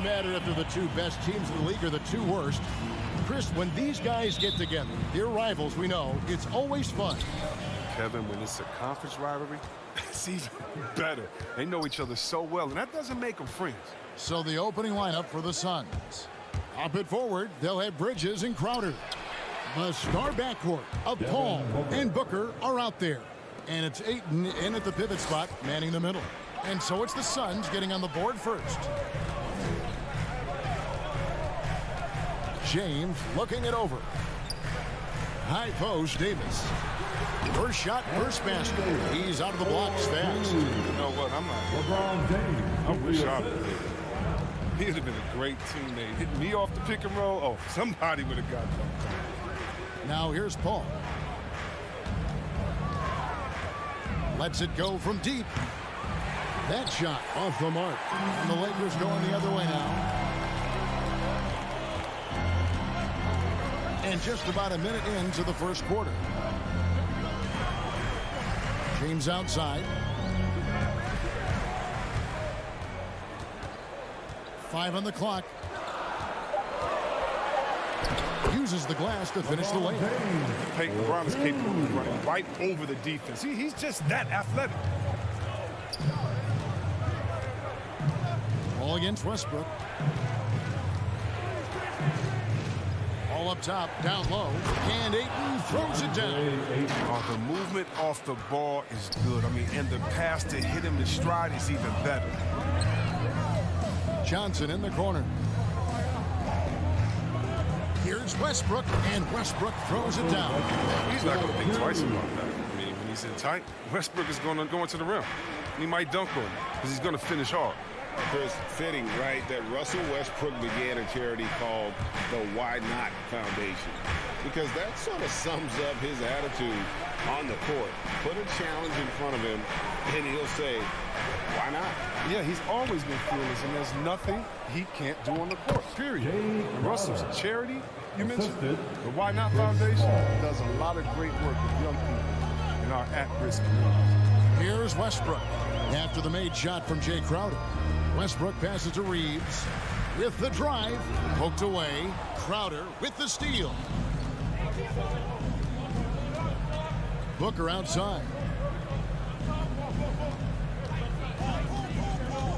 really matter if they're the two best teams in the league or the two worst. Chris, when these guys get together, they're rivals, we know. It's always fun. Kevin, when it's a conference rivalry, it's even better. They know each other so well, and that doesn't make them friends. So the opening lineup for the Suns. Up it forward, they'll have Bridges and Crowder. The star backcourt of Paul and Booker are out there. And it's Ayton in at the pivot spot, manning the middle. And so it's the Suns getting on the board first. James looking it over. High post, Davis. First shot, first basket. He's out of the blocks fast. You know what? I'm not. LeBron James. I wish I would have hit him. He would have been a great teammate. Hitting me off the pick and roll, oh, somebody would have got dunked. Now here's Paul. Lets it go from deep. That shot off the mark. And the Lakers going the other way now. And just about a minute into the first quarter. James outside. 5 on the clock. Uses the glass to finish the layup. LeBron is capable of running right over the defense. He's just that athletic. Ball against Westbrook. Ball up top, down low, and Ayton throws it down. The movement off the ball is good. I mean, and the pass to hit him in stride is even better. Johnson in the corner. Here's Westbrook, and Westbrook throws it down. He's not going to think twice about that. I mean, when he's in tight, Westbrook is going to go into the rim. He might dunk on him because he's going to finish hard. Chris, fitting, right, that Russell Westbrook began a charity called the Why Not Foundation, because that sort of sums up his attitude on the court. Put a challenge in front of him, and he'll say, why not? Yeah, he's always been fearless, and there's nothing he can't do on the court, period. And Russell's charity, you mentioned, the Why Not Foundation, does a lot of great work with young people in our at-risk communities. Here's Westbrook after the made shot from Jay Crowder. Westbrook passes to Reeves with the drive, poked away. Crowder with the steal. Booker outside.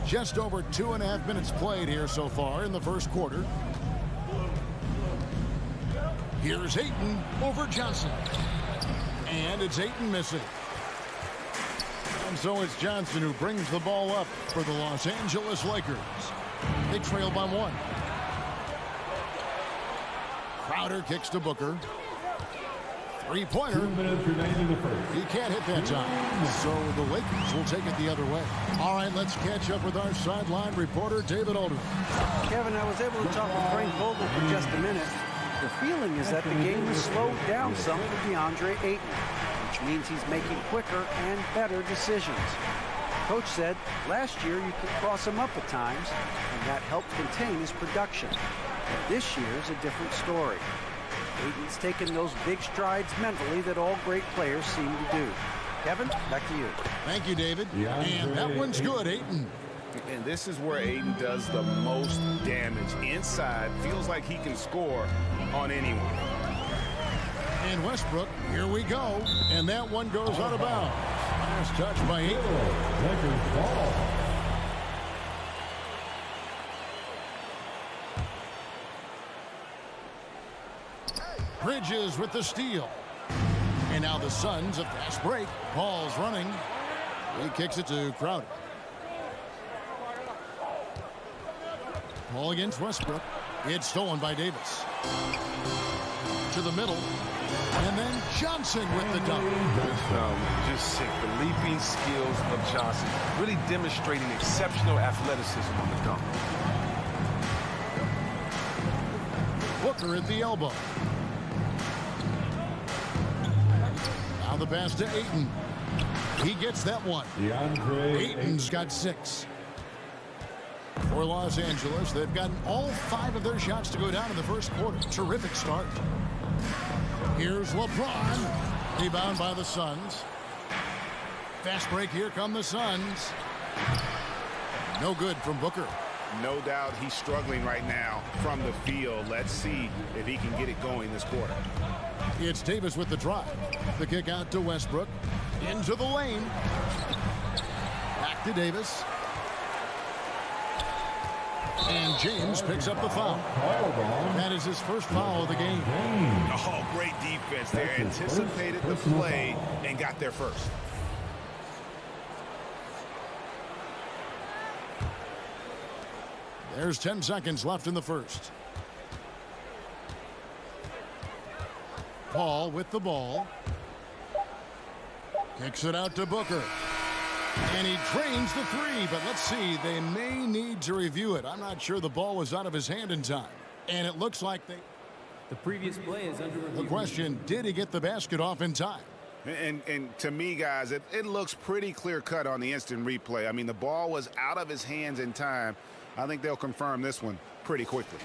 Just over 2.5 minutes played here so far in the first quarter. Here's Ayton over Johnson. And it's Ayton missing. And so it's Johnson who brings the ball up for the Los Angeles Lakers. They trail by 1. Crowder kicks to Booker. Three-pointer. 2 minutes remaining in the first. He can't hit that time. So the Lakers will take it the other way. All right, let's catch up with our sideline reporter, David Alder. Kevin, I was able to talk with Frank Vogel for just a minute. The feeling is that the game has slowed down some for DeAndre Ayton, which means he's making quicker and better decisions. Coach said last year you could cross him up at times, and that helped contain his production. But this year's a different story. Ayton's taken those big strides mentally that all great players seem to do. Kevin, back to you. Thank you, David. And that one's good, Ayton. And this is where Ayton does the most damage. Inside, feels like he can score on anyone. And Westbrook, here we go. And that one goes out of bounds. Nice touch by Ayton. Lakers ball. Bridges with the steal. And now the Suns, a fast break. Paul's running. He kicks it to Crowder. Ball against Westbrook. It's stolen by Davis. To the middle. And then Johnson with the dunk. Just sick. The leaping skills of Johnson. Really demonstrating exceptional athleticism on the dunk. Booker at the elbow. Now the pass to Ayton. He gets that one. Ayton's got 6. For Los Angeles, they've gotten all 5 of their shots to go down in the first quarter. Terrific start. Here's LeBron. Rebound by the Suns. Fast break. Here come the Suns. No good from Booker. No doubt he's struggling right now from the field. Let's see if he can get it going this quarter. It's Davis with the drive. The kick out to Westbrook. Into the lane. Back to Davis. And James picks up the foul. That is his first foul of the game. Oh, great defense there. Anticipated the play and got there first. There's 10 seconds left in the first. Paul with the ball. Kicks it out to Booker. And he drains the three, but let's see. They may need to review it. I'm not sure the ball was out of his hand in time. And it looks like they... The previous play is under review. The question, did he get the basket off in time? And to me, guys, it looks pretty clear-cut on the instant replay. I mean, the ball was out of his hands in time. I think they'll confirm this one pretty quickly.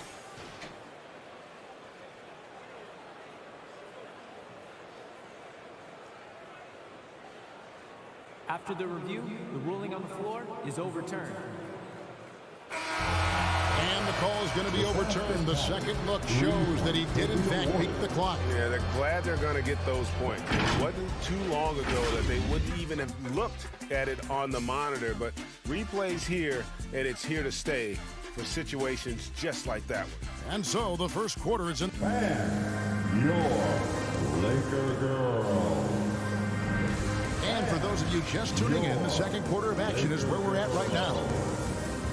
After the review, the ruling on the floor is overturned. And the call is going to be overturned. The second look shows that he did, in fact, beat the clock. Yeah, they're glad they're going to get those points. It wasn't too long ago that they wouldn't even have looked at it on the monitor, but replay's here, and it's here to stay for situations just like that one. And so the first quarter is in. And your Laker girl. And for those of you just tuning in, the second quarter of action is where we're at right now.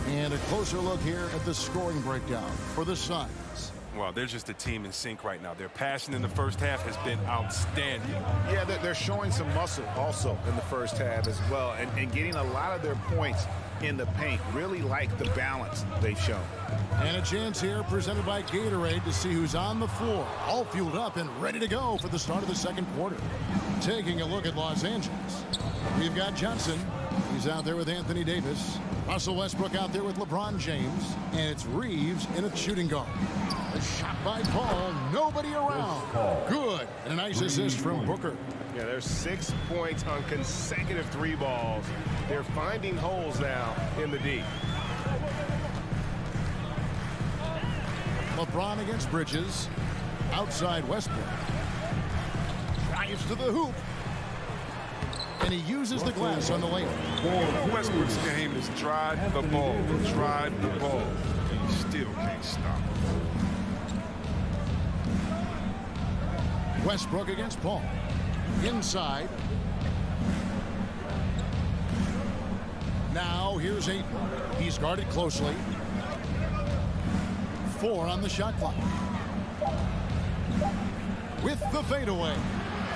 And a closer look here at the scoring breakdown for the Suns. Well, they're just a team in sync right now. Their passion in the first half has been outstanding. Yeah, they're showing some muscle also in the first half as well, and getting a lot of their points in the paint. Really like the balance they've shown. And a chance here presented by Gatorade to see who's on the floor, all fueled up and ready to go for the start of the second quarter. Taking a look at Los Angeles, we've got Johnson. He's out there with Anthony Davis. Russell Westbrook out there with LeBron James. And it's Reeves in a shooting guard. A shot by Paul. Nobody around. Good. And a nice assist from Booker. Yeah, there's 6 points on consecutive three balls. They're finding holes now in the D. LeBron against Bridges. Outside Westbrook. Drives to the hoop. And he uses the glass on the lane. Westbrook's game is drive the ball, drive the ball. And you still can't stop him. Westbrook against Paul. Inside. Now here's Ayton. He's guarded closely. 4 on the shot clock. With the fadeaway.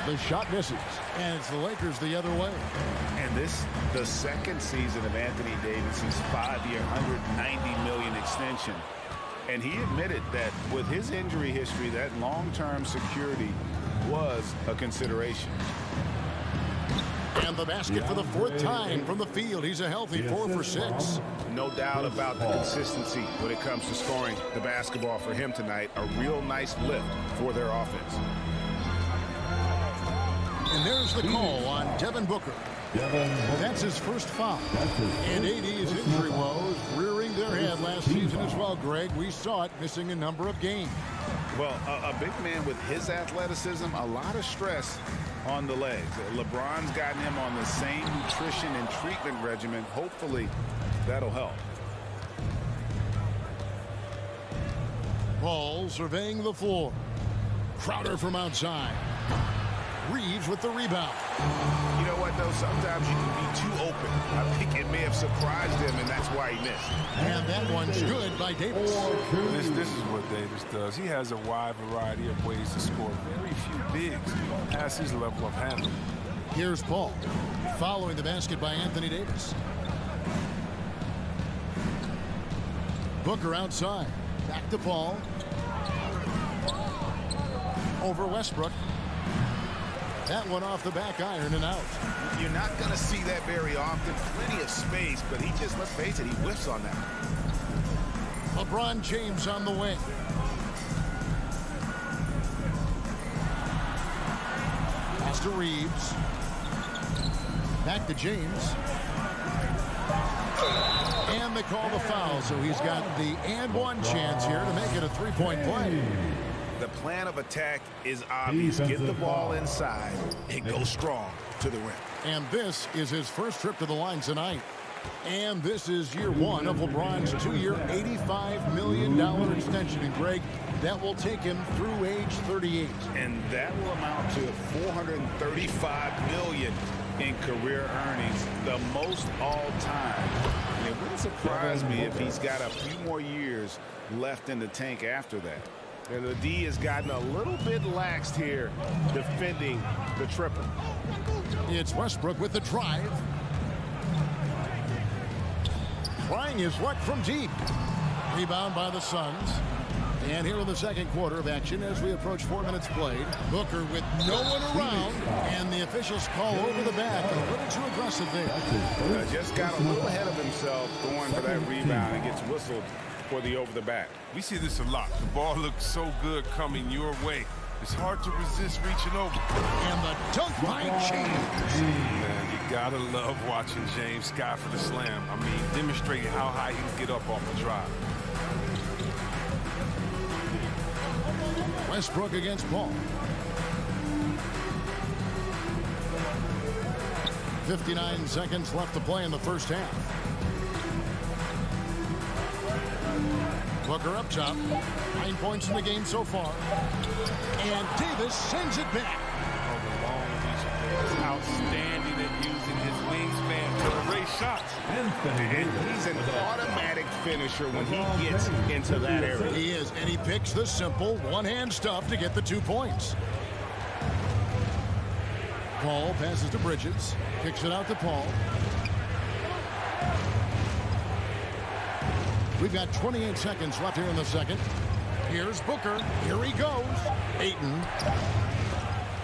The shot misses. And it's the Lakers the other way. And this, the second season of Anthony Davis's 5-year, $190 million extension. And he admitted that with his injury history, that long-term security was a consideration. And the basket for the 4th time from the field. He's a healthy 4 for 6. No doubt about the consistency when it comes to scoring the basketball for him tonight. A real nice lift for their offense. And there's the call on Devin Booker. That's his first foul. And AD's injury woes rearing their head last season as well, Greg. We saw it missing a number of games. Well, a big man with his athleticism, a lot of stress on the legs. LeBron's gotten him on the same nutrition and treatment regimen. Hopefully, that'll help. Paul surveying the floor. Crowder from outside. Reeves with the rebound. You know what, though? Sometimes you can be too open. I think it may have surprised him, and that's why he missed. And that one's good by Davis. This is what Davis does. He has a wide variety of ways to score. Very few bigs has his level of handling. Here's Paul. Following the basket by Anthony Davis. Booker outside. Back to Paul. Over Westbrook. That one off the back iron and out. You're not going to see that very often. Plenty of space, but he just, let's face it, he whiffs on that. LeBron James on the wing. Pass to Reeves. Back to James. And they call the foul, so he's got the and one chance here to make it a three-point play. The plan of attack is obvious. Get the ball inside and go strong to the rim. And this is his first trip to the line tonight. And this is year one of LeBron's two-year, $85 million extension. And, Greg, that will take him through age 38. And that will amount to $435 million in career earnings, the most all time. And it wouldn't surprise me if he's got a few more years left in the tank after that. And the D has gotten a little bit laxed here defending the triple. It's Westbrook with the drive. Trying his luck from deep. Rebound by the Suns. And here in the second quarter of action as we approach 4 minutes played. Booker with no one around. And the officials call over the back. A little too aggressive there. Just got a little ahead of himself going for that rebound and gets whistled for the over the back. We see this a lot. The ball looks so good coming your way. It's hard to resist reaching over. And the dunk by James. Man, you gotta love watching James sky for the slam. I mean, demonstrating how high he can get up off the drive. Westbrook against Paul. 59 seconds left to play in the first half. Booker up top. 9 points in the game so far. And Davis sends it back. Oh, the long reach is outstanding at using his wingspan to erase shots. And he's an automatic finisher when he gets into that area. He is, and he picks the simple one-hand stuff to get the 2 points. Paul passes to Bridges. Kicks it out to Paul. We've got 28 seconds left here in the second. Here's Booker. Here he goes. Ayton.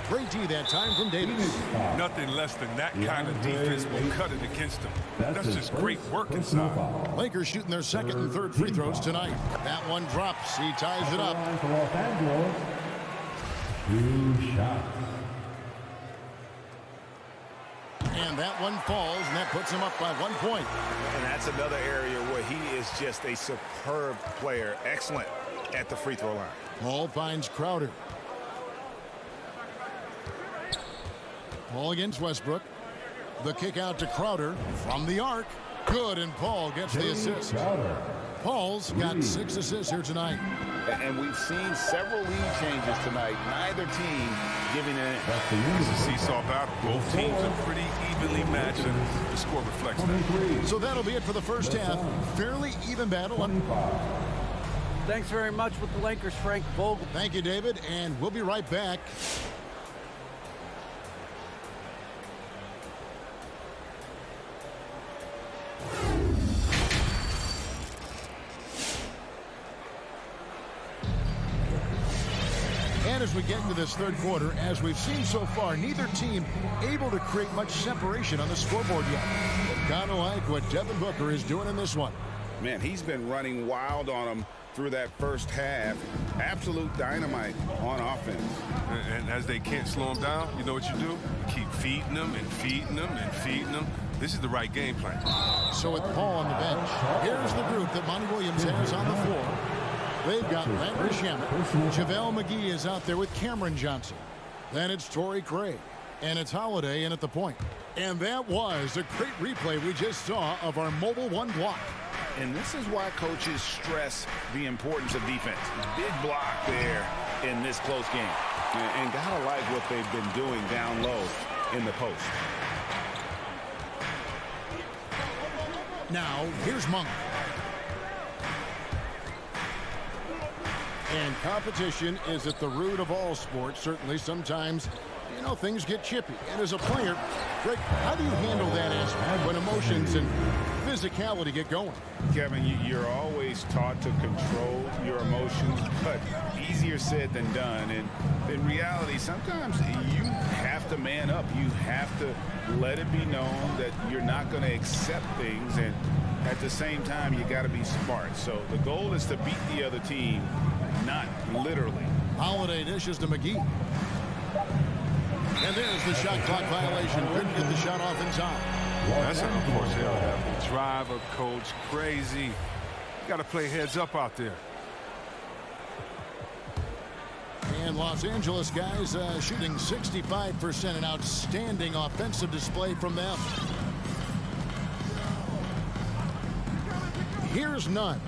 Great D that time from Davis. Nothing less than that kind of defense will cut it against him. That's just great work inside. Lakers shooting their second and third free throws tonight. That one drops. He ties it up. Los Angeles. 2 shots. And that one falls, and that puts him up by 1 point. And that's another area where he is just a superb player. Excellent at the free throw line. Paul finds Crowder. Paul against Westbrook. The kick out to Crowder from the arc. Good, and Paul gets the assist. Paul's got 6 assists here tonight. And we've seen several lead changes tonight. Neither team giving it. It's a seesaw battle. Both teams are pretty evenly matched, and the score reflects that. So that'll be it for the first half. Fairly even battle. Thanks very much with the Lakers, Frank Vogel. Thank you, David, and we'll be right back. And as we get into this third quarter, as we've seen so far, neither team able to create much separation on the scoreboard yet. Kind of like what Devin Booker is doing in this one. Man, he's been running wild on them through that first half. Absolute dynamite on offense. And as they can't slow him down, you know what you do? Keep feeding them and feeding them and feeding them. This is the right game plan. So with Paul on the bench, here's the group that Monty Williams has on the floor. They've got Landry Shamet. JaVale McGee is out there with Cameron Johnson. Then it's Torrey Craig. And it's Holiday in at the point. And that was a great replay we just saw of our mobile one block. And this is why coaches stress the importance of defense. Big block there in this close game. And gotta like what they've been doing down low in the post. Now, here's Monk. And competition is at the root of all sports. Certainly, sometimes, you know, things get chippy. And as a player, Greg, how do you handle that aspect when emotions and physicality get going? Kevin, you're always taught to control your emotions, but easier said than done. And in reality, sometimes you have to man up. You have to let it be known that you're not going to accept things. And at the same time, you got to be smart. So the goal is to beat the other team, not literally. Holiday dishes to McGee. And there's the shot clock violation. Couldn't get the shot off in time. That's an unfortunate. That will drive a coach crazy. You got to play heads up out there. And Los Angeles guys shooting 65%, an outstanding offensive display from them. Here's Nunn.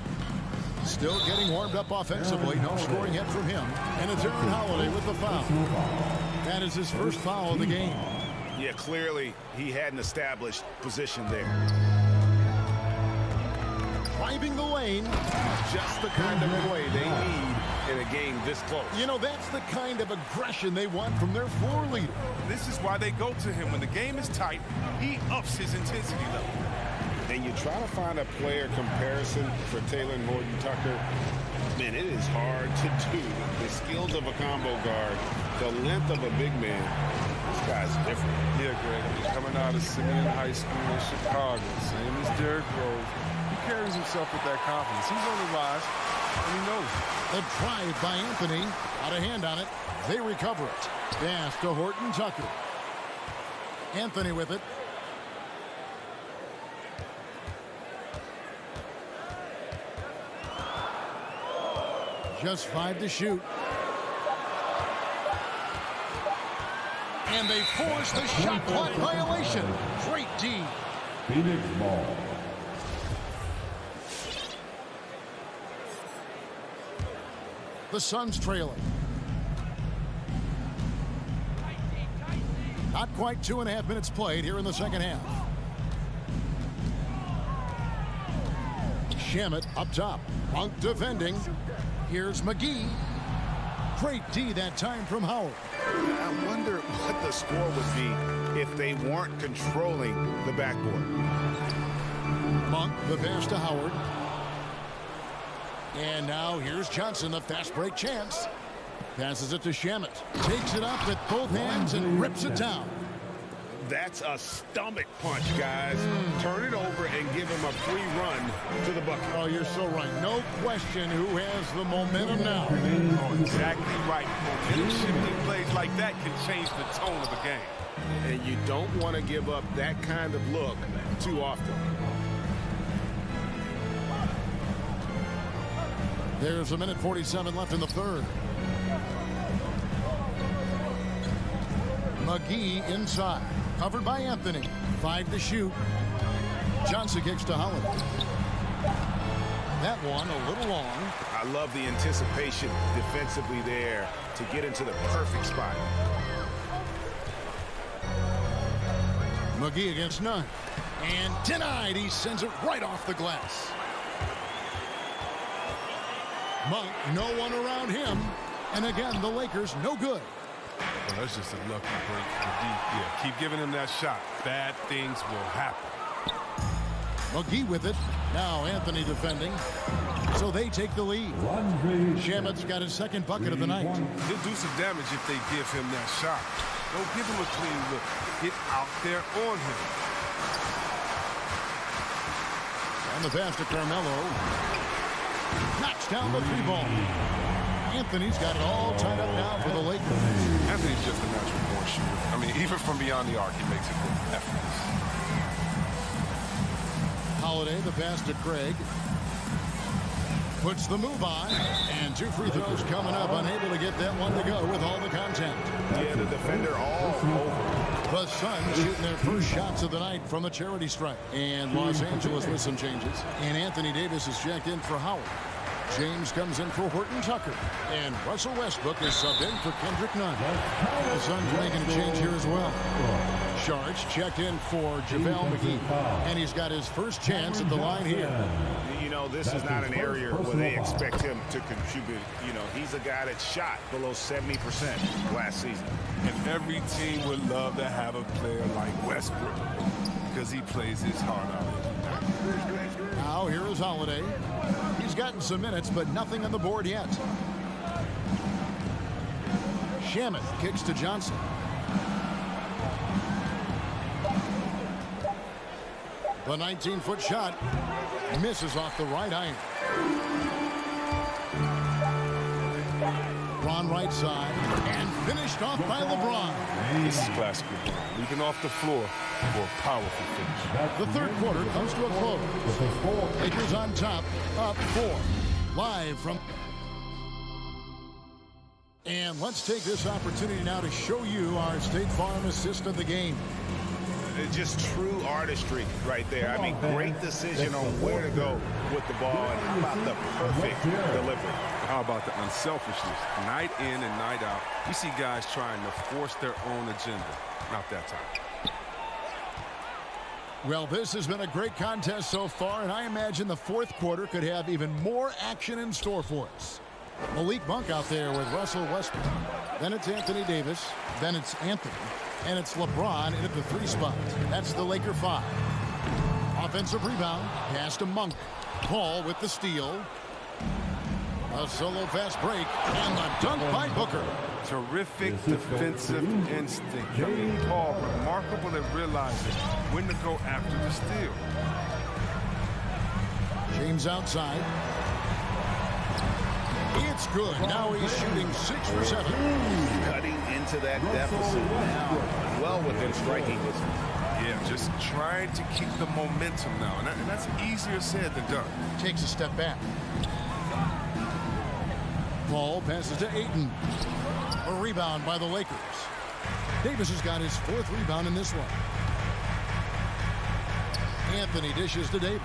Still getting warmed up offensively. No scoring yet from him. And it's Aaron Holiday with the foul. That is his first foul of the game. Yeah, clearly he had an established position there. Driving the lane. Just the kind of play they need in a game this close. You know, that's the kind of aggression they want from their floor leader. This is why they go to him. When the game is tight, he ups his intensity level. And you try to find a player comparison for Taylor Horton-Tucker. Man, it is hard to do. The skills of a combo guard, the length of a big man. This guy's different. Yeah, Greg. He's coming out of Simeon High School in Chicago, same as Derrick Rose. He carries himself with that confidence. He's on the rise, and he knows it. The drive by Anthony. Out of hand on it. They recover it. Pass to Horton-Tucker. Anthony with it. Just 5 to shoot. And they force the shot clock violation. Great D. Phoenix ball. The Suns trailing. Not quite 2.5 minutes played here in the second half. Shamet up top. Monk defending. Here's McGee. Great D that time from Howard. I wonder what the score would be if they weren't controlling the backboard. Monk, the pass to Howard. And now here's Johnson, the fast break chance. Passes it to Shamet. Takes it up with both hands and rips it down. That's a stomach punch, guys. Turn it over and give him a free run to the bucket. Oh, you're so right. No question who has the momentum now. Oh, exactly right. Momentum shifting plays like that can change the tone of a game. And you don't want to give up that kind of look too often. There's 1:47 left in the third. McGee inside. Covered by Anthony. 5 to shoot. Johnson kicks to Holiday. That one a little long. I love the anticipation defensively there to get into the perfect spot. McGee against Nunn. And denied. He sends it right off the glass. Monk, no one around him. And again, the Lakers, no good. Well, that's just a lucky break for the D. Yeah, keep giving him that shot. Bad things will happen. McGee with it. Now Anthony defending. So they take the lead. Shamet's got his second bucket of the night. He'll do some damage if they give him that shot. Don't give him a clean look. Get out there on him. And the pass to Carmelo. Knocks down the 3-ball. Anthony's got it all tied up now for the Lakers. Anthony's just a natural born shooter. I mean, even from beyond the arc, he makes it look effortless. Holiday, the pass to Craig. Puts the move on. And 2 free throws coming up. Unable to get that one to go with all the contact. Yeah, the defender all over. The Suns shooting their first shots of the night from the charity stripe. And Los Angeles with some changes. And Anthony Davis is checked in for Howard. James comes in for Horton-Tucker. And Russell Westbrook is subbed in for Kendrick Nunn. The Suns making a change here as well. Sharks checked in for JaVale McGee. And he's got his first chance at the line here. You know, this is not an area where they expect him to contribute. You know, he's a guy that shot below 70% last season. And every team would love to have a player like Westbrook because he plays his heart out. Now here is Holiday. He's gotten some minutes, but nothing on the board yet. Shamet kicks to Johnson. The 19-foot shot misses off the right iron. Ron right side and finished off by LeBron. This is classic LeBron. Leaping off the floor for a powerful finish. The third quarter comes to a close. Lakers on top, up 4. Live from... And let's take this opportunity now to show you our State Farm assist of the game. It's just true artistry right there. I mean, great decision on where to go with the ball, and how about the perfect delivery? How about the unselfishness? Night in and night out, we see guys trying to force their own agenda. Not that time. Well, this has been a great contest so far, and I imagine the fourth quarter could have even more action in store for us. Malik Monk out there with Russell Westbrook. Then it's Anthony Davis. Then it's Anthony. And it's LeBron in at the 3 spot. That's the Laker 5. Offensive rebound. Pass to Monk. Paul with the steal. A solo fast break. And the dunk by Booker. Terrific defensive instinct. I mean, Paul, remarkable at realizing when to go after the steal. James outside. It's good. Now he's shooting 6 for 7. Cutting into that deficit now. Well within striking distance. Yeah, just trying to keep the momentum now. And that's easier said than done. Takes a step back. Paul passes to Ayton. A rebound by the Lakers. Davis has got his 4th rebound in this one. Anthony dishes to Davis.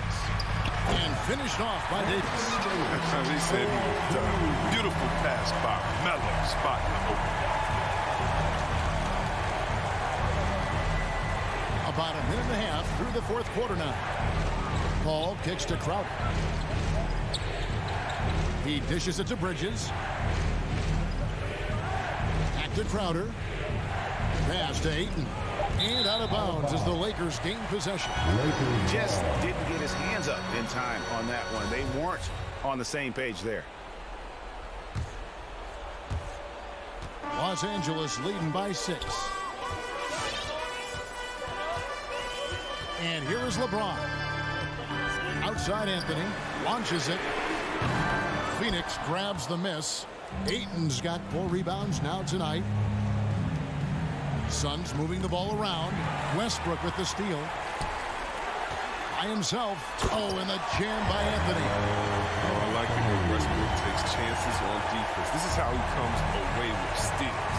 And finished off by Davis. As he said, beautiful pass by Melo, spot open. About a minute and a half through the fourth quarter now. Paul kicks to Crowder. He dishes it to Bridges. Back to Crowder. Pass to Ayton. And out of bounds as the Lakers gain possession. Just didn't get his hands up in time on that one. They weren't on the same page there. Los Angeles leading by 6. And here is LeBron. Outside Anthony. Launches it. Phoenix grabs the miss. Ayton's got 4 rebounds now tonight. Suns moving the ball around. Westbrook with the steal. By himself. Oh, and the jam by Anthony. Oh, I like it when Westbrook takes chances on defense. This is how he comes away with steals.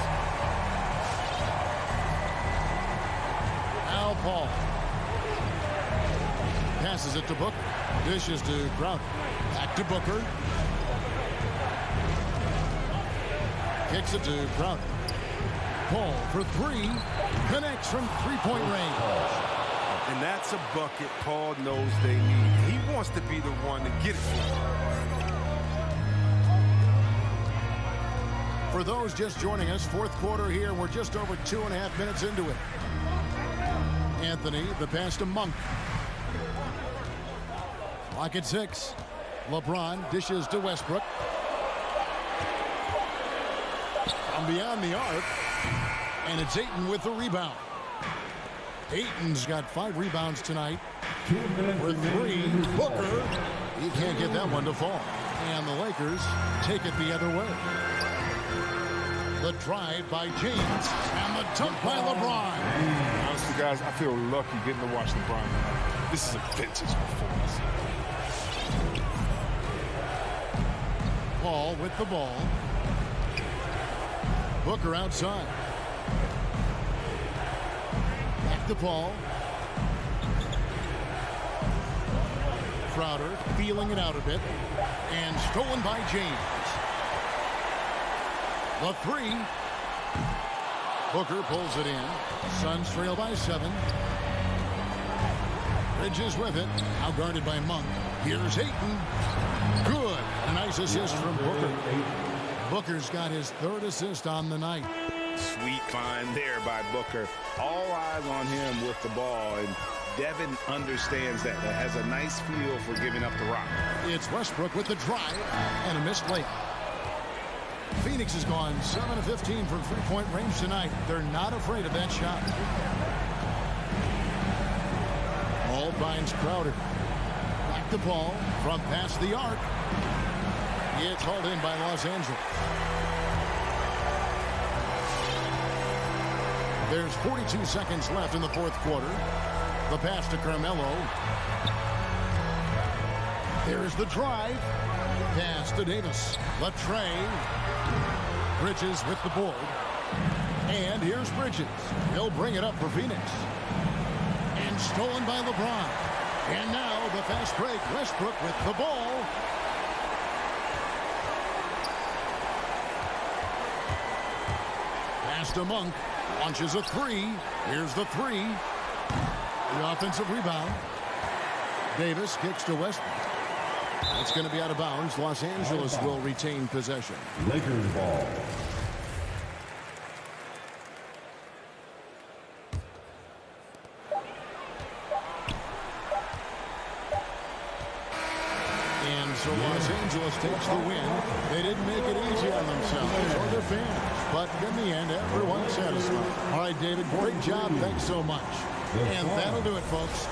Al Paul. Passes it to Booker. Dishes to Crowder. Back to Booker. Kicks it to Crowder. Paul for 3. Connects from 3-point range. And that's a bucket Paul knows they need. He wants to be the one to get it. For those just joining us, fourth quarter here. We're just over 2.5 minutes into it. Anthony, the pass to Monk. Clock at 6. LeBron dishes to Westbrook. From beyond the arc. And it's Ayton with the rebound. Ayton's got 5 rebounds tonight. For 3, Booker. He can't get that one to fall. And the Lakers take it the other way. The drive by James. And the dunk by LeBron. Honestly, guys, I feel lucky getting to watch LeBron tonight. This is a vintage performance. Paul with the ball. Booker outside. Back to Paul. Crowder feeling it out a bit. And stolen by James. The 3. Booker pulls it in. Suns trail by 7. Bridges with it. Now guarded by Monk. Here's Ayton. Good. A nice assist from Booker. Booker's got his 3rd assist on the night. Sweet find there by Booker. All eyes on him with the ball, and Devin understands that. That has a nice feel for giving up the rock. It's Westbrook with the drive and a missed layup. Phoenix has gone 7 of 15 from 3-point range tonight. They're not afraid of that shot. Paul finds Crowder. Back to Paul from past the arc. It's hauled in by Los Angeles. There's 42 seconds left in the fourth quarter. The pass to Carmelo. There's the drive. Pass to Davis. Latrey. Bridges with the board. And here's Bridges. He'll bring it up for Phoenix. And stolen by LeBron. And now the fast break. Westbrook with the ball. Pass to Monk. Launches a three. Here's the three. The offensive rebound. Davis kicks to Westbrook. It's going to be out of bounds. Los Angeles will retain possession. Lakers ball. And so Los Angeles takes the win. They didn't make it easy on themselves or their fans. But in the end, everyone's satisfied. All right, David, great job. Thanks so much. And that'll do it, folks.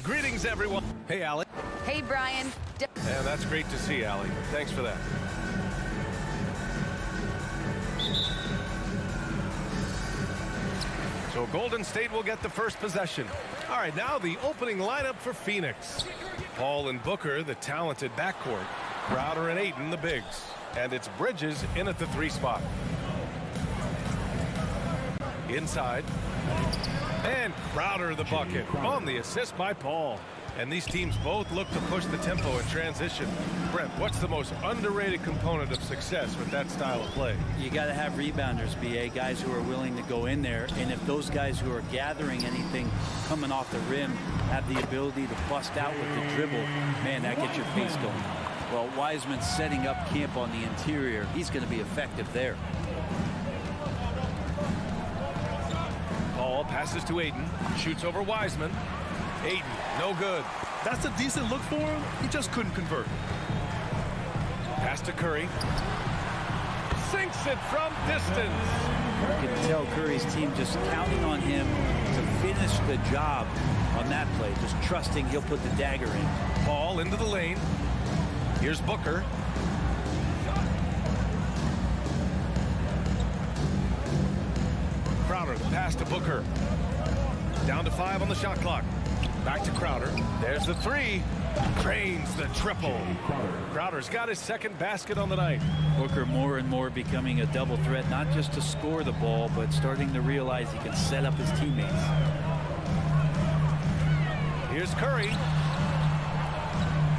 Greetings, everyone. Hey, Allie. Hey, Brian. And that's great to see, Allie. Thanks for that. So Golden State will get the first possession. All right, now the opening lineup for Phoenix. Paul and Booker, the talented backcourt. Crowder and Ayton, the bigs. And it's Bridges in at the 3 spot. Inside. And Crowder the bucket on the assist by Paul. And these teams both look to push the tempo in transition. Brent, what's the most underrated component of success with that style of play? You got to have rebounders, BA, guys who are willing to go in there. And if those guys who are gathering anything coming off the rim have the ability to bust out with the dribble, man, that gets your pace going. Well, Wiseman's setting up camp on the interior. He's going to be effective there. Paul passes to Ayton, shoots over Wiseman. Ayton, no good. That's a decent look for him. He just couldn't convert. Pass to Curry. Sinks it from distance. You can tell Curry's team just counting on him to finish the job on that play. Just trusting he'll put the dagger in. Paul into the lane. Here's Booker. Crowder, the pass to Booker. Down to 5 on the shot clock. Back to Crowder. There's the 3. Drains the triple. Crowder's got his second basket on the night. Booker more and more becoming a double threat, not just to score the ball, but starting to realize he can set up his teammates. Here's Curry.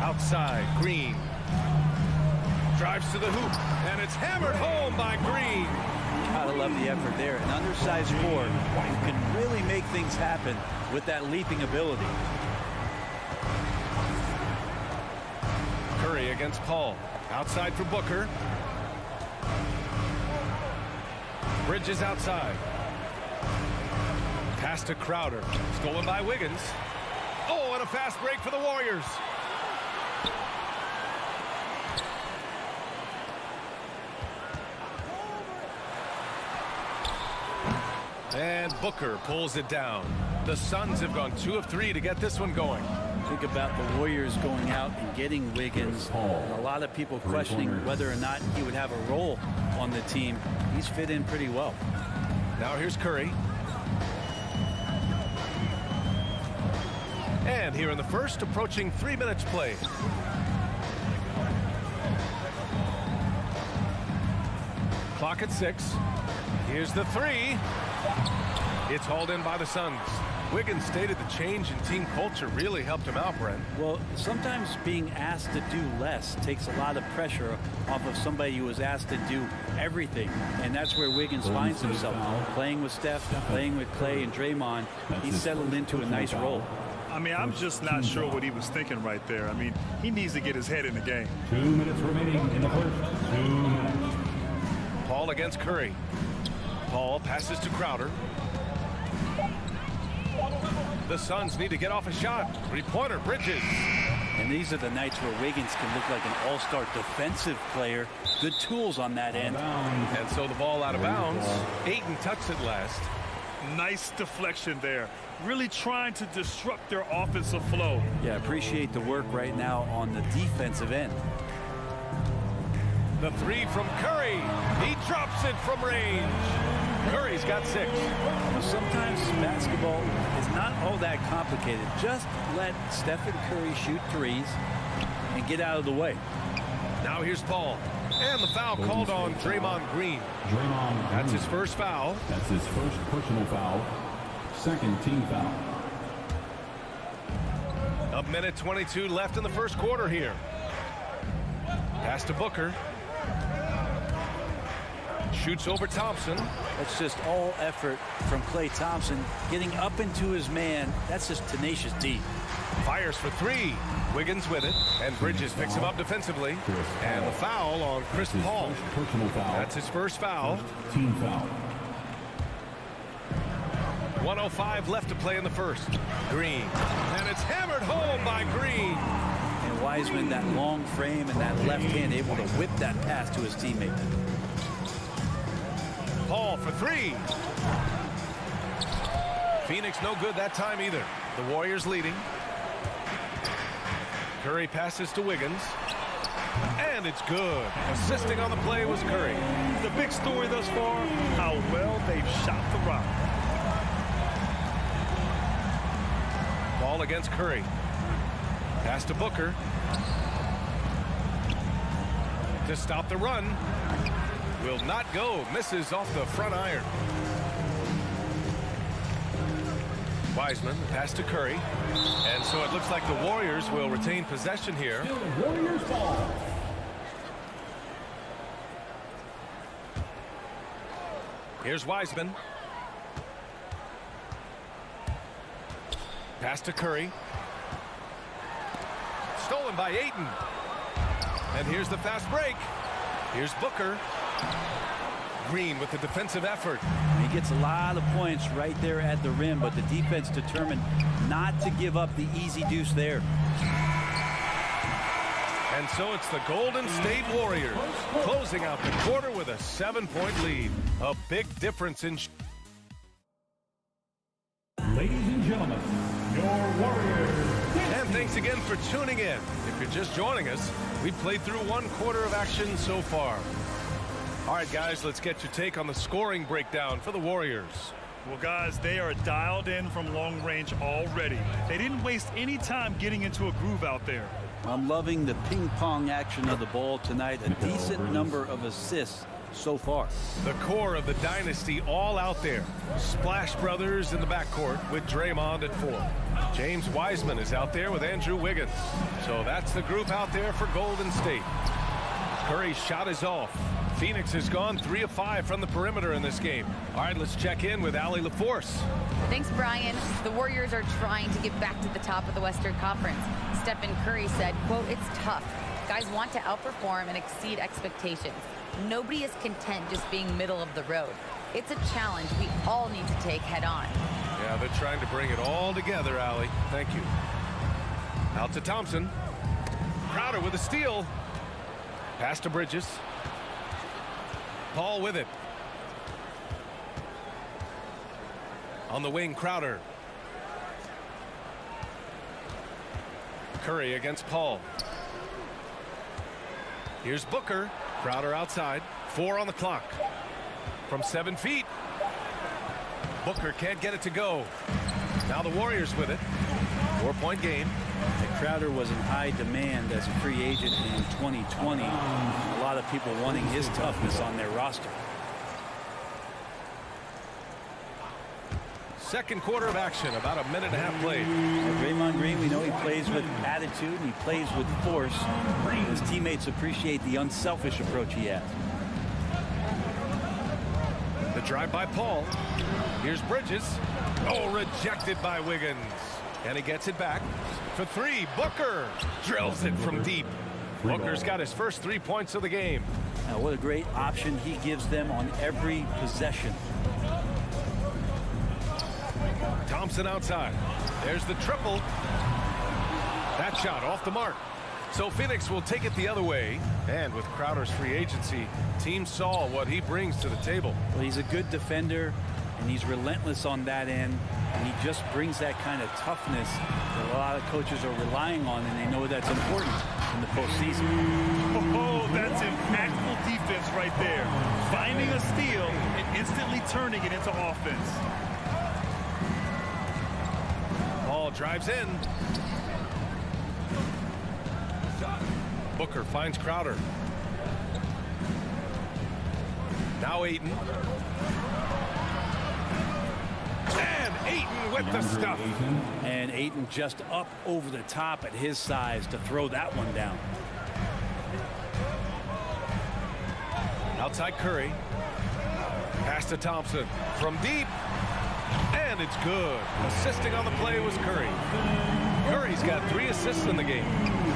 Outside, Green. Drives to the hoop, and it's hammered home by Green. Gotta love the effort there. An undersized forward who can really make things happen with that leaping ability. Curry against Paul. Outside for Booker. Bridges outside. Pass to Crowder. Stolen by Wiggins. Oh, and a fast break for the Warriors. And Booker pulls it down. The Suns have gone 2 of 3 to get this one going. Think about the Warriors going out and getting Wiggins. And a lot of people questioning whether or not he would have a role on the team. He's fit in pretty well. Now here's Curry. And here in the first, approaching 3 minutes played. Clock at 6. Here's the 3. It's hauled in by the Suns. Wiggins stated the change in team culture really helped him out, Brent. Well, sometimes being asked to do less takes a lot of pressure off of somebody who was asked to do everything. And that's where Wiggins finds himself. Playing with Steph, playing with Clay and Draymond, he's settled into a nice role. I mean, I'm just not sure what he was thinking right there. I mean, he needs to get his head in the game. 2 minutes remaining in the first. 2 minutes. Paul against Curry. Paul passes to Crowder. The Suns need to get off a shot. Three-pointer, Bridges. And these are the nights where Wiggins can look like an all-star defensive player. Good tools on that end. And so the ball out of bounds. Ayton touched it last. Nice deflection there. Really trying to disrupt their offensive flow. Yeah, appreciate the work right now on the defensive end. The three from Curry. He drops it from range. Curry's got 6. Now, sometimes basketball is not all that complicated. Just let Stephen Curry shoot threes and get out of the way. Now here's Paul. And the foul called on Draymond Green. That's his first foul. That's his first personal foul. Second team foul. A minute 22 left in the first quarter here. Pass to Booker. Shoots over Thompson. That's just all effort from Klay Thompson. Getting up into his man, that's just tenacious D. Fires for 3. Wiggins with it. And Bridges picks him up defensively. And the foul on Chris Paul. Personal foul. That's his first foul. Team foul. 1:05 left to play in the first. Green. And it's hammered home by Green. And Wiseman, that long frame and that left hand able to whip that pass to his teammate. Paul for 3. Phoenix no good that time either. The Warriors leading. Curry passes to Wiggins. And it's good. Assisting on the play was Curry. The big story thus far, how well they've shot the rock. Ball against Curry. Pass to Booker. To stop the run. Will not go. Misses off the front iron. Wiseman, pass to Curry. And so it looks like the Warriors will retain possession here. Warriors ball. Here's Wiseman. Pass to Curry. Stolen by Ayton. And here's the fast break. Here's Booker. Green with the defensive effort. He gets a lot of points right there at the rim, but the defense determined not to give up the easy deuce there. And so it's the Golden State Warriors closing out the quarter with a 7-point lead. A big difference in... Ladies and gentlemen, your Warriors. And thanks again for tuning in. If you're just joining us, we played through 1 quarter of action so far. All right, guys, let's get your take on the scoring breakdown for the Warriors. Well, guys, they are dialed in from long range already. They didn't waste any time getting into a groove out there. I'm loving the ping-pong action of the ball tonight. A decent number of assists so far. The core of the dynasty all out there. Splash Brothers in the backcourt with Draymond at 4. James Wiseman is out there with Andrew Wiggins. So that's the group out there for Golden State. Curry's shot is off. Phoenix has gone 3 of 5 from the perimeter in this game. All right, let's check in with Allie LaForce. Thanks, Brian. The Warriors are trying to get back to the top of the Western Conference. Stephen Curry said, quote, "It's tough. Guys want to outperform and exceed expectations. Nobody is content just being middle of the road. It's a challenge we all need to take head on." Yeah, they're trying to bring it all together, Allie. Thank you. Out to Thompson. Crowder with a steal. Pass to Bridges. Paul with it. On the wing, Crowder. Curry against Paul. Here's Booker. Crowder outside. 4 on the clock. From 7 feet. Booker can't get it to go. Now the Warriors with it. 4-point game. And Crowder was in high demand as a free agent in 2020. A lot of people wanting his toughness on their roster. second quarter of action, about a minute and a half played. Draymond Green, we know he plays with attitude and he plays with force. His teammates appreciate the unselfish approach he has. The drive by Paul. Here's Bridges. Oh, rejected by Wiggins. And he gets it back for three. Booker drills it from deep. Booker's got his first 3 points of the game. Now, what a great option he gives them on every possession. Thompson outside. There's the triple. That shot off the mark. So Phoenix will take it the other way. And with Crowder's free agency, teams saw what he brings to the table. Well, he's a good defender, and he's relentless on that end. And he just brings that kind of toughness that a lot of coaches are relying on, and they know that's important in the postseason. Oh, that's impactful defense right there. Finding a steal and instantly turning it into offense. Ball drives in. Booker finds Crowder. Now Ayton. And Ayton with the stuff. And Ayton just up over the top at his size to throw that one down. Outside Curry. Pass to Thompson from deep. And it's good. Assisting on the play was Curry. Curry's got 3 assists in the game.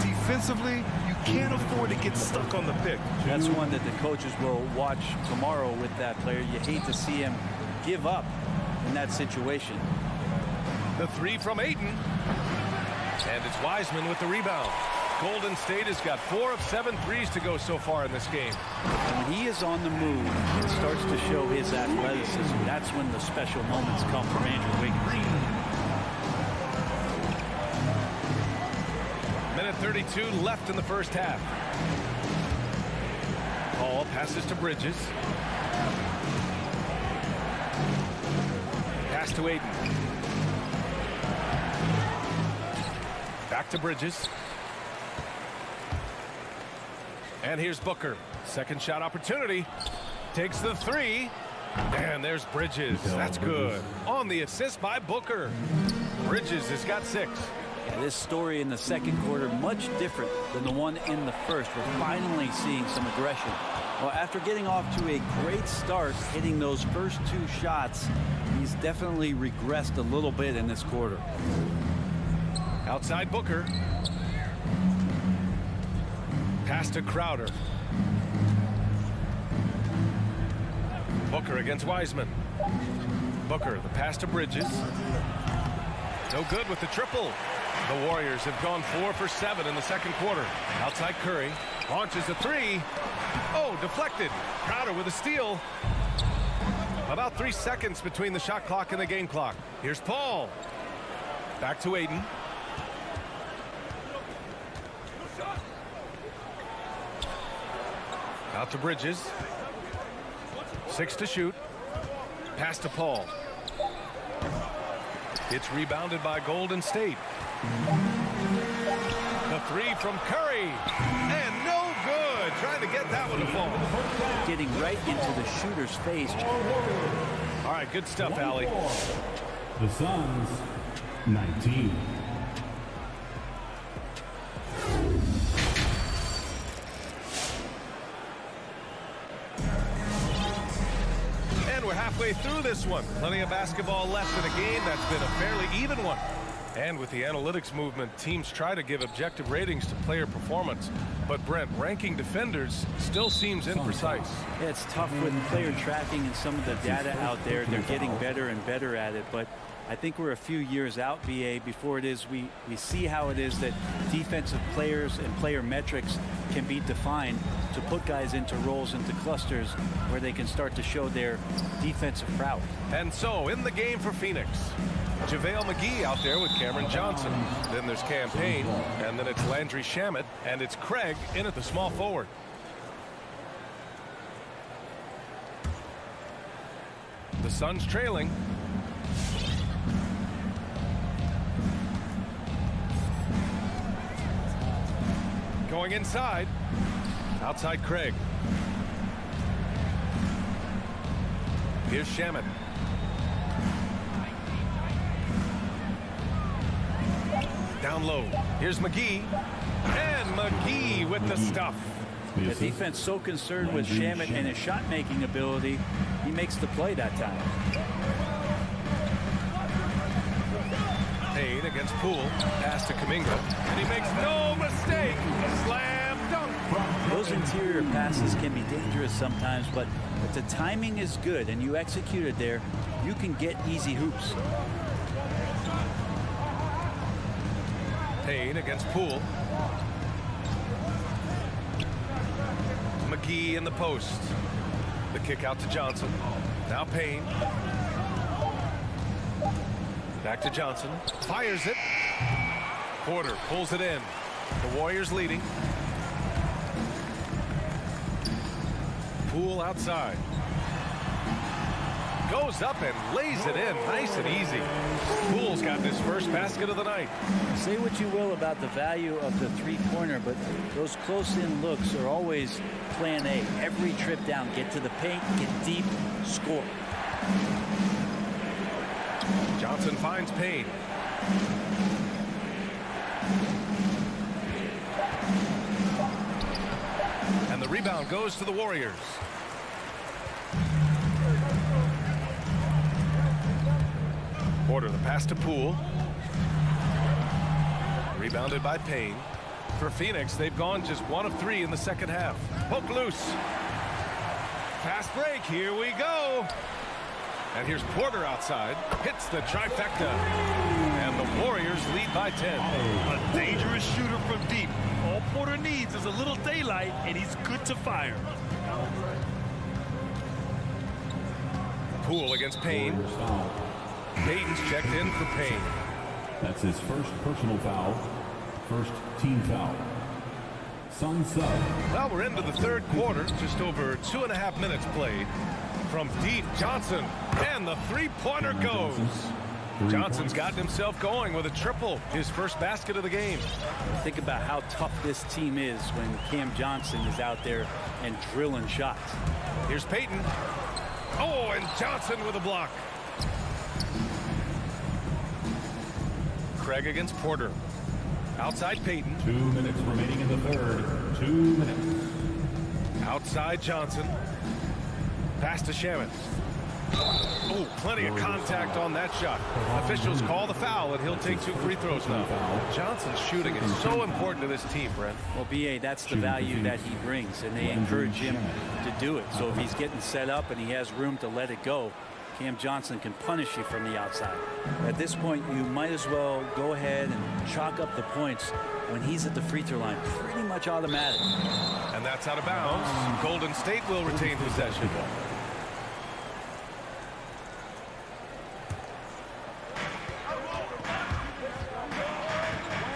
Defensively, you can't afford to get stuck on the pick. That's one that the coaches will watch tomorrow with that player. You hate to see him give up in that situation. The 3 from Ayton. And it's Wiseman with the rebound. Golden State has got 4 of 7 threes to go so far in this game. When he is on the move and starts to show his athleticism, that's when the special moments come for Andrew Wiggins. Minute 32 left in the first half. Paul passes to Bridges. Pass to Ayton. Back to Bridges. And here's Booker. Second shot opportunity. Takes the 3. And there's Bridges. That's good. On the assist by Booker. Bridges has got 6. Yeah, this story in the second quarter much different than the one in the first. We're finally seeing some aggression. Well, after getting off to a great start, hitting those first 2 shots, he's definitely regressed a little bit in this quarter. Outside Booker. Pass to Crowder. Booker against Wiseman. Booker, the pass to Bridges. No good with the triple. The Warriors have gone 4 for 7 in the second quarter. Outside Curry. Launches a 3. Oh, deflected. Crowder with a steal. About 3 seconds between the shot clock and the game clock. Here's Paul. Back to Ayton. Out to Bridges. 6 to shoot. Pass to Paul. It's rebounded by Golden State. The 3 from Curry. And no good. Trying to get that one to fall. Getting right into the shooter's face. All right, good stuff, Allie. The Suns, 19. And we're halfway through this one. Plenty of basketball left in a game that's been a fairly even one. And with the analytics movement, teams try to give objective ratings to player performance. But Brent, ranking defenders still seems imprecise. Yeah, it's tough with player tracking and some of the data out there. They're getting better and better at it. But I think we're a few years out, BA, before it is we see how it is that defensive players and player metrics can be defined to put guys into roles, into clusters where they can start to show their defensive prowess. And so in the game for Phoenix, JaVale McGee out there with Cameron Johnson. Then there's Cam Payne, and then it's Landry Shamet, and it's Craig in at the small forward. The Suns trailing. Going inside. Outside Craig. Here's Shamet. down low. Here's McGee. And McGee with the stuff. The defense so concerned with Shamet and his shot-making ability, he makes the play that time. Payne against Poole. Pass to Kuminga. And he makes no mistake. Slam dunk. Those interior passes can be dangerous sometimes, but if the timing is good and you execute it there, you can get easy hoops. Payne against Poole. McGee in the post. The kick out to Johnson. Now Payne. Back to Johnson. Fires it. Porter pulls it in. The Warriors leading. Poole outside. Goes up and lays it in nice and easy. Poole's got his first basket of the night. Say what you will about the value of the three-pointer, but those close-in looks are always plan A. Every trip down, get to the paint, get deep, score. Johnson finds Payne. And the rebound goes to the Warriors. Porter, the pass to Poole. Rebounded by Payne. For Phoenix, they've gone just 1 of 3 in the second half. Poke loose. Fast break. Here we go. And here's Porter outside. Hits the trifecta. And the Warriors lead by 10. A dangerous shooter from deep. All Porter needs is a little daylight, and he's good to fire. Poole against Payne. Payton's checked in for Payne. That's his first personal foul. First team foul. Sun sub. Well, we're into the third quarter. Just over 2.5 minutes played. From deep, Johnson. And the three-pointer goes. Johnson's gotten himself going with a triple. His first basket of the game. Think about how tough this team is when Cam Johnson is out there and drilling shots. Here's Payton. Oh, and Johnson with a block. Craig against Porter. Outside Payton. 2 minutes remaining in the third. 2 minutes. Outside Johnson. Pass to Shamet. Oh, plenty of contact on that shot. Officials call the foul, and he'll take 2 free throws now. Johnson's shooting is so important to this team, Brent. Well, B.A., that's the value that he brings, and they encourage him to do it. So if he's getting set up and he has room to let it go, Cam Johnson can punish you from the outside. At this point, you might as well go ahead and chalk up the points when he's at the free throw line. Pretty much automatic. And that's out of bounds. Golden State will retain possession.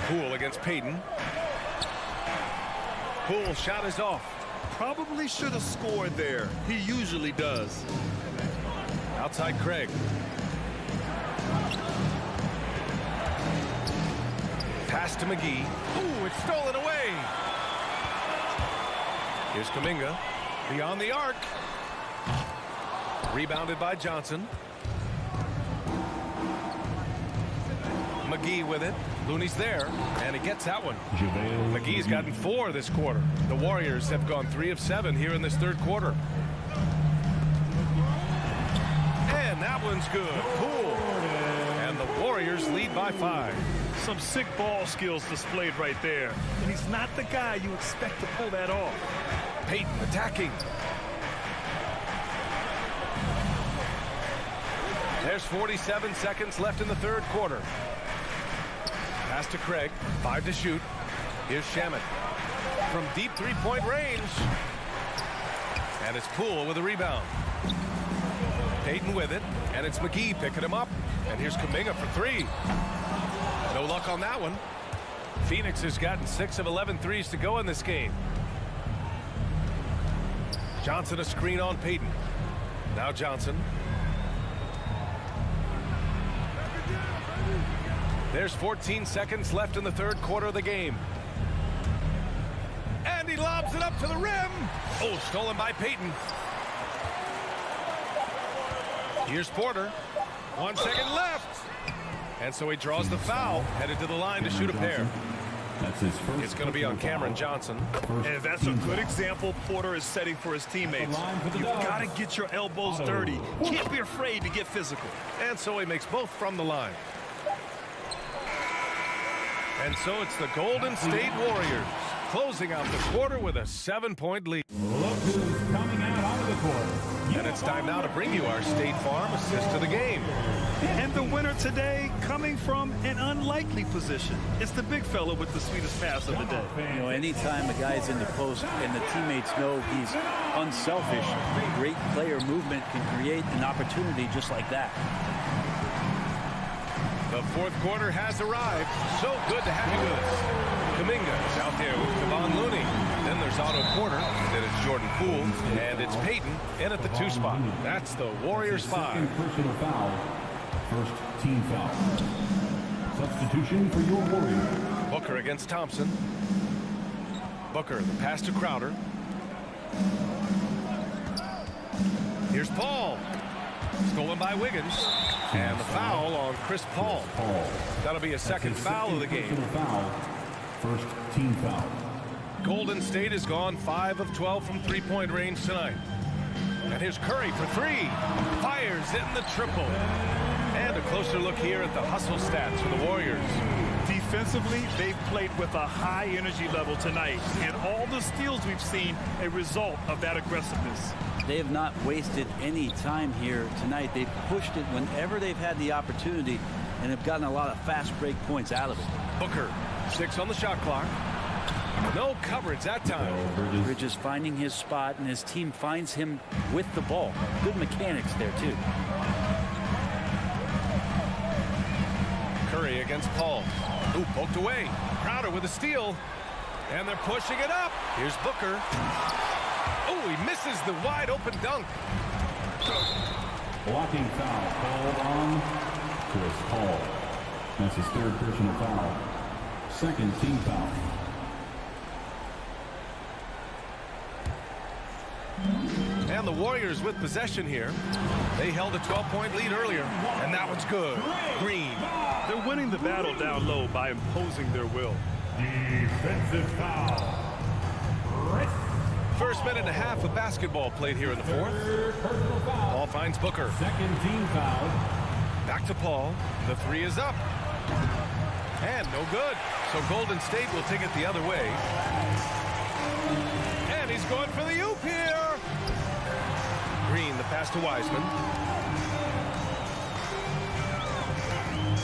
Poole against Payton. Poole shot is off. Probably should have scored there. He usually does. Outside Craig. Pass to McGee. Ooh, it's stolen away. Here's Kuminga. Beyond the arc. Rebounded by Johnson. McGee with it. Looney's there, and he gets that one. McGee's gotten 4 this quarter. The Warriors have gone 3 of 7 here in this third quarter. And that one's good. Poole. And the Warriors lead by 5. Some sick ball skills displayed right there. And he's not the guy you expect to pull that off. Payton attacking. There's 47 seconds left in the third quarter. Pass to Craig. 5 to shoot. Here's Shamet. From deep three-point range. And it's Poole with a rebound. Payton with it. And it's McGee picking him up. And here's Kuminga for 3. No luck on that one. Phoenix has gotten 6 of 11 threes to go in this game. Johnson a screen on Payton. Now Johnson. There's 14 seconds left in the third quarter of the game. And he lobs it up to the rim. Oh, stolen by Payton. Here's Porter. 1 second left. And so he draws the foul, headed to the line to shoot a pair. That's his first. It's going to be on Cameron Johnson. And that's a good example Porter is setting for his teammates. You've got to get your elbows dirty. Can't be afraid to get physical. And so he makes both from the line. And so it's the Golden State Warriors closing out the quarter with a 7-point lead. Look who's coming out onto the court. And it's time now to bring you our State Farm assist of the game. And the winner today coming from an unlikely position. It's the big fella with the sweetest pass of the day. You know, anytime a guy's in the post and the teammates know he's unselfish, great player movement can create an opportunity just like that. The fourth quarter has arrived. So good to have you with us. Kuminga is out there with Kevon Looney. Then there's Otto Porter. Then it's Jordan Poole. And it's Peyton in at the 2 spot. That's the Warriors 5. Second personal foul. First team foul. Substitution for your Warriors. Booker against Thompson. Booker, the pass to Crowder. Here's Paul. Stolen by Wiggins. And the foul on Chris Paul. That'll be a second foul of the game. First team foul. Golden State has gone 5 of 12 from three-point range tonight. And here's Curry for 3. Fires in the triple. And a closer look here at the hustle stats for the Warriors. Defensively, they've played with a high energy level tonight. And all the steals we've seen, a result of that aggressiveness. They have not wasted any time here tonight. They've pushed it whenever they've had the opportunity and have gotten a lot of fast break points out of it. Booker, 6 on the shot clock. No coverage that time. Bridges finding his spot, and his team finds him with the ball. Good mechanics there, too. Curry against Paul. Ooh, poked away. Crowder with a steal. And they're pushing it up. Here's Booker. Oh, he misses the wide open dunk. Blocking foul called on Chris Paul. That's his third personal foul. Second team foul. And the Warriors with possession here. They held a 12-point lead earlier, and that one's good. Green. They're winning the battle down low by imposing their will. Defensive foul. First minute and a half of basketball played here in the fourth. Paul finds Booker. Second team foul. Back to Paul. The 3 is up. And no good. So Golden State will take it the other way. And he's going for the oop here. Green, the pass to Wiseman.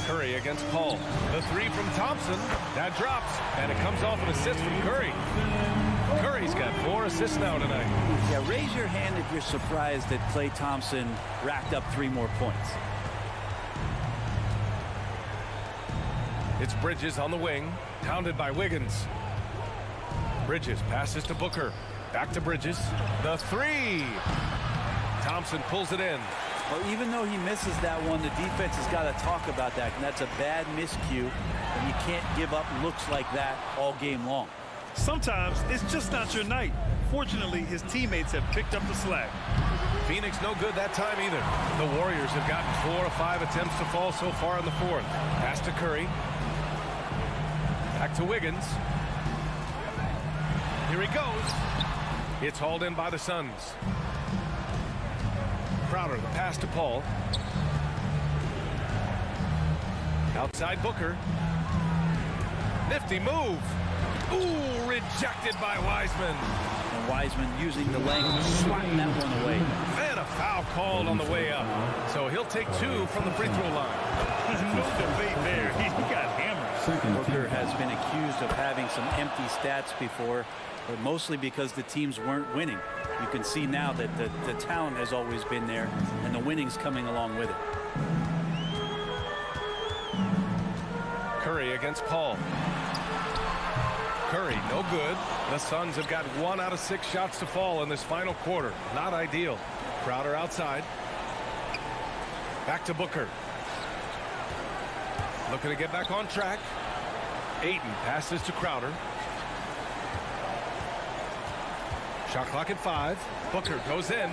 Curry against Paul. The 3 from Thompson. That drops. And it comes off an assist from Curry. Curry's got 4 assists now tonight. Yeah, raise your hand if you're surprised that Klay Thompson racked up 3 more points. It's Bridges on the wing, hounded by Wiggins. Bridges passes to Booker. Back to Bridges. The 3. Thompson pulls it in. Well, even though he misses that one, the defense has got to talk about that. And that's a bad miscue. And you can't give up looks like that all game long. Sometimes it's just not your night. Fortunately, his teammates have picked up the slack. Phoenix no good that time either. The Warriors have gotten 4 of 5 attempts to fall so far in the fourth. Pass to Curry. Back to Wiggins. Here he goes. It's hauled in by the Suns. Crowder, the pass to Paul. Outside Booker. Nifty move. Ooh, rejected by Wiseman. And Wiseman using the length, swatting that one away. And a foul called on the way up. So he'll take 2 from the free throw line. No debate there. He got hammered. Booker has been accused of having some empty stats before, but mostly because the teams weren't winning. You can see now that the talent has always been there, and the winning's coming along with it. Curry against Paul. Curry, no good. The Suns have got 1 out of 6 shots to fall in this final quarter. Not ideal. Crowder outside. Back to Booker. Looking to get back on track. Ayton passes to Crowder. Shot clock at 5. Booker goes in.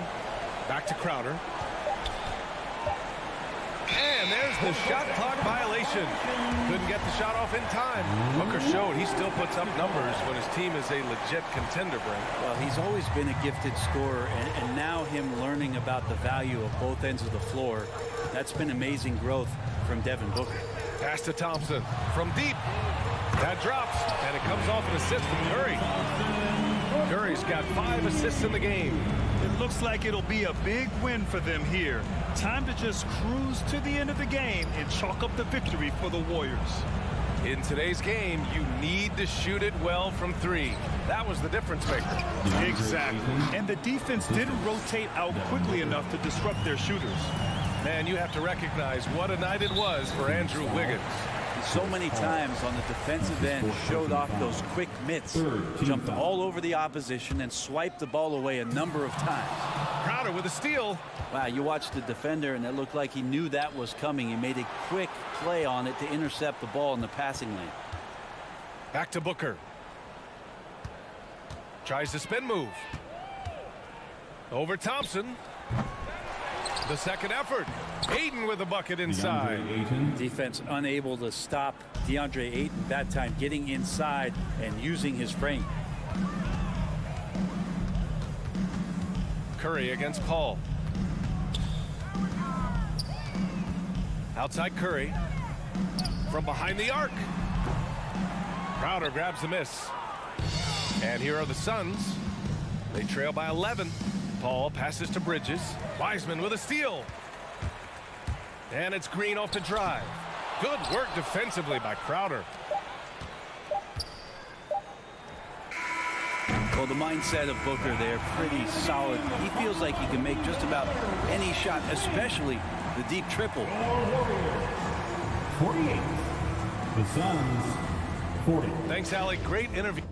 Back to Crowder. And there's the shot clock violation. Couldn't get the shot off in time. Booker showed he still puts up numbers when his team is a legit contender, Brent. Well, he's always been a gifted scorer, and now him learning about the value of both ends of the floor, that's been amazing growth from Devin Booker. Pass to Thompson from deep. That drops, and it comes off an assist from Curry. Curry's got 5 assists in the game. It looks like it'll be a big win for them here. Time to just cruise to the end of the game and chalk up the victory for the Warriors. In today's game, you need to shoot it well from 3. That was the difference maker. Exactly. And the defense didn't rotate out quickly enough to disrupt their shooters. Man, you have to recognize what a night it was for Andrew Wiggins. So many times on the defensive end showed off those quick mitts, jumped all over the opposition and swiped the ball away a number of times. Crowder with a steal. Wow, you watched the defender and it looked like he knew that was coming. He made a quick play on it to intercept the ball in the passing lane. Back to Booker. Tries the spin move. Over Thompson. The second effort. Ayton with a bucket inside. Defense unable to stop DeAndre Ayton that time, getting inside and using his frame. Curry against Paul. Outside Curry. From behind the arc. Crowder grabs the miss. And here are the Suns. They trail by 11. Paul passes to Bridges. Wiseman with a steal. And it's Green off the drive. Good work defensively by Crowder. Well, the mindset of Booker there, pretty solid. He feels like he can make just about any shot, especially the deep triple. 48. The Suns, 40. Thanks, Allie. Great interview.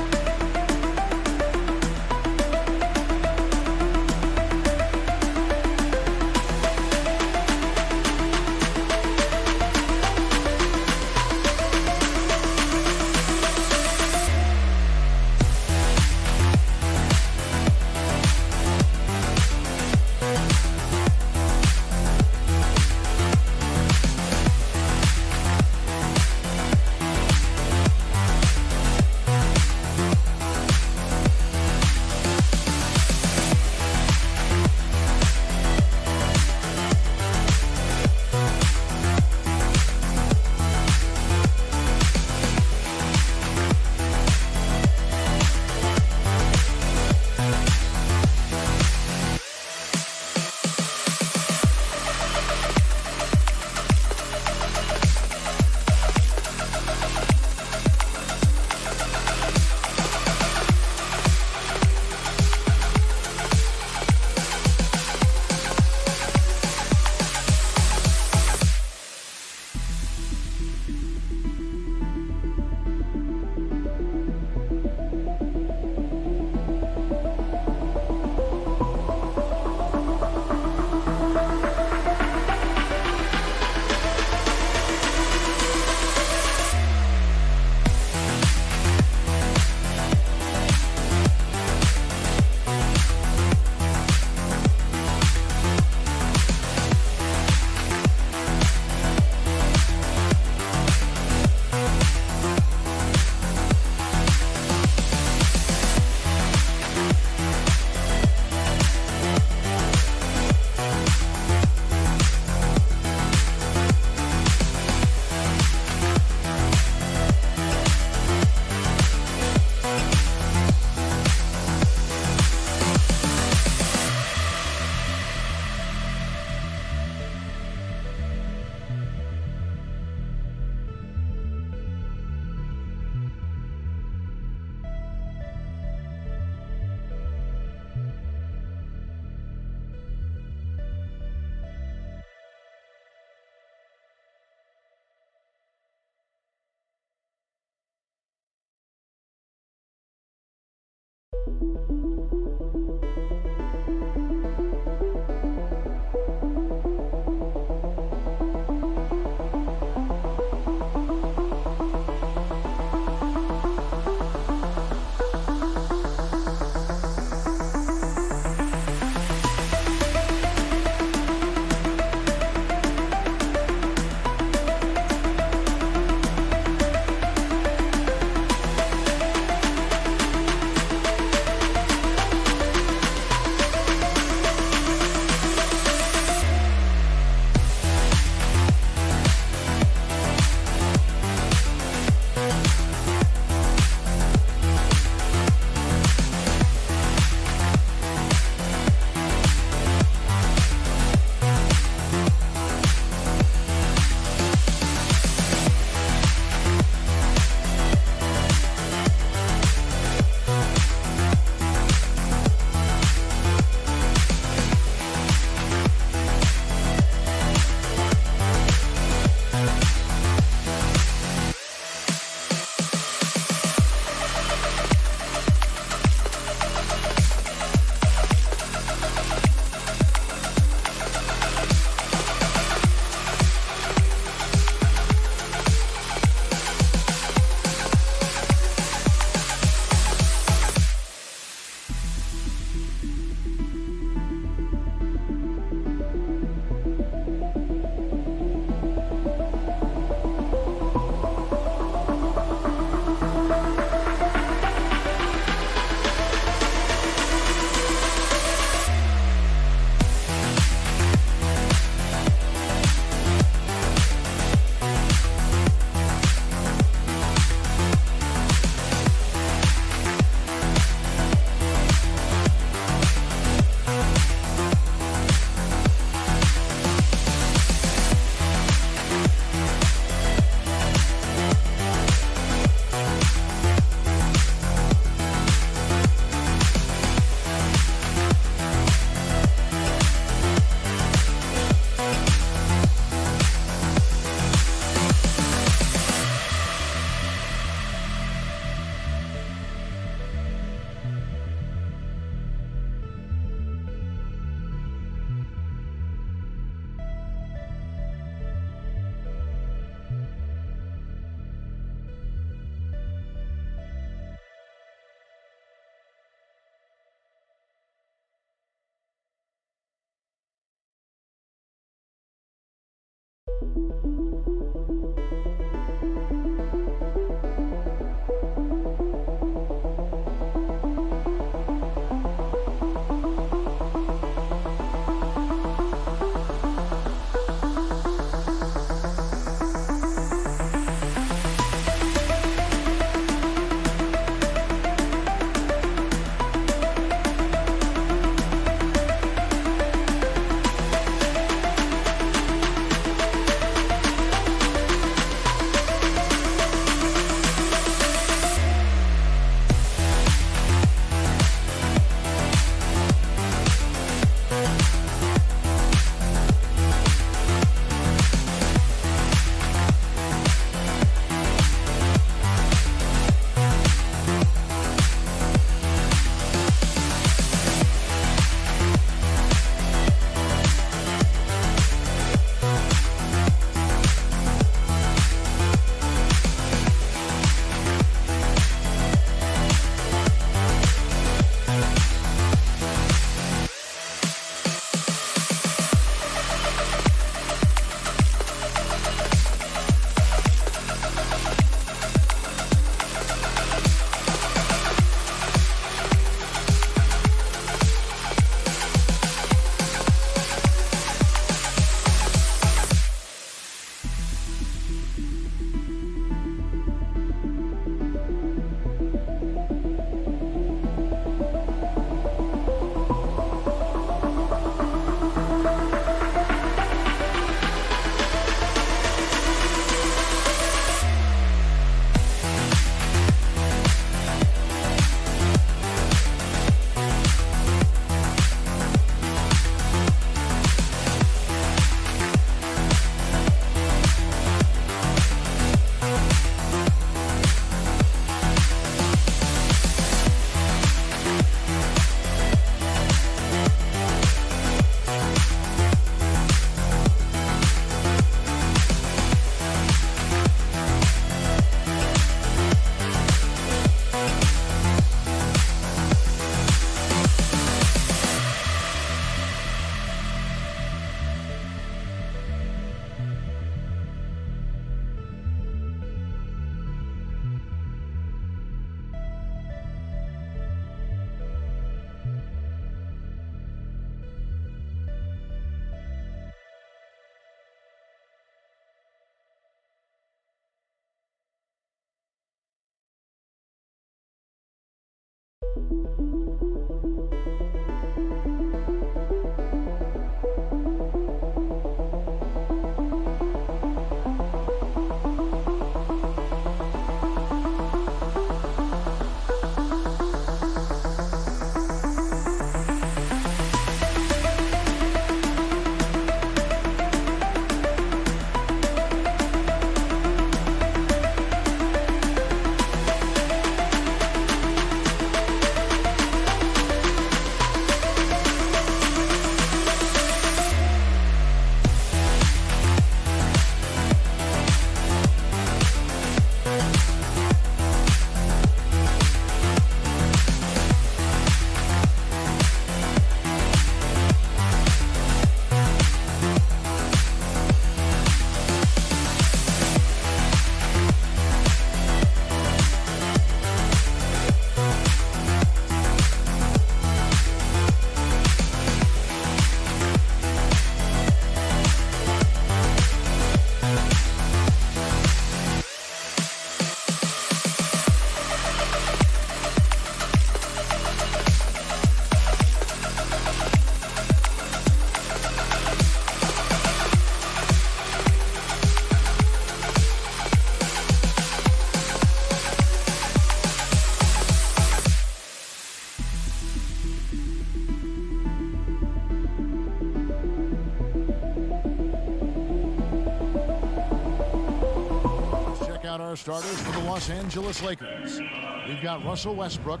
Our starters for the Los Angeles Lakers. We've got Russell Westbrook.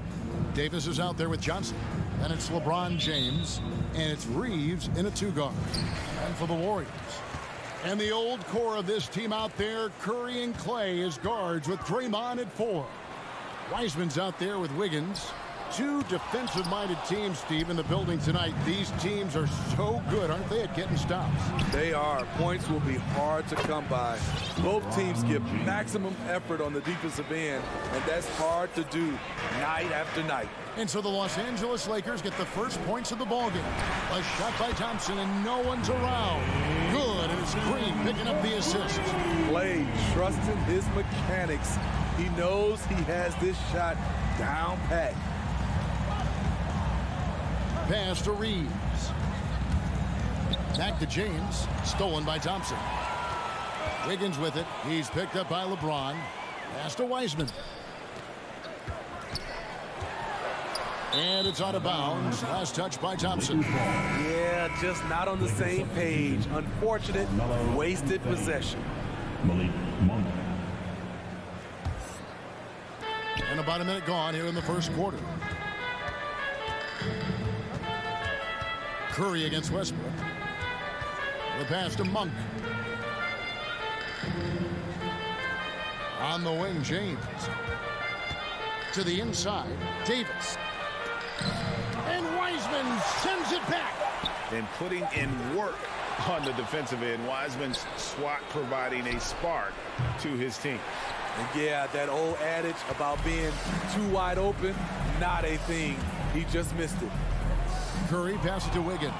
Davis is out there with Johnson. Then it's LeBron James. And it's Reeves in a two-guard. And for the Warriors. And the old core of this team out there, Curry and Clay as guards with Draymond at 4. Wiseman's out there with Wiggins. Two defensive-minded teams, Steve, in the building tonight. These teams are so good, aren't they, at getting stops? They are. Points will be hard to come by. Both teams give maximum effort on the defensive end, and that's hard to do night after night. And so the Los Angeles Lakers get the first points of the ballgame. A shot by Thompson, and no one's around. Good, and it's Green picking up the assist. Clay trusting his mechanics. He knows he has this shot down pat. Pass to Reeves. Back to James. Stolen by Thompson. Wiggins with it. He's picked up by LeBron. Pass to Wiseman. And it's out of bounds. Last touch by Thompson. Yeah, just not on the same page. Unfortunate, wasted possession. And about a minute gone here in the first quarter. Curry against Westbrook. The pass to Monk. On the wing, James. To the inside, Davis. And Wiseman sends it back. And putting in work on the defensive end. Wiseman's swat providing a spark to his team. And yeah, that old adage about being too wide open, not a thing. He just missed it. Curry passes to Wiggins.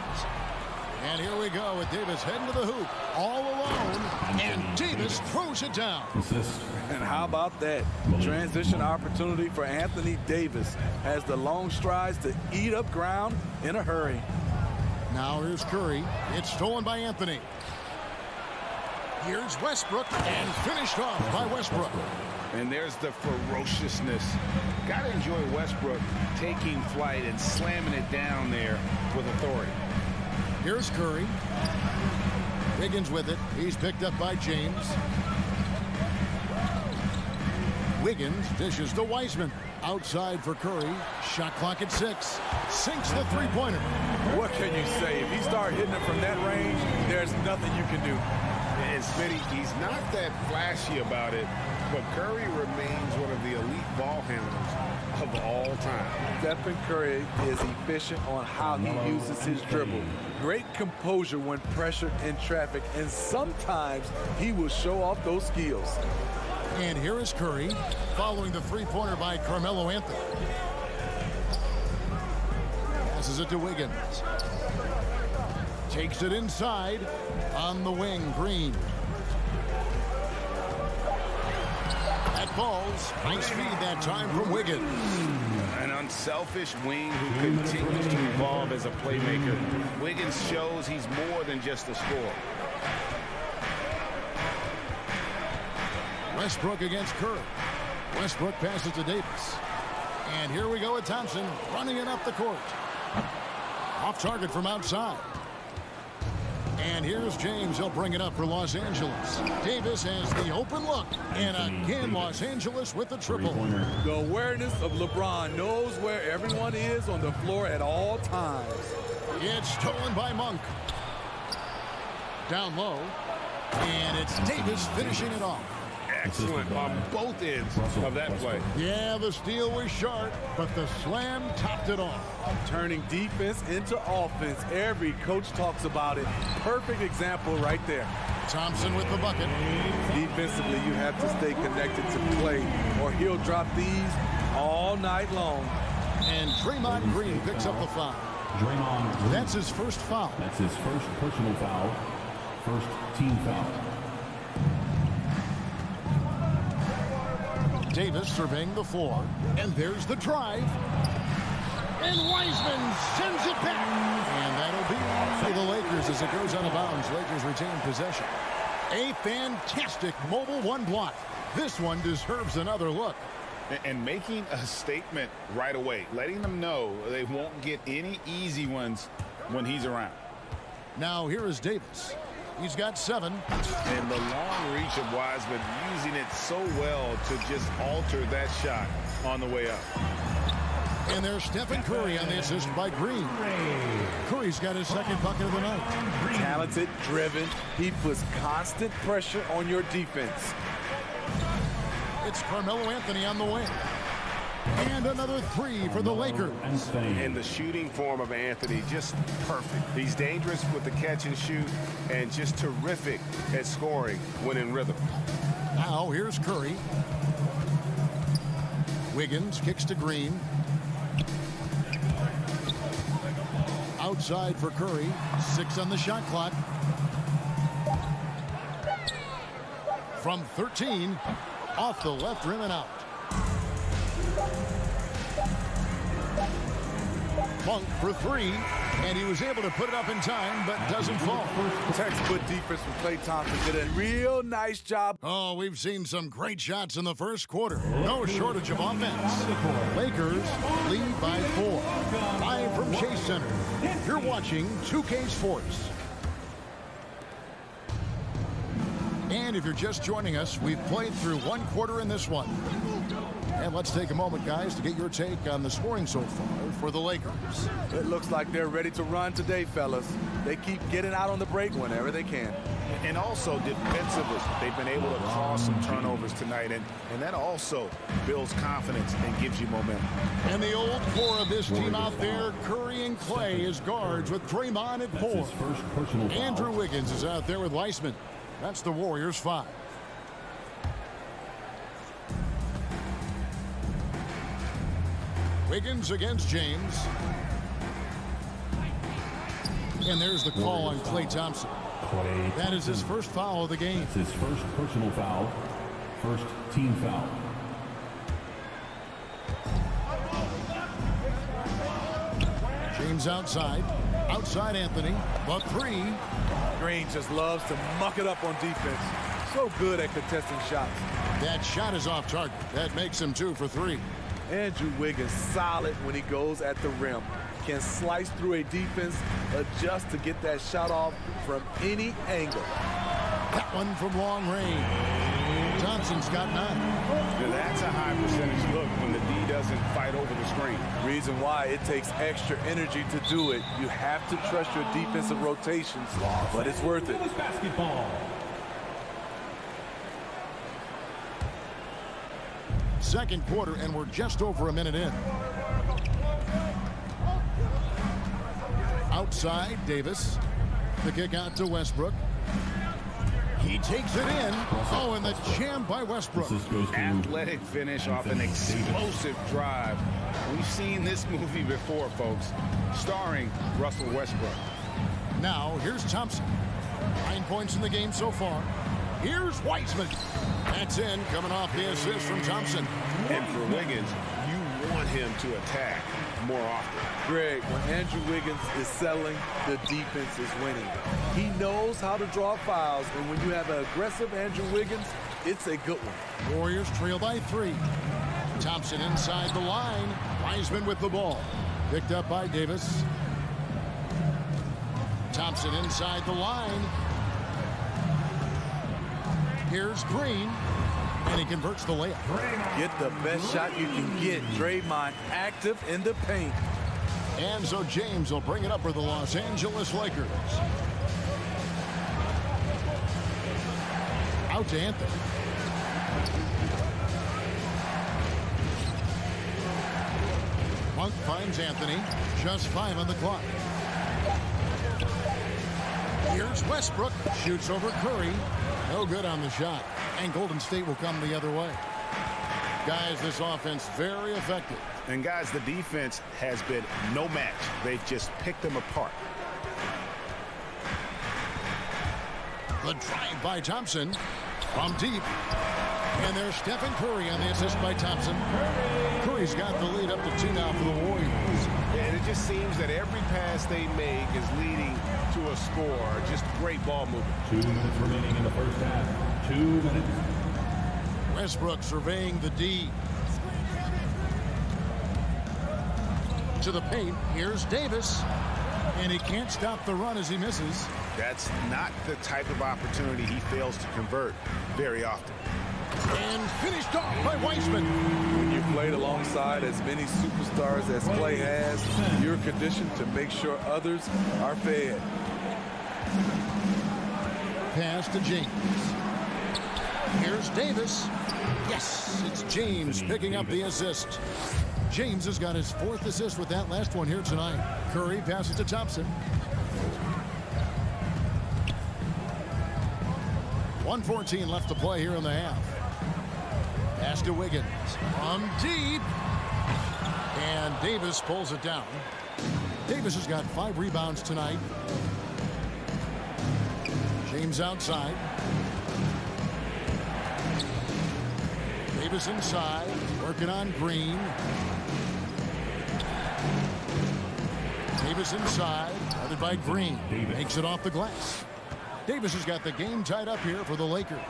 And here we go with Davis heading to the hoop. All alone. And Davis throws it down. And how about that? Transition opportunity for Anthony Davis. Has the long strides to eat up ground in a hurry. Now here's Curry. It's stolen by Anthony. Here's Westbrook. And finished off by Westbrook. And there's the ferociousness. Got to enjoy Westbrook taking flight and slamming it down there with authority. Here's Curry. Wiggins with it. He's picked up by James. Wiggins dishes to Wiseman. Outside for Curry. Shot clock at 6. Sinks the three-pointer. What can you say? If he starts hitting it from that range, there's nothing you can do. And Smitty, he's not that flashy about it, but Curry remains one of the elite ball handlers of all time. Stephen Curry is efficient on how he uses his dribble. Great composure when pressured in traffic, and sometimes he will show off those skills. And here is Curry, following the three-pointer by Carmelo Anthony. Passes it to Wiggins. Takes it inside. On the wing, Green. That falls. Nice feed that time from Wiggins. An unselfish wing who continues to evolve as a playmaker. Wiggins shows he's more than just a scorer. Westbrook against Curry. Westbrook passes to Davis. And here we go with Thompson running it up the court. Off target from outside. And here's James. He'll bring it up for Los Angeles. Davis has the open look. And again, Los Angeles with the triple. The awareness of LeBron knows where everyone is on the floor at all times. It's stolen by Monk. Down low. And it's Davis finishing it off. Excellent on both ends of that play. Yeah, the steal was sharp, but the slam topped it off. Turning defense into offense. Every coach talks about it. Perfect example right there. Thompson with the bucket. Defensively, you have to stay connected to play, or he'll drop these all night long. And Draymond Green picks up the foul. Draymond Green. That's his first foul. That's his first personal foul. First team foul. Davis surveying the floor. And there's the drive. And Wiseman sends it back. And that'll be for the Lakers as it goes out of bounds. Lakers retain possession. A fantastic mobile one block. This one deserves another look. And making a statement right away, letting them know they won't get any easy ones when he's around. Now here is Davis. He's got 7. And the long reach of Wiseman, using it so well to just alter that shot on the way up. And there's Stephen Curry on the assist by Green. Curry's got his second bucket of the night. Talented, driven. He puts constant pressure on your defense. It's Carmelo Anthony on the wing. And another 3 for the Lakers. And the shooting form of Anthony, just perfect. He's dangerous with the catch and shoot and just terrific at scoring when in rhythm. Now here's Curry. Wiggins kicks to Green. Outside for Curry. 6 on the shot clock. From 13, off the left rim and out. Monk for 3, and he was able to put it up in time, but doesn't fall. Textbook defense from Klay Thompson did a real nice job. Oh, we've seen some great shots in the first quarter. No shortage of offense. Lakers lead by 4. Live from Chase Center. You're watching 2K Sports. And if you're just joining us, we've played through 1 quarter in this one. And let's take a moment, guys, to get your take on the scoring so far for the Lakers. It looks like they're ready to run today, fellas. They keep getting out on the break whenever they can. And also defensively, they've been able to cause some turnovers tonight, and that also builds confidence and gives you momentum. And the old core of this team out there, Curry and Klay as guards with Draymond at 4. Andrew Wiggins is out there with Weissman. That's the Warriors' 5. Wiggins against James. And there's the call on Klay Thompson. That is his first foul of the game. It's his first personal foul. First team foul. James outside. Outside Anthony. The 3. Green just loves to muck it up on defense. So good at contesting shots. That shot is off target. That makes him 2 for 3. Andrew Wiggins solid when he goes at the rim. Can slice through a defense, adjust to get that shot off from any angle. That one from long range. Thompson's got 9. Now that's a high percentage look when the D doesn't fight over the screen. Reason why it takes extra energy to do it. You have to trust your defensive rotations, but it's worth it. Basketball. Second quarter, and we're just over a minute in. Outside, Davis. The kick out to Westbrook. He takes it in. Oh, and the jam by Westbrook. Athletic finish off an explosive drive. We've seen this movie before, folks, starring Russell Westbrook. Now, here's Thompson. 9 points in the game so far. Here's Weissman. That's in, coming off the assist from Thompson. And for Wiggins, you want him to attack more often. Greg, when Andrew Wiggins is selling, the defense is winning. He knows how to draw fouls, and when you have an aggressive Andrew Wiggins, it's a good one. Warriors trail by 3. Thompson inside the line. Wiseman with the ball. Picked up by Davis. Thompson inside the line. Here's Green, and he converts the layup. Get the best shot you can get. Draymond active in the paint. And so James will bring it up for the Los Angeles Lakers. Out to Anthony. Monk finds Anthony. Just 5 on the clock. Here's Westbrook. Shoots over Curry. No good on the shot. And Golden State will come the other way. Guys, this offense very effective. And guys, the defense has been no match. They've just picked them apart. The drive by Thompson from deep. And there's Stephen Curry on the assist by Thompson. Curry's got the lead up to 2 now for the Warriors. And it just seems that every pass they make is leading to a score. Just great ball movement. 2 minutes remaining in the first half. 2 minutes. Westbrook surveying the D. To the paint. Here's Davis. And he can't stop the run as he misses. That's not the type of opportunity he fails to convert very often. And finished off by Wiseman. When you played alongside as many superstars as Clay has, you're conditioned to make sure others are fed. Pass to James. Here's Davis. Yes, it's James picking up the assist. James has got his 4th assist with that last one here tonight. Curry passes to Thompson. 1:14 left to play here in the half. Pass to Wiggins from deep. And Davis pulls it down. Davis has got 5 rebounds tonight. James outside. Davis inside, working on Green. Davis inside, guarded by Green. Makes it off the glass. Davis has got the game tied up here for the Lakers.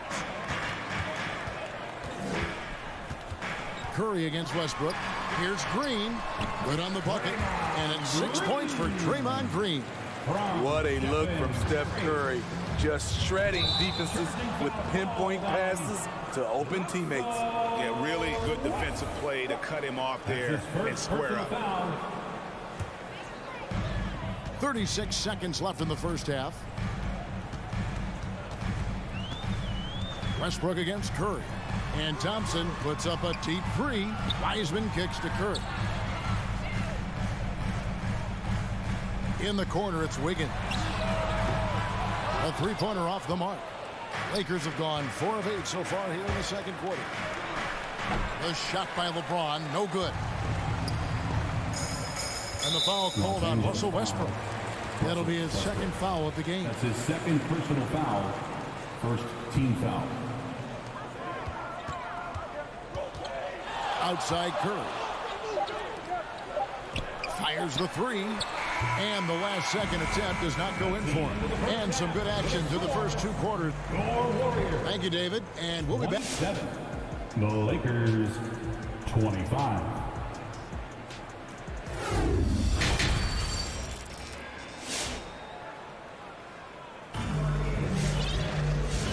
Curry against Westbrook. Here's Green. Good on the bucket. And it's 6 points for Draymond Green. What a look from Steph Curry. Just shredding defenses with pinpoint passes to open teammates. Yeah, really good defensive play to cut him off there and square up. 36 seconds left in the first half. Westbrook against Curry. And Thompson puts up a deep 3. Wiseman kicks to Curry. In the corner, it's Wiggins. A 3-pointer off the mark. Lakers have gone 4 of 8 so far here in the second quarter. The shot by LeBron, no good. And the foul called on Russell Westbrook. That'll be his 2nd foul of the game. That's his 2nd personal foul. 1st team foul. Outside Curry. Fires the 3. And the last second attempt does not go in for him. And some good action to the first 2 quarters. Thank you, David. And we'll be back. The Lakers 25.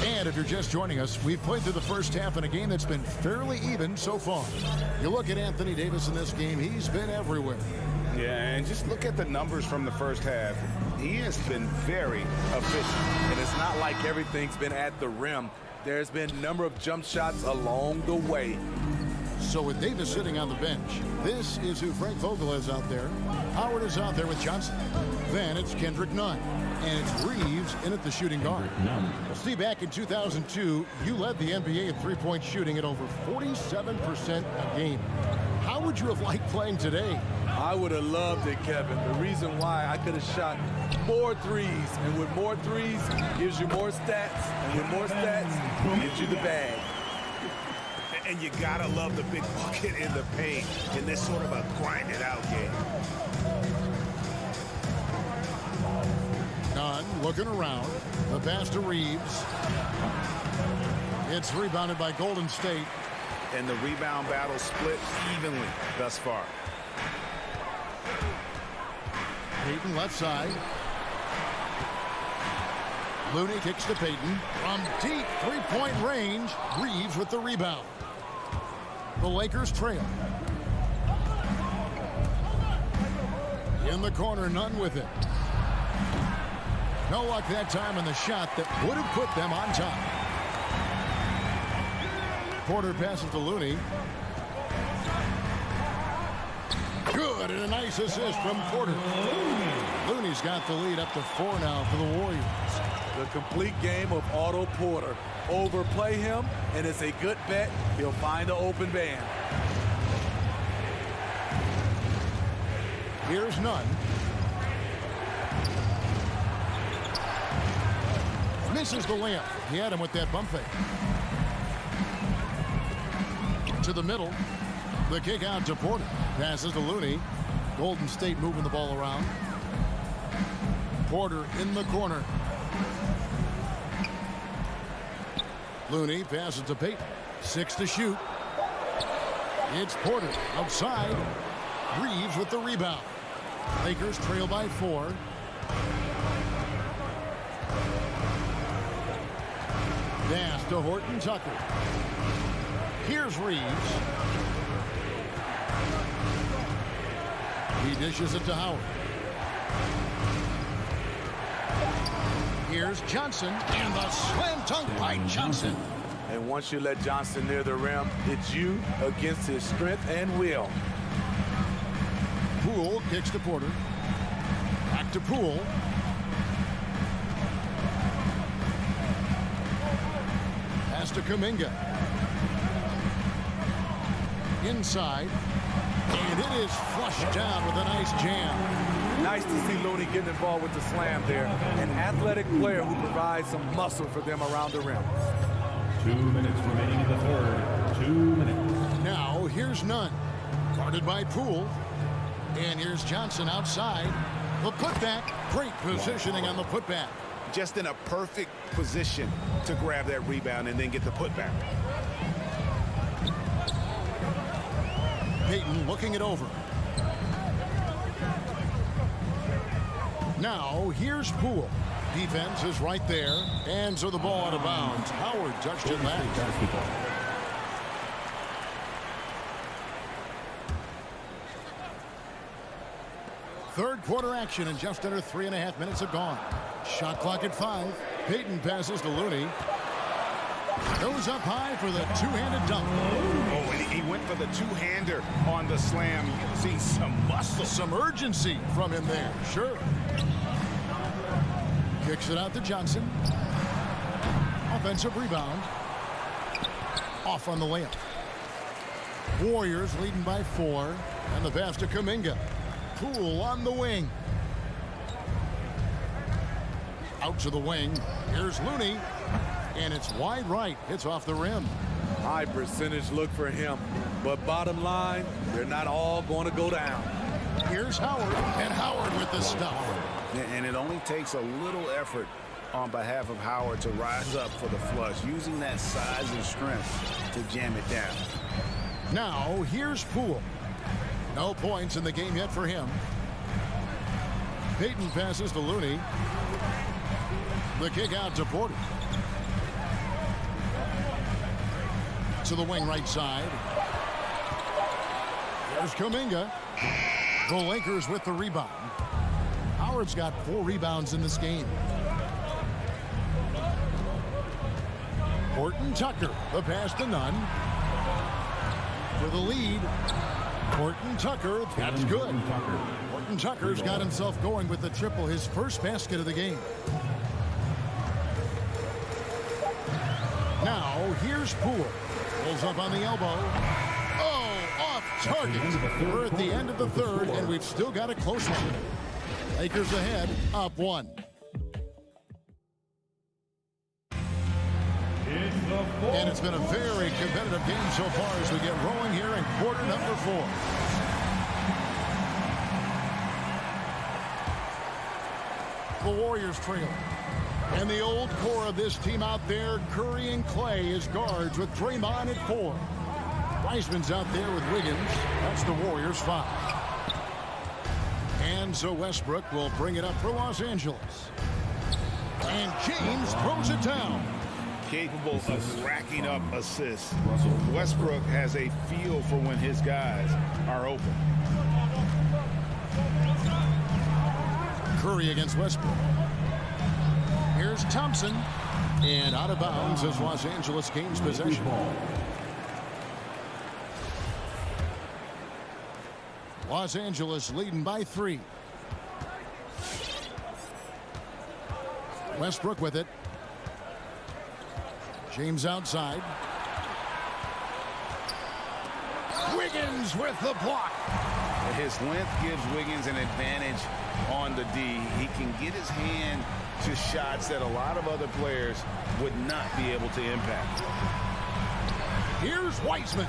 And if you're just joining us, we've played through the first half in a game that's been fairly even so far. You look at Anthony Davis in this game, he's been everywhere. Yeah, and just look at the numbers from the first half. He has been very efficient. And it's not like everything's been at the rim. There's been a number of jump shots along the way. So with Davis sitting on the bench, this is who Frank Vogel is out there. Howard is out there with Johnson. Then it's Kendrick Nunn. And it's Reeves in at the shooting guard. Well, Steve, back in 2002, you led the NBA in 3-point shooting at over 47% a game. How would you have liked playing today? I would have loved it, Kevin. The reason why I could have shot more threes, and with more threes gives you more stats, and with more stats gives you the bag. And you gotta love the big bucket in the paint in this sort of a grinded-out game. Nunn looking around. The pass to Reeves. It's rebounded by Golden State. And the rebound battle split evenly thus far. Payton left side. Looney kicks to Payton. From deep three-point range, Reeves with the rebound. The Lakers trail. In the corner, Nunn with it. No luck that time on the shot that would have put them on top. Porter passes to Looney. Good, and a nice assist from Porter. Looney's got the lead up to 4 now for the Warriors. The complete game of Otto Porter. Overplay him, and it's a good bet he'll find an open man. Here's Nunn. Misses the layup. He had him with that bump fake. To the middle. The kick out to Porter. Passes to Looney. Golden State moving the ball around. Porter in the corner. Looney passes to Payton. 6 to shoot. It's Porter outside. Reeves with the rebound. Lakers trail by 4. Pass to Horton Tucker. Here's Reeves. He dishes it to Howard. Here's Johnson, and the slam dunk by Johnson. And once you let Johnson near the rim, it's you against his strength and will. Poole kicks to Porter. Back to Poole. Pass to Kuminga. Inside. And it is flushed down with a nice jam. Nice to see Looney getting involved with the slam there. An athletic player who provides some muscle for them around the rim. 2 minutes remaining in the third. 2 minutes. Now here's Nunn. Guarded by Poole. And here's Johnson outside. The putback. Great positioning on the putback. Just in a perfect position to grab that rebound and then get the putback. Payton looking it over. Now here's Poole. Defense is right there. And so the ball out of bounds. Howard touched it last. Third quarter action, and just under 3.5 minutes have gone. Shot clock at 5. Payton passes to Looney. Goes up high for the two-handed dunk. Oh, and he went for the two-hander on the slam. You can see some muscle. Some urgency from him there. Sure. Kicks it out to Johnson. Offensive rebound. Off on the layup. Warriors leading by 4. And the pass to Kuminga. Poole on the wing. Out to the wing. Here's Looney. And it's wide right. It's off the rim. High percentage look for him. But bottom line, they're not all going to go down. Here's Howard. And Howard with the stuff. And it only takes a little effort on behalf of Howard to rise up for the flush, using that size and strength to jam it down. Now, here's Poole. No points in the game yet for him. Payton passes to Looney. The kick out to Porter. To the wing right side. There's Kuminga. The Lakers with the rebound. Howard's got 4 rebounds in this game. Horton Tucker. The pass to Nunn. For the lead. Horton Tucker, that's good. Horton Tucker's got himself going with the triple, his first basket of the game. Now, here's Poole. Pulls up on the elbow. Oh, off target. We're at the end of the third, and we've still got a close one. Lakers ahead, up 1. It's And it's been a very competitive game so far as we get rolling here in quarter number 4. The Warriors trail. And the old core of this team out there, Curry and Clay as guards with Draymond at 4. Wiseman's out there with Wiggins. That's the Warriors 5. And so Westbrook will bring it up for Los Angeles. And James throws it down. Capable of racking up assists. Westbrook has a feel for when his guys are open. Curry against Westbrook. Here's Thompson. And out of bounds as Los Angeles gains possession. Los Angeles leading by 3. Westbrook with it. James outside. Wiggins with the block. His length gives Wiggins an advantage on the D. He can get his hand to shots that a lot of other players would not be able to impact. Here's Wiseman.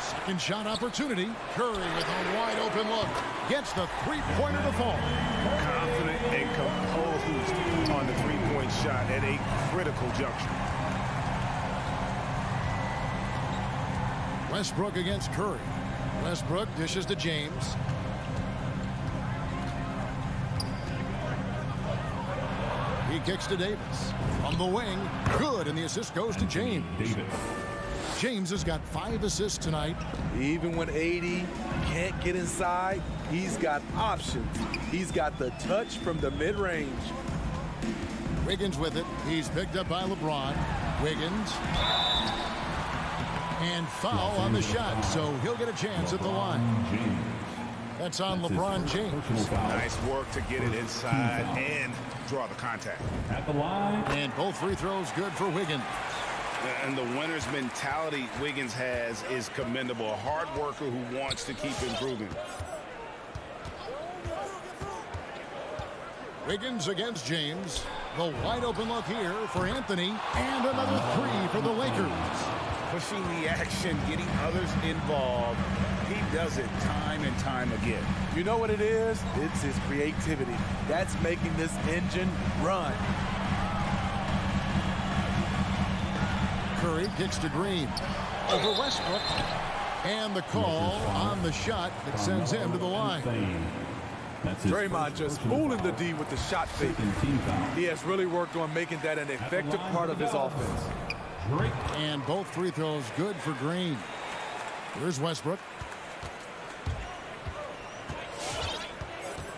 Second shot opportunity. Curry with a wide open look. Gets the three-pointer to fall. Confident and composed on the three-point shot at a critical juncture. Westbrook against Curry. Westbrook dishes to James. He kicks to Davis. From the wing, good, and the assist goes to James. James has got 5 assists tonight. Even when AD can't get inside, he's got options. He's got the touch from the mid-range. Wiggins with it. He's picked up by LeBron. Wiggins. And foul on the shot, so he'll get a chance at the line. That's on LeBron James. Nice work to get it inside and draw the contact. At the line. And both free throws good for Wiggins. And the winner's mentality Wiggins has is commendable. A hard worker who wants to keep improving. Wiggins against James. The wide open look here for Anthony. And another 3 for the Lakers. Pushing the action, getting others involved. He does it time and time again. You know what it is? It's his creativity. That's making this engine run. Curry kicks to Green. Over Westbrook. And the call on the shot that sends him to the line. Draymond just fooling the D with the shot fake. He has really worked on making that an effective part of his offense. And both free throws good for Green. Here's Westbrook.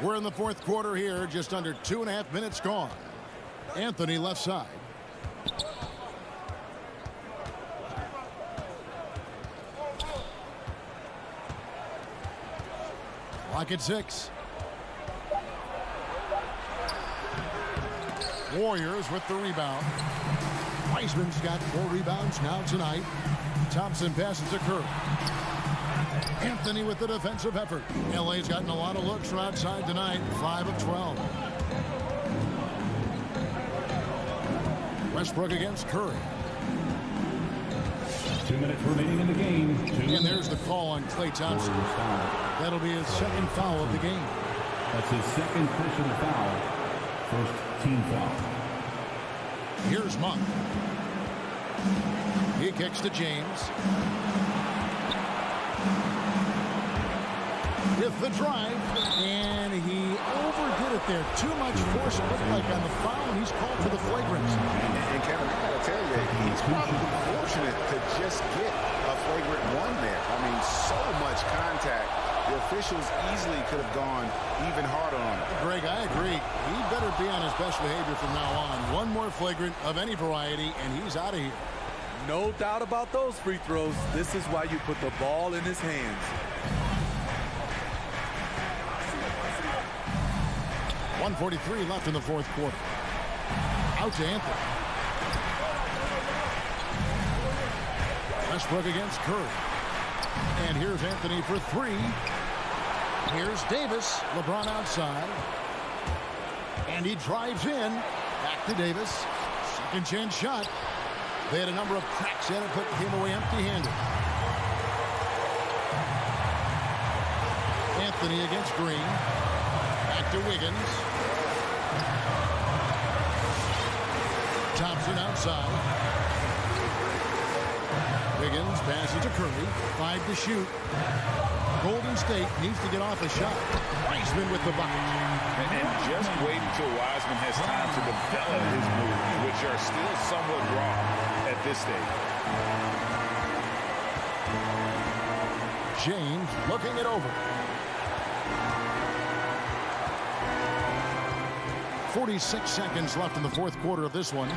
We're in the fourth quarter here, just under 2.5 minutes gone. Anthony left side. Clock at 6. Warriors with the rebound. Wiseman's got 4 rebounds now tonight. Thompson passes to Curry. Anthony with the defensive effort. LA's gotten a lot of looks from outside tonight. 5 of 12. Westbrook against Curry. 2 minutes remaining in the game. And there's the call on Klay Thompson. That'll be his second foul of the game. That's his second personal foul. First team foul. Here's Monk. He kicks to James. With the drive, and he overdid it there. Too much force, it looked like on the foul, and he's called for the flagrant. And Kevin, I gotta tell you, he's probably fortunate to just get a flagrant 1 there. I mean, so much contact. The officials easily could have gone even harder on him. Greg, I agree. He better be on his best behavior from now on. One more flagrant of any variety, and he's out of here. No doubt about those free throws. This is why you put the ball in his hands. 1:43 left in the fourth quarter. Out to Anthony. Westbrook against Curry. And here's Anthony for 3. Here's Davis. LeBron outside. And he drives in. Back to Davis. Second chance shot. They had a number of cracks at it, but came away empty-handed. Anthony against Green. Back to Wiggins. Thompson outside. Wiggins passes to Curry. 5 to shoot. Golden State needs to get off a shot. Wiseman with the bucket. And just wait until Wiseman has time to develop his moves, which are still somewhat raw at this stage. James looking it over. 46 seconds left in the fourth quarter of this one.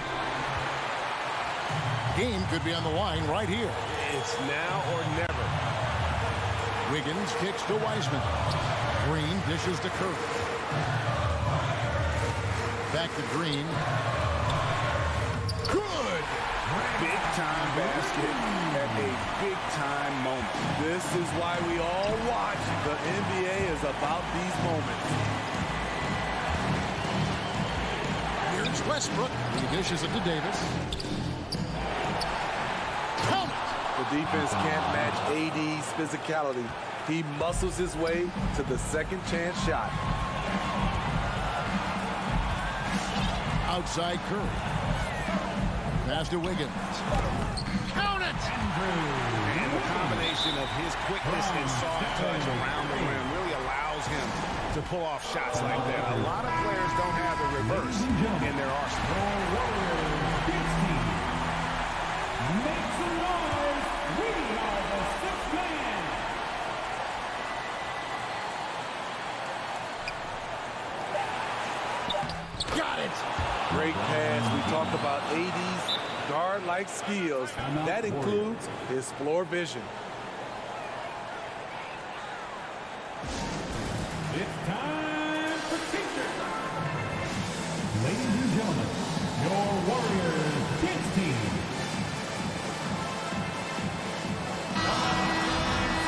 Game could be on the line right here. It's now or never. Wiggins kicks to Wiseman. Green dishes to Curry. Back to Green. Good! Big time basket at a big time moment. This is why we all watch. The NBA is about these moments. Here's Westbrook. He dishes it to Davis. Count it! The defense can't match AD's physicality. He muscles his way to the second chance shot. Outside Curry. Pass to Wiggins. Count it! And the combination of his quickness and soft touch around the rim really allows him to pull off shots like that. A lot of players don't have the reverse in their arsenal. Make some noise. We are the sixth man. Got it! Great pass. We talked about AD's guard-like skills. That includes his floor vision. It's time for teachers. Ladies and gentlemen, your Warriors dance team.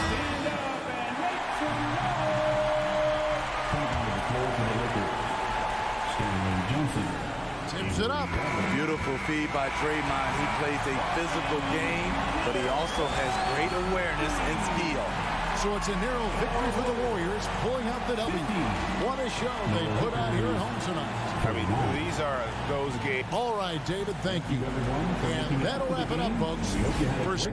Stand up and make some noise. Coming onto the floor for the Lakers, Stanley Johnson. Tips it up. A beautiful feed by Draymond. He plays a physical game, but he also has great awareness and skill. So it's a narrow victory for the Warriors, pulling out the W. What a show they put out here at home tonight. I mean, these are those games. All right, David, thank you. And that'll wrap it up, folks. First.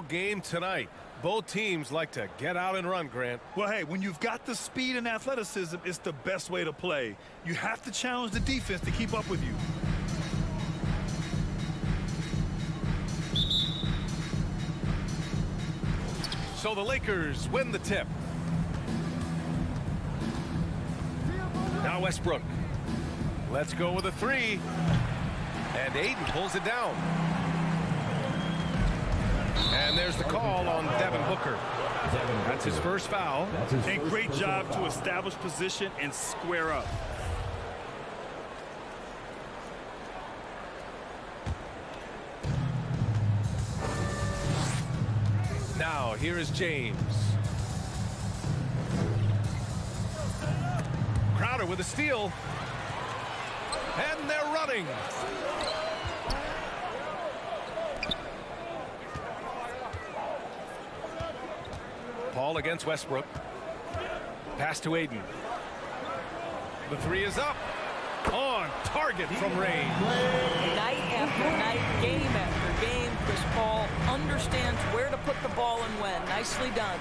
Game tonight. Both teams like to get out and run, Grant. Well, hey, when you've got the speed and athleticism, it's the best way to play. You have to challenge the defense to keep up with you. So the Lakers win the tip. Now Westbrook. Let's go with a three. And Aiden pulls it down. And there's the call on Devin Booker. That's his first foul. And great job to establish position and square up. Now here is James. Crowder with a steal. And they're running. Paul against Westbrook. Pass to Aiden. The three is up. On target from range. Night after night, game after game, Chris Paul understands where to put the ball and when. Nicely done.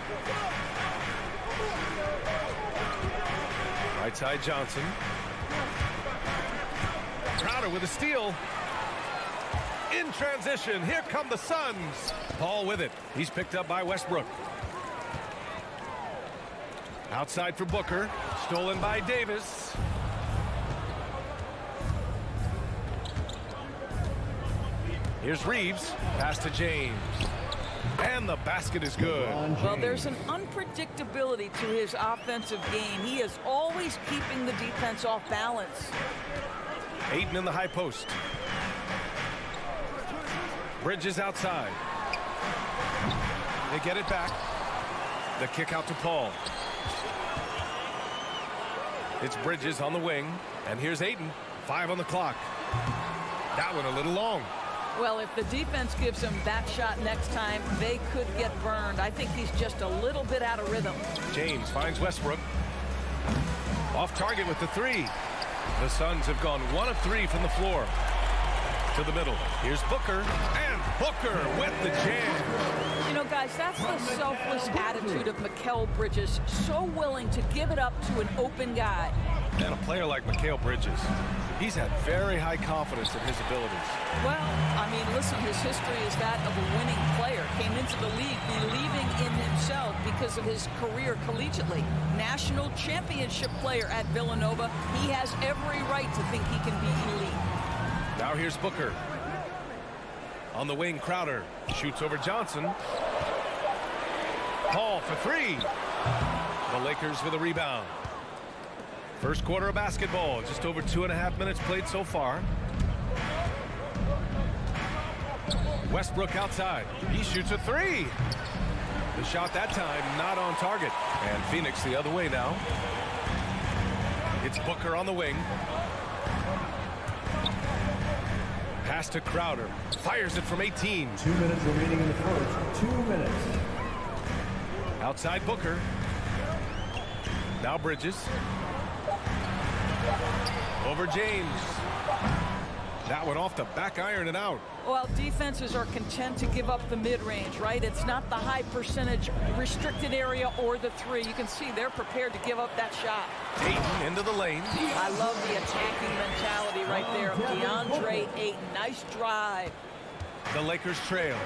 Right side Johnson. Crowder with a steal. In transition, here come the Suns. Paul with it. He's picked up by Westbrook. Outside for Booker. Stolen by Davis. Here's Reeves. Pass to James. And the basket is good. Well, there's an unpredictability to his offensive game. He is always keeping the defense off balance. Aiden in the high post. Bridges outside. They get it back. The kick out to Paul. It's Bridges on the wing. And here's Aiden. 5 on the clock. That one a little long. Well, if the defense gives him that shot next time, they could get burned. I think he's just a little bit out of rhythm. James finds Westbrook. Off target with the three. The Suns have gone 1 of 3 from the floor. To the middle. Here's Booker. And Booker with the jam. You know, guys, that's the selfless attitude of Mikal Bridges. So willing to give it up to an open guy. And a player like Mikal Bridges, he's had very high confidence in his abilities. Well, I mean, listen, his history is that of a winning player. Came into the league believing in himself because of his career collegiately. National championship player at Villanova. He has every right to think he can be elite. Now here's Booker. On the wing, Crowder shoots over Johnson. Paul for 3. The Lakers with a rebound. First quarter of basketball, just over 2.5 minutes played so far. Westbrook outside. He shoots a 3. The shot that time not on target. And Phoenix the other way now. It's Booker on the wing. Pass to Crowder. Fires it from 18. 2 minutes remaining in the first. 2 minutes. Outside Booker. Now Bridges. Over James. That one off the back iron and out. Well, defenses are content to give up the mid-range, right? It's not the high percentage restricted area or the 3. You can see they're prepared to give up that shot. Ayton into the lane. I love the attacking mentality right there of DeAndre Ayton. Nice drive. The Lakers trail.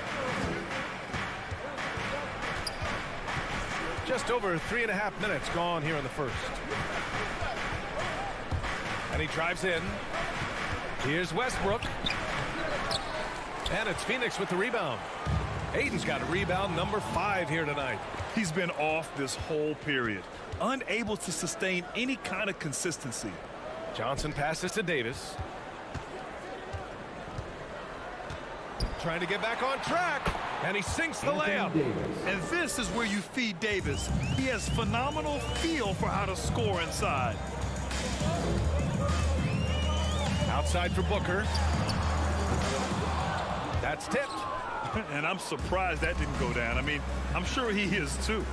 Just over 3.5 minutes gone here in the first. And he drives in. Here's Westbrook. And it's Phoenix with the rebound. Aiden's got a rebound number 5 here tonight. He's been off this whole period, unable to sustain any kind of consistency. Johnson passes to Davis. Trying to get back on track. And he sinks the layup. And this is where you feed Davis. He has phenomenal feel for how to score inside. Outside for Booker. That's tipped. And I'm surprised that didn't go down. I mean, I'm sure he is too.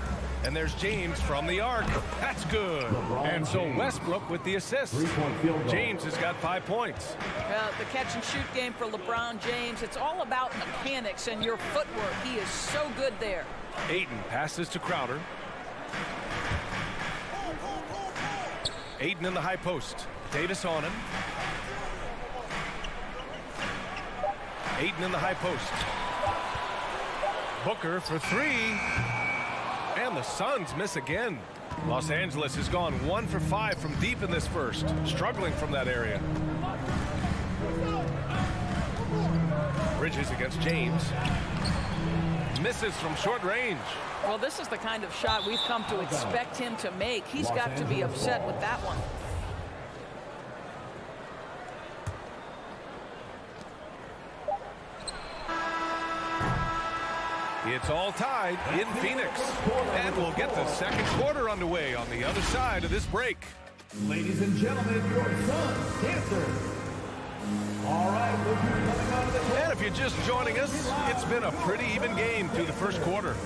And there's James from the arc. That's good. And so Westbrook with the assist. James has got 5 points. The catch and shoot game for LeBron James. It's all about mechanics and your footwork. He is so good there. Ayton passes to Crowder. Ayton in the high post. Davis on him. Ayton in the high post. Booker for 3. And the Suns miss again. Los Angeles has gone 1 for 5 from deep in this first. Struggling from that area. Bridges against James. Misses from short range. Well, this is the kind of shot we've come to expect him to make. He's got to be upset with that one. It's all tied in Phoenix. And we'll get the second quarter underway on the other side of this break. Ladies and gentlemen, your Suns dancers. All right, look who's coming out of the court. And if you're just joining us, it's been a pretty even game through the first quarter.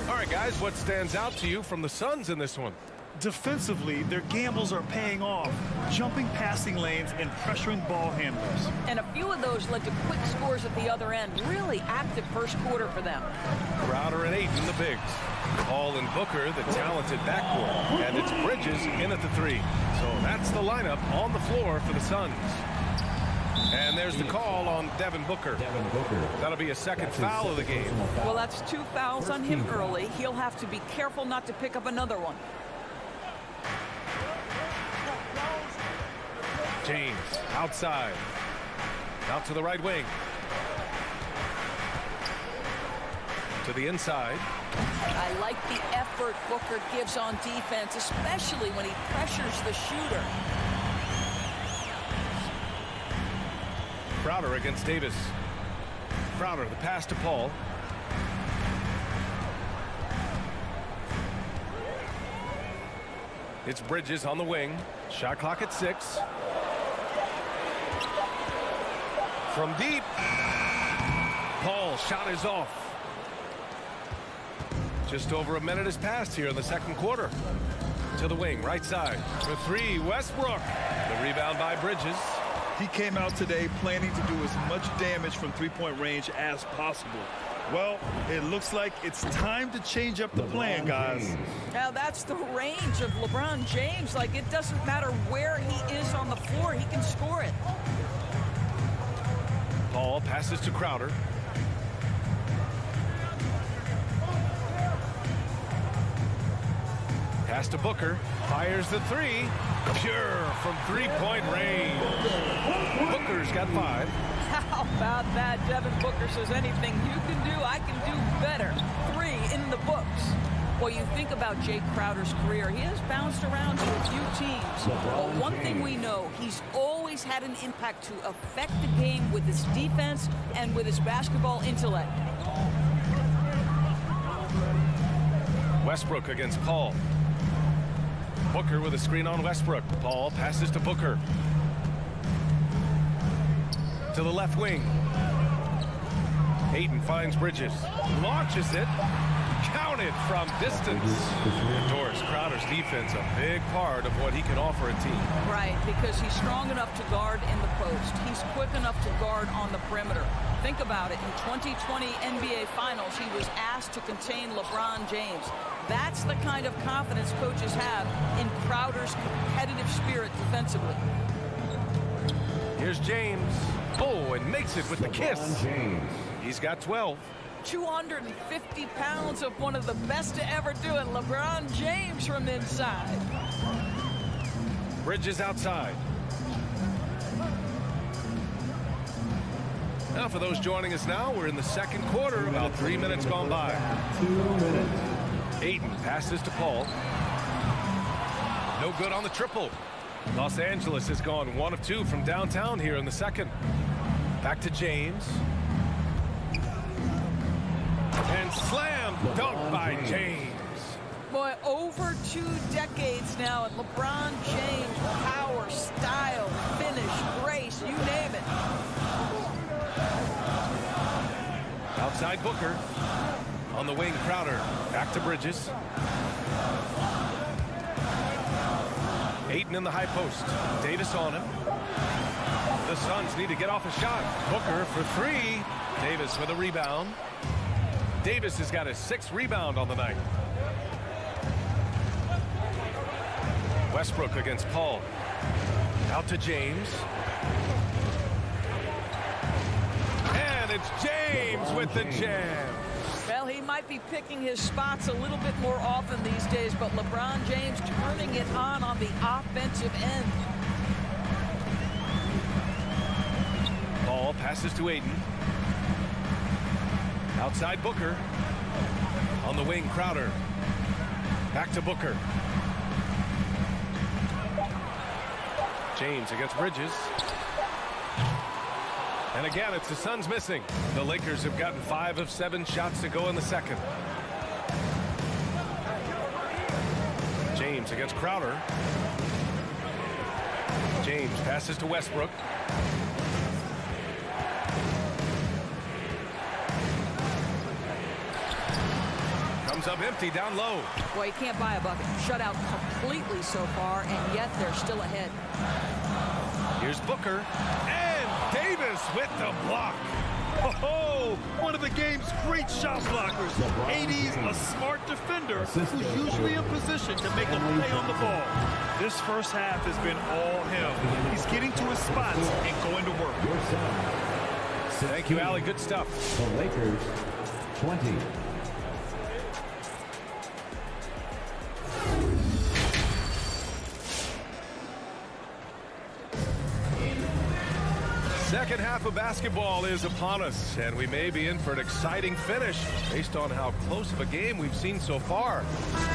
All right, guys, what stands out to you from the Suns in this one? Defensively, their gambles are paying off, jumping passing lanes and pressuring ball handlers. And a few of those led to quick scores at the other end. Really active first quarter for them. Crowder and Ayton, the bigs. Paul and Booker, the talented backcourt. And it's Bridges in at the 3. So that's the lineup on the floor for the Suns. And there's the call on Devin Booker. That'll be a second foul of the game. Well, that's 2 fouls on him early. He'll have to be careful not to pick up another one. James outside. Out to the right wing. To the inside. I like the effort Booker gives on defense, especially when he pressures the shooter. Crowder against Davis. Crowder, the pass to Paul. It's Bridges on the wing. Shot clock at 6. From deep. Paul's shot is off. Just over a minute has passed here in the second quarter. To the wing, right side. For 3, Westbrook. The rebound by Bridges. He came out today planning to do as much damage from three-point range as possible. Well, it looks like it's time to change up the plan, guys. Now that's the range of LeBron James. Like, it doesn't matter where he is on the floor, he can score it. Paul passes to Crowder. Pass to Booker. Fires the 3. Pure from three-point range. Booker's got 5. How about that? Devin Booker says anything you can do, I can do better. 3 in the books. Well, you think about Jay Crowder's career, he has bounced around to a few teams. But one thing we know, he's always had an impact to affect the game with his defense and with his basketball intellect. Westbrook against Paul. Booker with a screen on Westbrook. Paul passes to Booker. To the left wing. Ayton finds Bridges. Launches it. Counted from distance. Doris Crowder's defense a big part of what he can offer a team. Right, because he's strong enough to guard in the post. He's quick enough to guard on the perimeter. Think about it. In 2020 NBA Finals, he was asked to contain LeBron James. That's the kind of confidence coaches have in Crowder's competitive spirit defensively. Here's James. Oh, and makes it with the kiss. He's got 12. 250 pounds of one of the best to ever do it, LeBron James from inside. Bridges outside. Now for those joining us now, we're in the second quarter, about 3 minutes gone by. 2 minutes. Ayton passes to Paul. No good on the triple. Los Angeles has gone 1 of 2 from downtown here in the second. Back to James. And slam dunk by James. Boy, over 2 decades now, and LeBron James, power, style, finish, grace, you name it. Outside Booker. On the wing, Crowder. Back to Bridges. Ayton in the high post. Davis on him. The Suns need to get off a shot. Booker for 3. Davis with a rebound. Davis has got his 6th rebound on the night. Westbrook against Paul. Out to James. And it's James with the jam. Well, he might be picking his spots a little bit more often these days, but LeBron James turning it on the offensive end. Paul passes to Ayton. Outside Booker. On the wing, Crowder. Back to Booker. James against Bridges. And again, it's the Suns missing. The Lakers have gotten 5 of 7 shots to go in the second. James against Crowder. James passes to Westbrook. Comes up empty down low. Boy, you can't buy a bucket. Shut out completely so far, and yet they're still ahead. Here's Booker. And Davis with the block. Oh, one of the game's great shot blockers. AD's a smart defender who's usually in position to make a play on the ball. This first half has been all him. He's getting to his spots and going to work. Thank you, Allie. Good stuff. The Lakers, 20. Second half of basketball is upon us, and we may be in for an exciting finish based on how close of a game we've seen so far.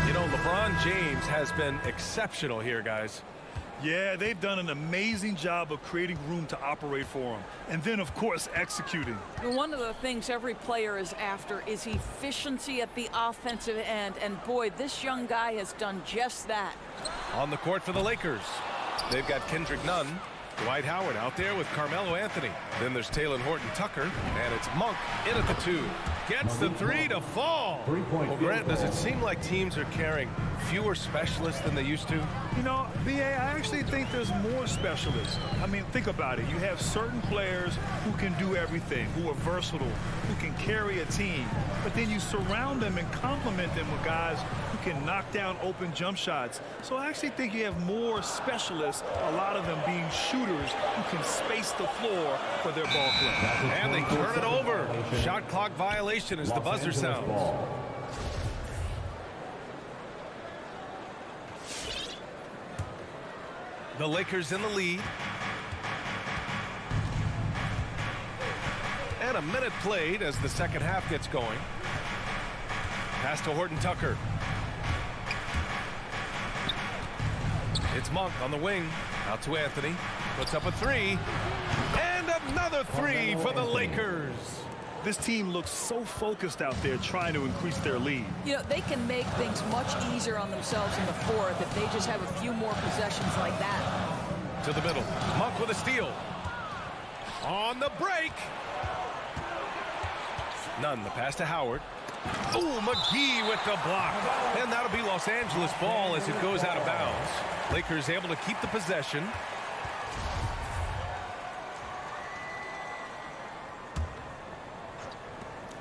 You know, LeBron James has been exceptional here, guys. Yeah, they've done an amazing job of creating room to operate for him. And then, of course, executing. One of the things every player is after is efficiency at the offensive end. And boy, this young guy has done just that. On the court for the Lakers, they've got Kendrick Nunn, Dwight Howard out there with Carmelo Anthony. Then there's Taylor Horton Tucker, and it's Monk in at the 2. Gets the 3 to fall. Well, Grant, does it seem like teams are carrying fewer specialists than they used to? You know, B.A., I actually think there's more specialists. I mean, think about it. You have certain players who can do everything, who are versatile, who can carry a team. But then you surround them and complement them with guys who can knock down open jump shots. So I actually think you have more specialists, a lot of them being shooters who can space the floor for their ball club. And they turn it over. Shot clock violation as the buzzer sounds. The Lakers in the lead. And a minute played as the second half gets going. Pass to Horton Tucker. It's Monk on the wing. Out to Anthony. Puts up a 3. And another 3 for the Lakers. This team looks so focused out there trying to increase their lead. You know, they can make things much easier on themselves in the fourth if they just have a few more possessions like that. To the middle. Monk with a steal. On the break. Nunn, the pass to Howard. Ooh, McGee with the block. And that'll be Los Angeles ball as it goes out of bounds. Lakers able to keep the possession.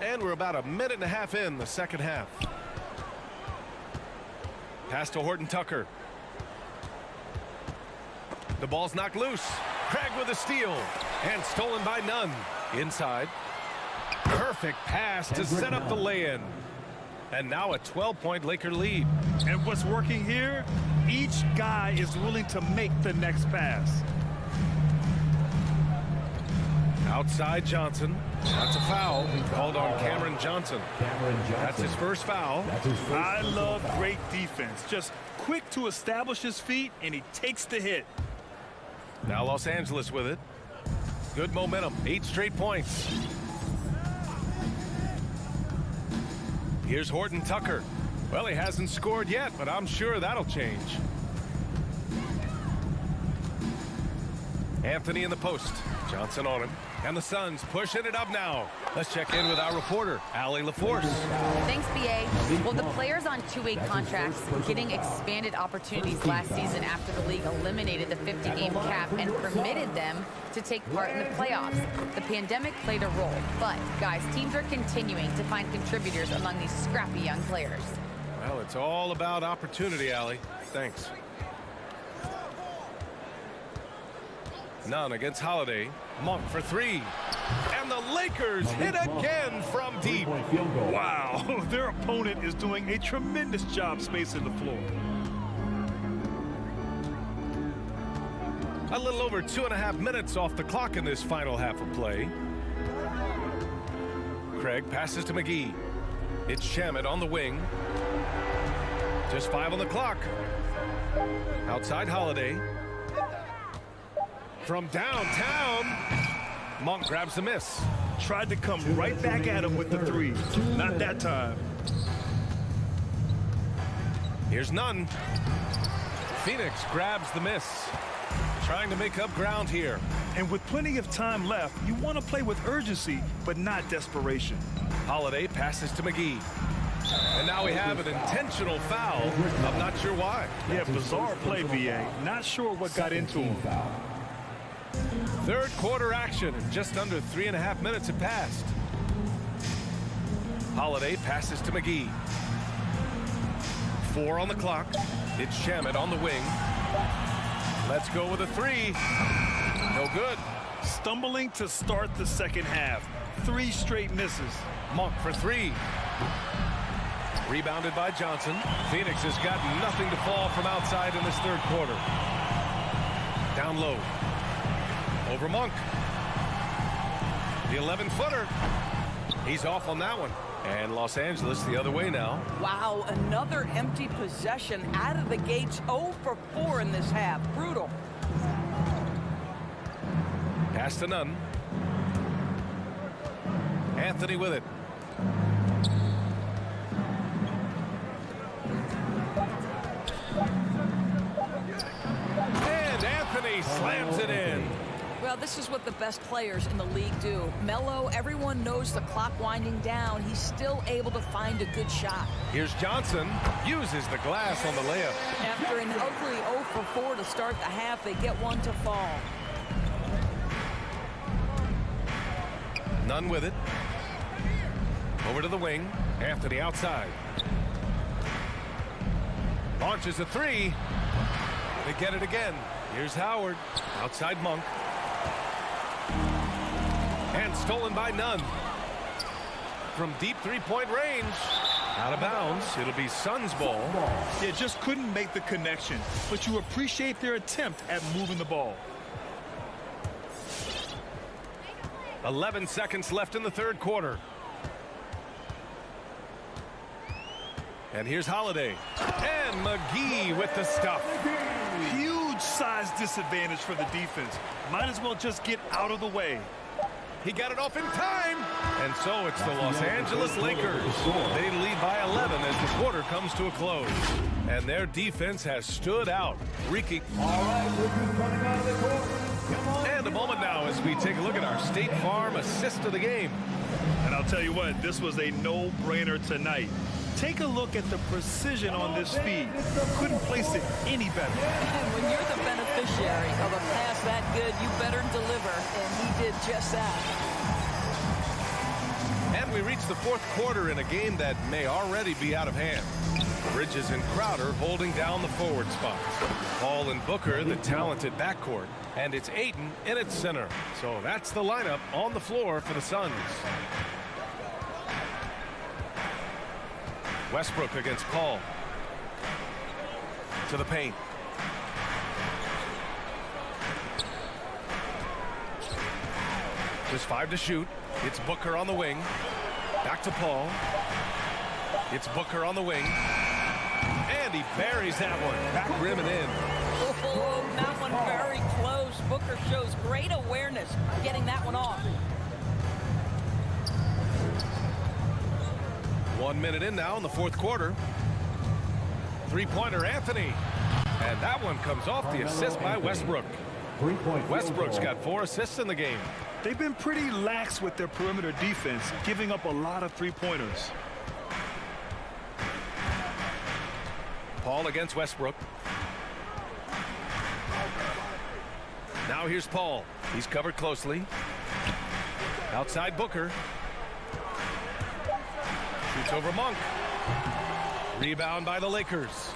And we're about a minute and a half in the second half. Pass to Horton Tucker. The ball's knocked loose. Craig with a steal. And stolen by Nunn. Inside. Perfect pass to set up the lay-in. And now a 12-point Laker lead. And what's working here? Each guy is willing to make the next pass. Outside Johnson. That's a foul called on Cameron Johnson. That's his first foul. I love great defense. Just quick to establish his feet, and he takes the hit. Now Los Angeles with it. Good momentum. 8 straight points. Here's Horton Tucker. Well, he hasn't scored yet, but I'm sure that'll change. Anthony in the post. Johnson on him. And the Suns pushing it up now. Let's check in with our reporter, Allie LaForce. Thanks, BA. Well, the players on two-way contracts getting expanded opportunities last season after the league eliminated the 50-game cap and permitted them to take part in the playoffs. The pandemic played a role, but, guys, teams are continuing to find contributors among these scrappy young players. Well, it's all about opportunity, Allie. Thanks. Nunn against Holiday. Monk for 3. And the Lakers hit again from deep. Wow, their opponent is doing a tremendous job spacing the floor. A little over 2.5 minutes off the clock in this final half of play. Craig passes to McGee. It's Shamet on the wing. Just 5 on the clock. Outside Holiday. From downtown, Monk grabs the miss. Tried to come right back at him with the 3. Not that time. Here's Nunn. Phoenix grabs the miss. trying to make up ground here. And with plenty of time left, you want to play with urgency, but not desperation. Holiday passes to McGee. And now we have an intentional foul. I'm not sure why. Yeah, bizarre play, BA. Not sure what got into him. Third quarter action. Just under 3.5 minutes have passed. Holiday passes to McGee. 4 on the clock. It's Shamet on the wing. Let's go with a 3. No good. Stumbling to start the second half. 3 straight misses. Monk for 3. Rebounded by Johnson. Phoenix has got nothing to fall from outside in this third quarter. Down low. Over Monk. The 11-footer. He's off on that one. And Los Angeles the other way now. Wow, another empty possession out of the gates. 0 for 4 in this half. Brutal. Pass to Nunn. Anthony with it. And Anthony slams it in. Well, this is what the best players in the league do. Melo, everyone knows the clock winding down. He's still able to find a good shot. Here's Johnson. Uses the glass on the layup. After an ugly 0 for 4 to start the half, they get one to fall. Nunn with it. Over to the wing. Anthony outside. Launches a 3. They get it again. Here's Howard. Outside Monk. And stolen by Nunn. From deep three-point range. Out of bounds. It'll be Suns ball. Yeah, just couldn't make the connection. But you appreciate their attempt at moving the ball. 11 seconds left in the third quarter. And here's Holiday. And McGee with the stuff. Huge size disadvantage for the defense. Might as well just get out of the way. He got it off in time. And so it's the Los Angeles Lakers. They lead by 11 as the quarter comes to a close. And their defense has stood out, wreaking. And a moment now as we take a look at our State Farm assist of the game. And I'll tell you what, this was a no-brainer tonight. Take a look at the precision on this feed. Couldn't place it any better. And when you're the beneficiary of a pass that good, you better deliver, and he did just that. And we reach the fourth quarter in a game that may already be out of hand. Bridges and Crowder holding down the forward spots. Paul and Booker, the talented backcourt. And it's Ayton in its center. So that's the lineup on the floor for the Suns. Westbrook against Paul. To the paint. Just 5 to shoot. It's Booker on the wing. Back to Paul. It's Booker on the wing. And he buries that one. Back rim and in. Oh, that one very close. Booker shows great awareness getting that one off. 1 minute in now in the fourth quarter. Three-pointer Anthony. And that one comes off the assist by Westbrook. Westbrook's got 4 assists in the game. They've been pretty lax with their perimeter defense, giving up a lot of three-pointers. Paul against Westbrook. Now here's Paul. He's covered closely. Outside Booker. Shoots over Monk. Rebound by the Lakers.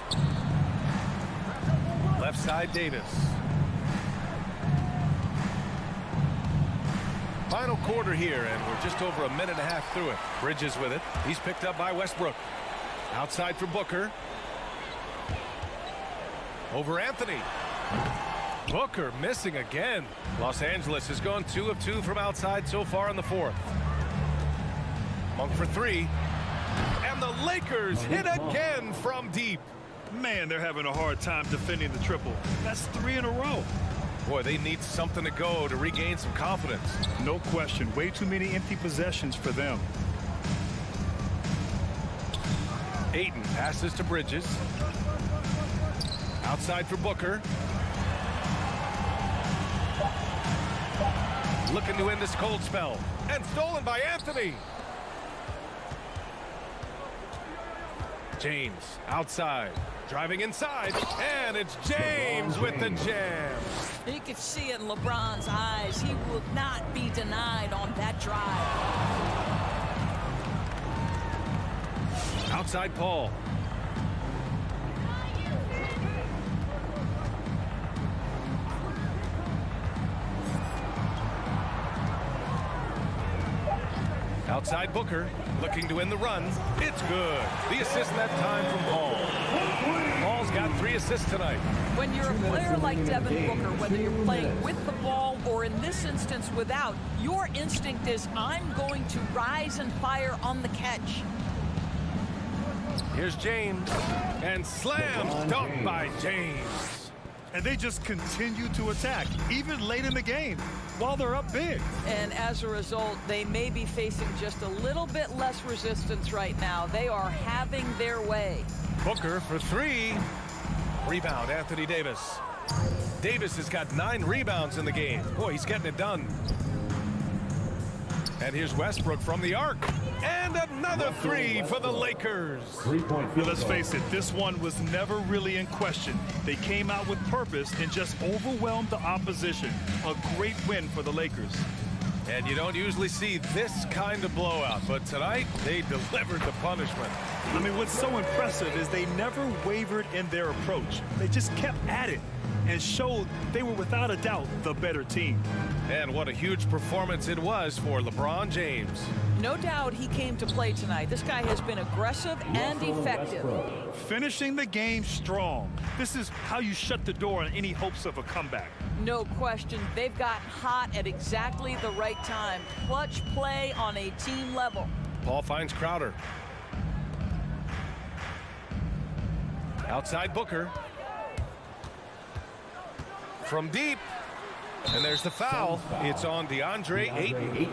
Left side Davis. Final quarter here, and we're just over a minute and a half through it. Bridges with it. He's picked up by Westbrook. Outside for Booker. Over Anthony. Booker missing again. Los Angeles has gone 2 of 2 from outside so far in the fourth. Monk for 3. And the Lakers hit again from deep. Man, they're having a hard time defending the triple. That's 3 in a row. Boy, they need something to go to regain some confidence. No question. Way too many empty possessions for them. Ayton passes to Bridges. Outside for Booker. looking to end this cold spell. And stolen by Anthony. James outside, driving inside, and it's James with the jam. You could see it in LeBron's eyes. He will not be denied on that drive. Outside Paul. Outside Booker, looking to end the run. It's good. The assist that time from Paul. Paul's got 3 assists tonight. When you're a player like Devin Booker, whether you're playing with the ball or in this instance without, your instinct is, I'm going to rise and fire on the catch. Here's James, and slam dunk by James. And they just continue to attack, even late in the game, while they're up big. And as a result, they may be facing just a little bit less resistance right now. They are having their way. Booker for 3. Rebound, Anthony Davis. Davis has got 9 rebounds in the game. Boy, he's getting it done. And here's Westbrook from the arc. And another 3 for the Lakers. Let's face it, this one was never really in question. They came out with purpose and just overwhelmed the opposition. A great win for the Lakers. And you don't usually see this kind of blowout, but tonight they delivered the punishment. I mean, what's so impressive is they never wavered in their approach. They just kept at it and showed they were without a doubt the better team. And what a huge performance it was for LeBron James. No doubt he came to play tonight. This guy has been aggressive and effective. Finishing the game strong. This is how you shut the door on any hopes of a comeback. No question. They've gotten hot at exactly the right time. Clutch play on a team level. Paul finds Crowder. Outside Booker. From deep. And there's the foul. It's on DeAndre Ayton.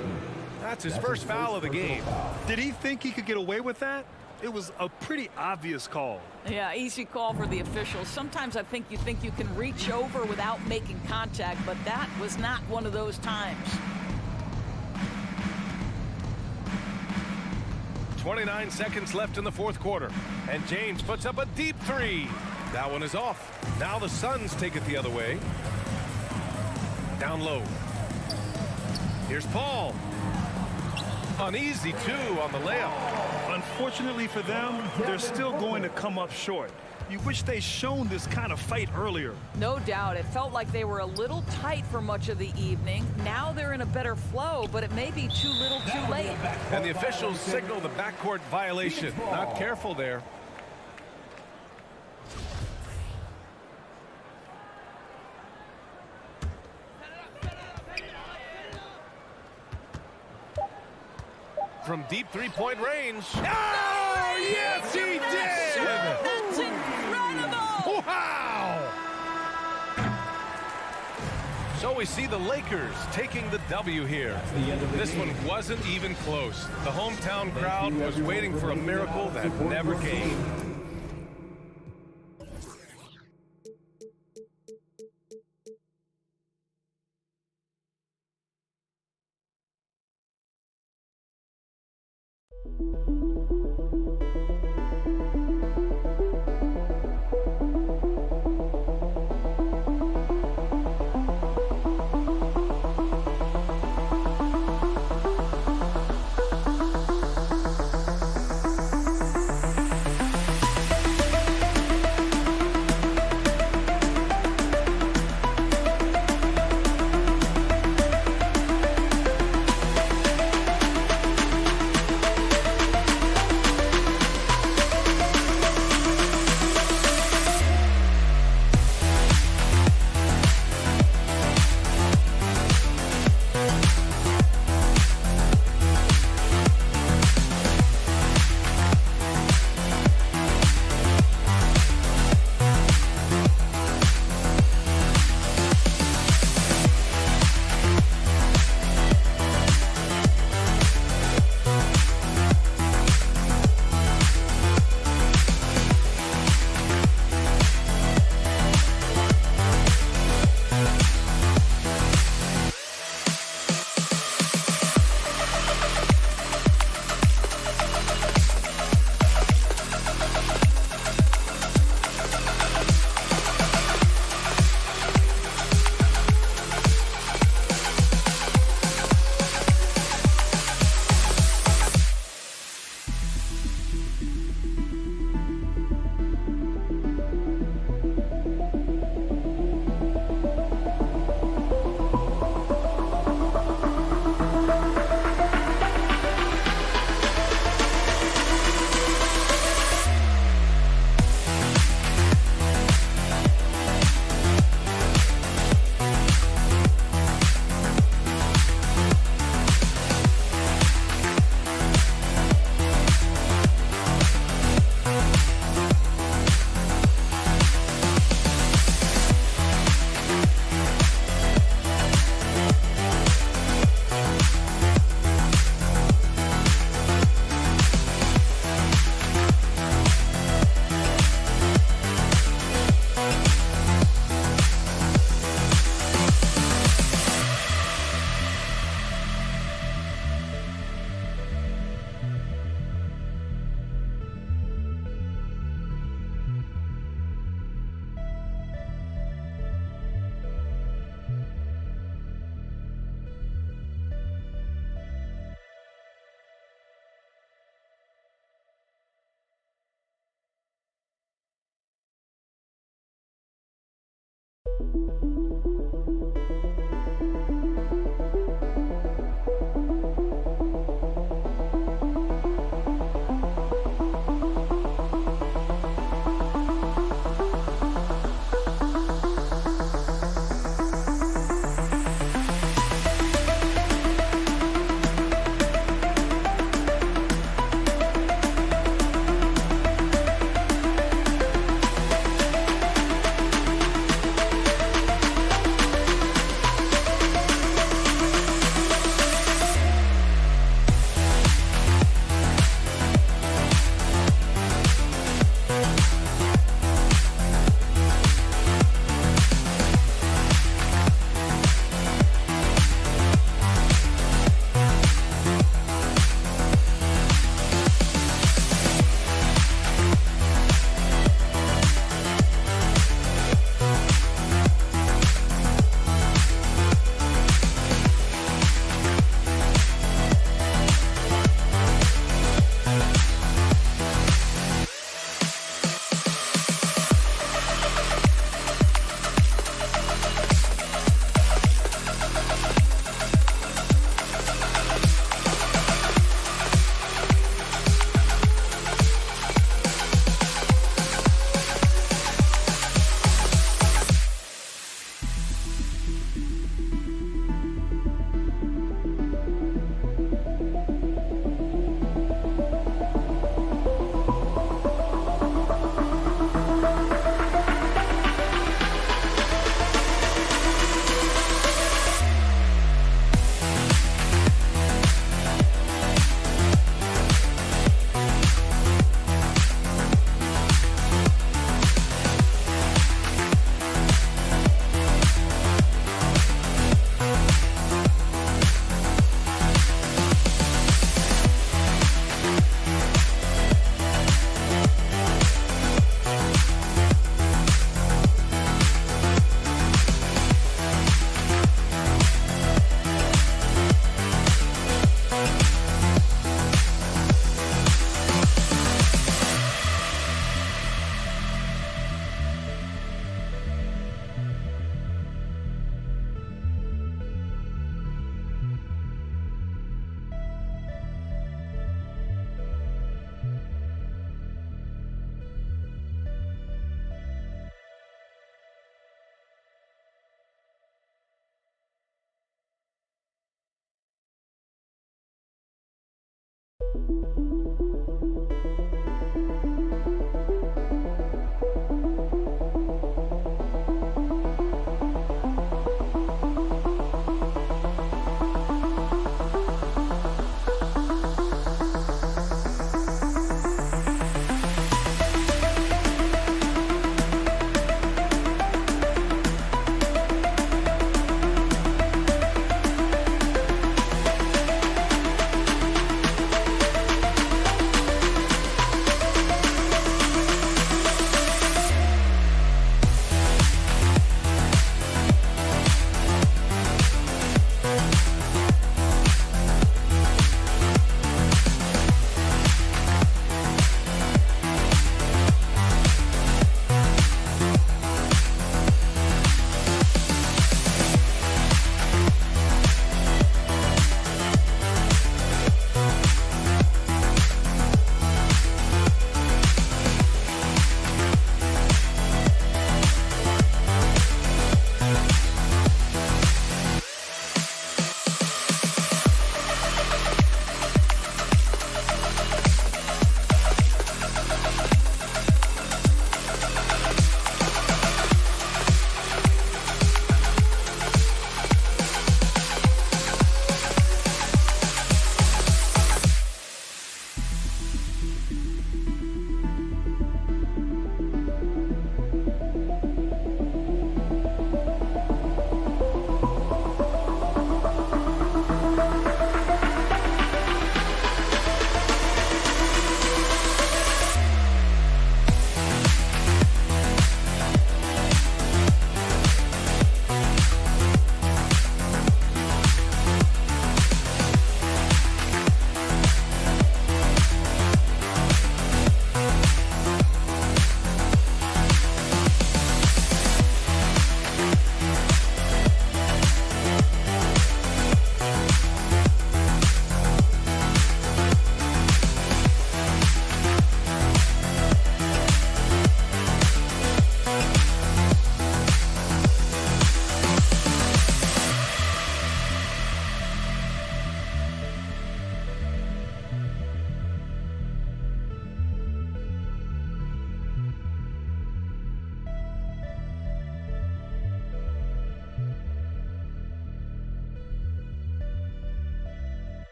That's his first foul of the game. Did he think he could get away with that? It was a pretty obvious call. Yeah, easy call for the officials. Sometimes I think you can reach over without making contact, but that was not one of those times. 29 seconds left in the fourth quarter. And James puts up a deep 3. That one is off. Now the Suns take it the other way. Down low. Here's Paul. An easy 2 on the layup. Unfortunately for them, they're still going to come up short. You wish they'd shown this kind of fight earlier. No doubt. It felt like they were a little tight for much of the evening. Now they're in a better flow, but it may be too little too late. And the officials signal the backcourt violation. Not careful there. From deep 3-point range. Oh, yes, he did! That's incredible! Wow! So we see the Lakers taking the W here. This one wasn't even close. The hometown crowd was waiting for a miracle that never came.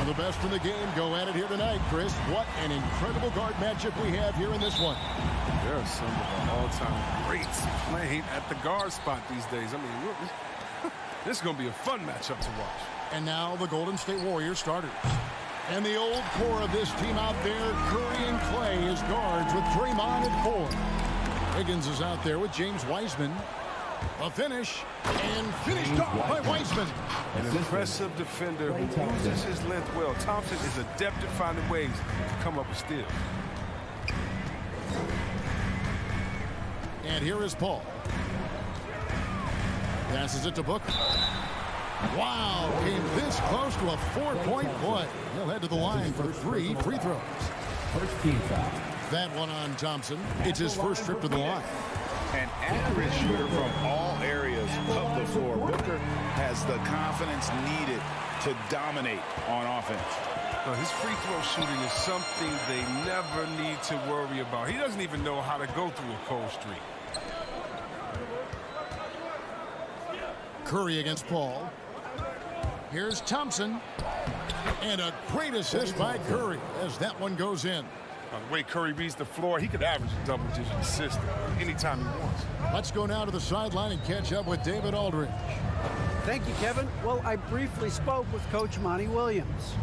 The best in the game go at it here tonight, Chris. What an incredible guard matchup we have here in this one. There are some of the all-time greats playing at the guard spot these days. I mean, this is going to be a fun matchup to watch. And now the Golden State Warriors starters. And the old core of this team out there, Curry and Clay as guards with Draymond at 4. Higgins is out there with James Wiseman. A finish, and finished off by Wiseman. An impressive defender who uses his length well. Thompson is adept at finding ways to come up with steals. And here is Paul. Passes it to Booker. Wow, came this close to a 4-point play. He'll head to the line for 3 free throws. First team foul. That one on Thompson. It's his first trip to the line. An accurate shooter from all areas of the floor. Booker has the confidence needed to dominate on offense. His free throw shooting is something they never need to worry about. He doesn't even know how to go through a cold streak. Curry against Paul. Here's Thompson. And a great assist by Curry as that one goes in. The way Curry reads the floor, he could average a double-digit assist anytime he wants. Let's go now to the sideline and catch up with David Aldridge. Thank you, Kevin. Well, I briefly spoke with Coach Monty Williams.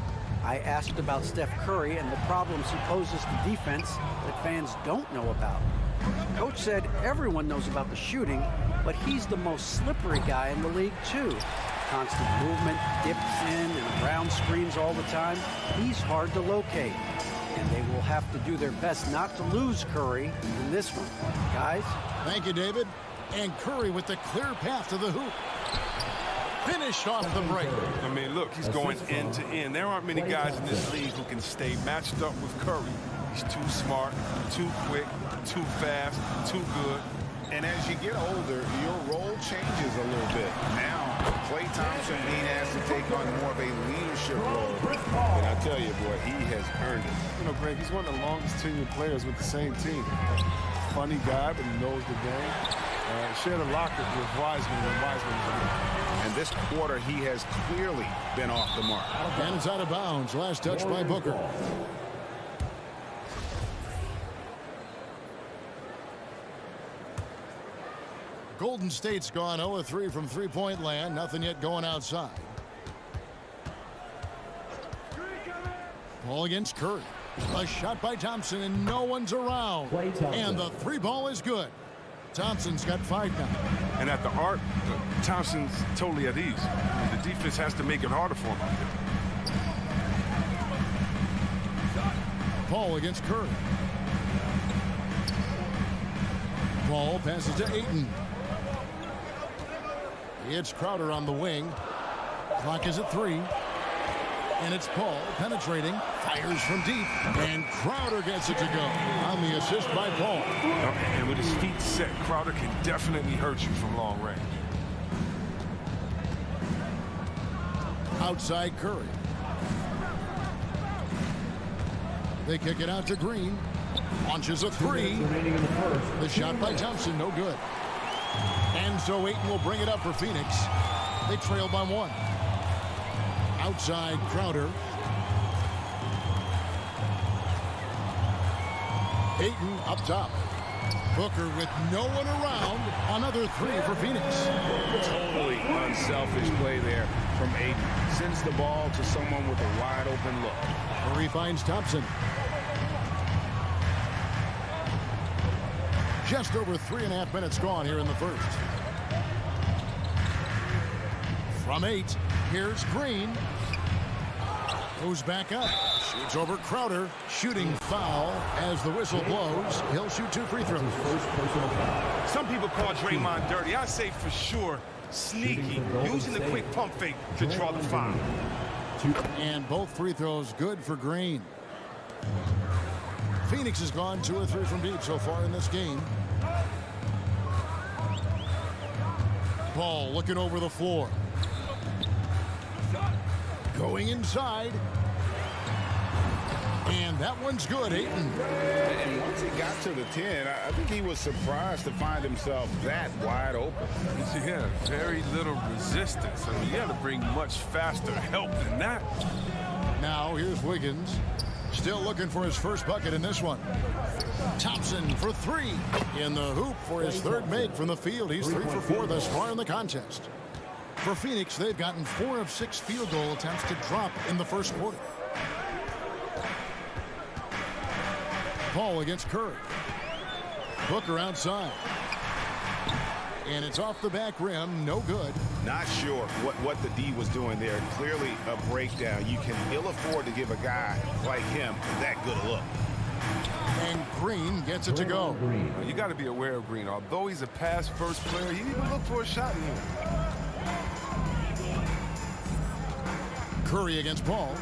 I asked about Steph Curry and the problems he poses to defense that fans don't know about. Coach said everyone knows about the shooting, but he's the most slippery guy in the league, too. Constant movement, dips in and around screens all the time. He's hard to locate. And they will have to do their best not to lose Curry in this one. Guys? Thank you, David. And Curry with the clear path to the hoop. Finished off the break. I mean, look, he's going end to end. There aren't many guys in this league who can stay matched up with Curry. He's too smart, too quick, too fast, too good. And as you get older, your role changes a little bit. Now, Klay Thompson being asked to take on more of a leadership role. And I tell you, boy, he has earned it. You know, Greg, he's one of the longest tenured players with the same team. Funny guy, but he knows the game. Shared a locker with Wiseman when Wiseman was there. And this quarter, he has clearly been off the mark. And it's out of bounds. Last touch by Booker. Golden State's gone 0-3 from three-point land. Nothing yet going outside. Ball against Curry. A shot by Thompson, and no one's around. And the three ball is good. Thompson's got 5 now. And at the arc, Thompson's totally at ease. The defense has to make it harder for him out there. Paul against Curry. Paul passes to Ayton. It's Crowder on the wing. Clock is at 3. And it's Paul penetrating, fires from deep, and Crowder gets it to go on the assist by Paul. And with his feet set, Crowder can definitely hurt you from long range. Outside Curry. They kick it out to Green. Launches a 3. The shot by Thompson, no good. And so Ayton will bring it up for Phoenix. They trail by 1. Outside Crowder. Ayton up top. Booker with no one around. Another 3 for Phoenix. Totally unselfish play there from Ayton. Sends the ball to someone with a wide open look. Curry finds Thompson. Just over 3.5 minutes gone here in the first. From 8, here's Green. Goes back up. Shoots over Crowder. Shooting foul as the whistle blows. He'll shoot 2 free throws. Some people call Draymond dirty. I say for sure sneaky, using the quick pump fake to draw the foul. And both free throws good for Green. Phoenix has gone 2 or 3 from deep so far in this game. Ball looking over the floor. Going inside. And that one's good, Ayton. And once he got to the 10, I think he was surprised to find himself that wide open. Yeah, very little resistance. I mean, you got to bring much faster help than that. Now here's Wiggins. Still looking for his first bucket in this one. Thompson for 3. In the hoop for his 3rd make from the field. He's 3 for 4 thus far in the contest. For Phoenix, they've gotten 4 of 6 field goal attempts to drop in the first quarter. Paul against Curry. Booker outside. And it's off the back rim. No good. Not sure what the D was doing there. Clearly a breakdown. You can ill afford to give a guy like him that good a look. And Green gets it to go. You got to be aware of Green. Although he's a pass-first player, he even look for a shot in here. Curry against Paul.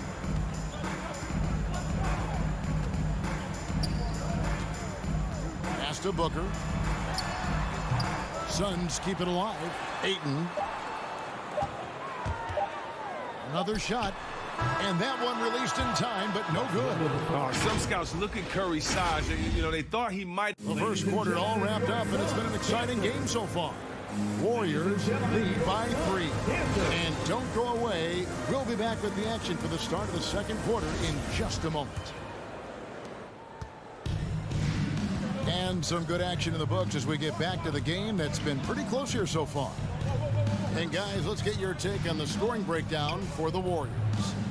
Pass to Booker. Suns keep it alive. Ayton. Another shot. And that one released in time, but no good. Some scouts look at Curry's size. You know, they thought he might. The first quarter all wrapped up, and it's been an exciting game so far. Warriors lead by 3. And don't go away. We'll be back with the action for the start of the second quarter in just a moment. And some good action in the books as we get back to the game that's been pretty close here so far. And guys, let's get your take on the scoring breakdown for the Warriors.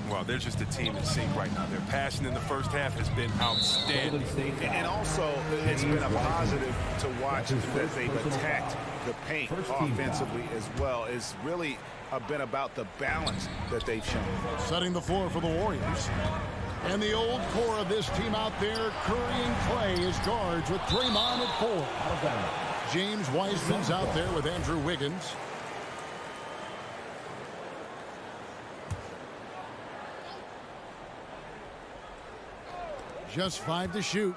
Well, they're just a team in sync right now. Their passion in the first half has been outstanding. And also, it's been a positive to watch that they've attacked the paint offensively as well. It's really been about the balance that they've shown. Setting the floor for the Warriors. And the old core of this team out there, Curry and Klay as guards with Draymond at 4. James Wiseman's out there with Andrew Wiggins. Just 5 to shoot.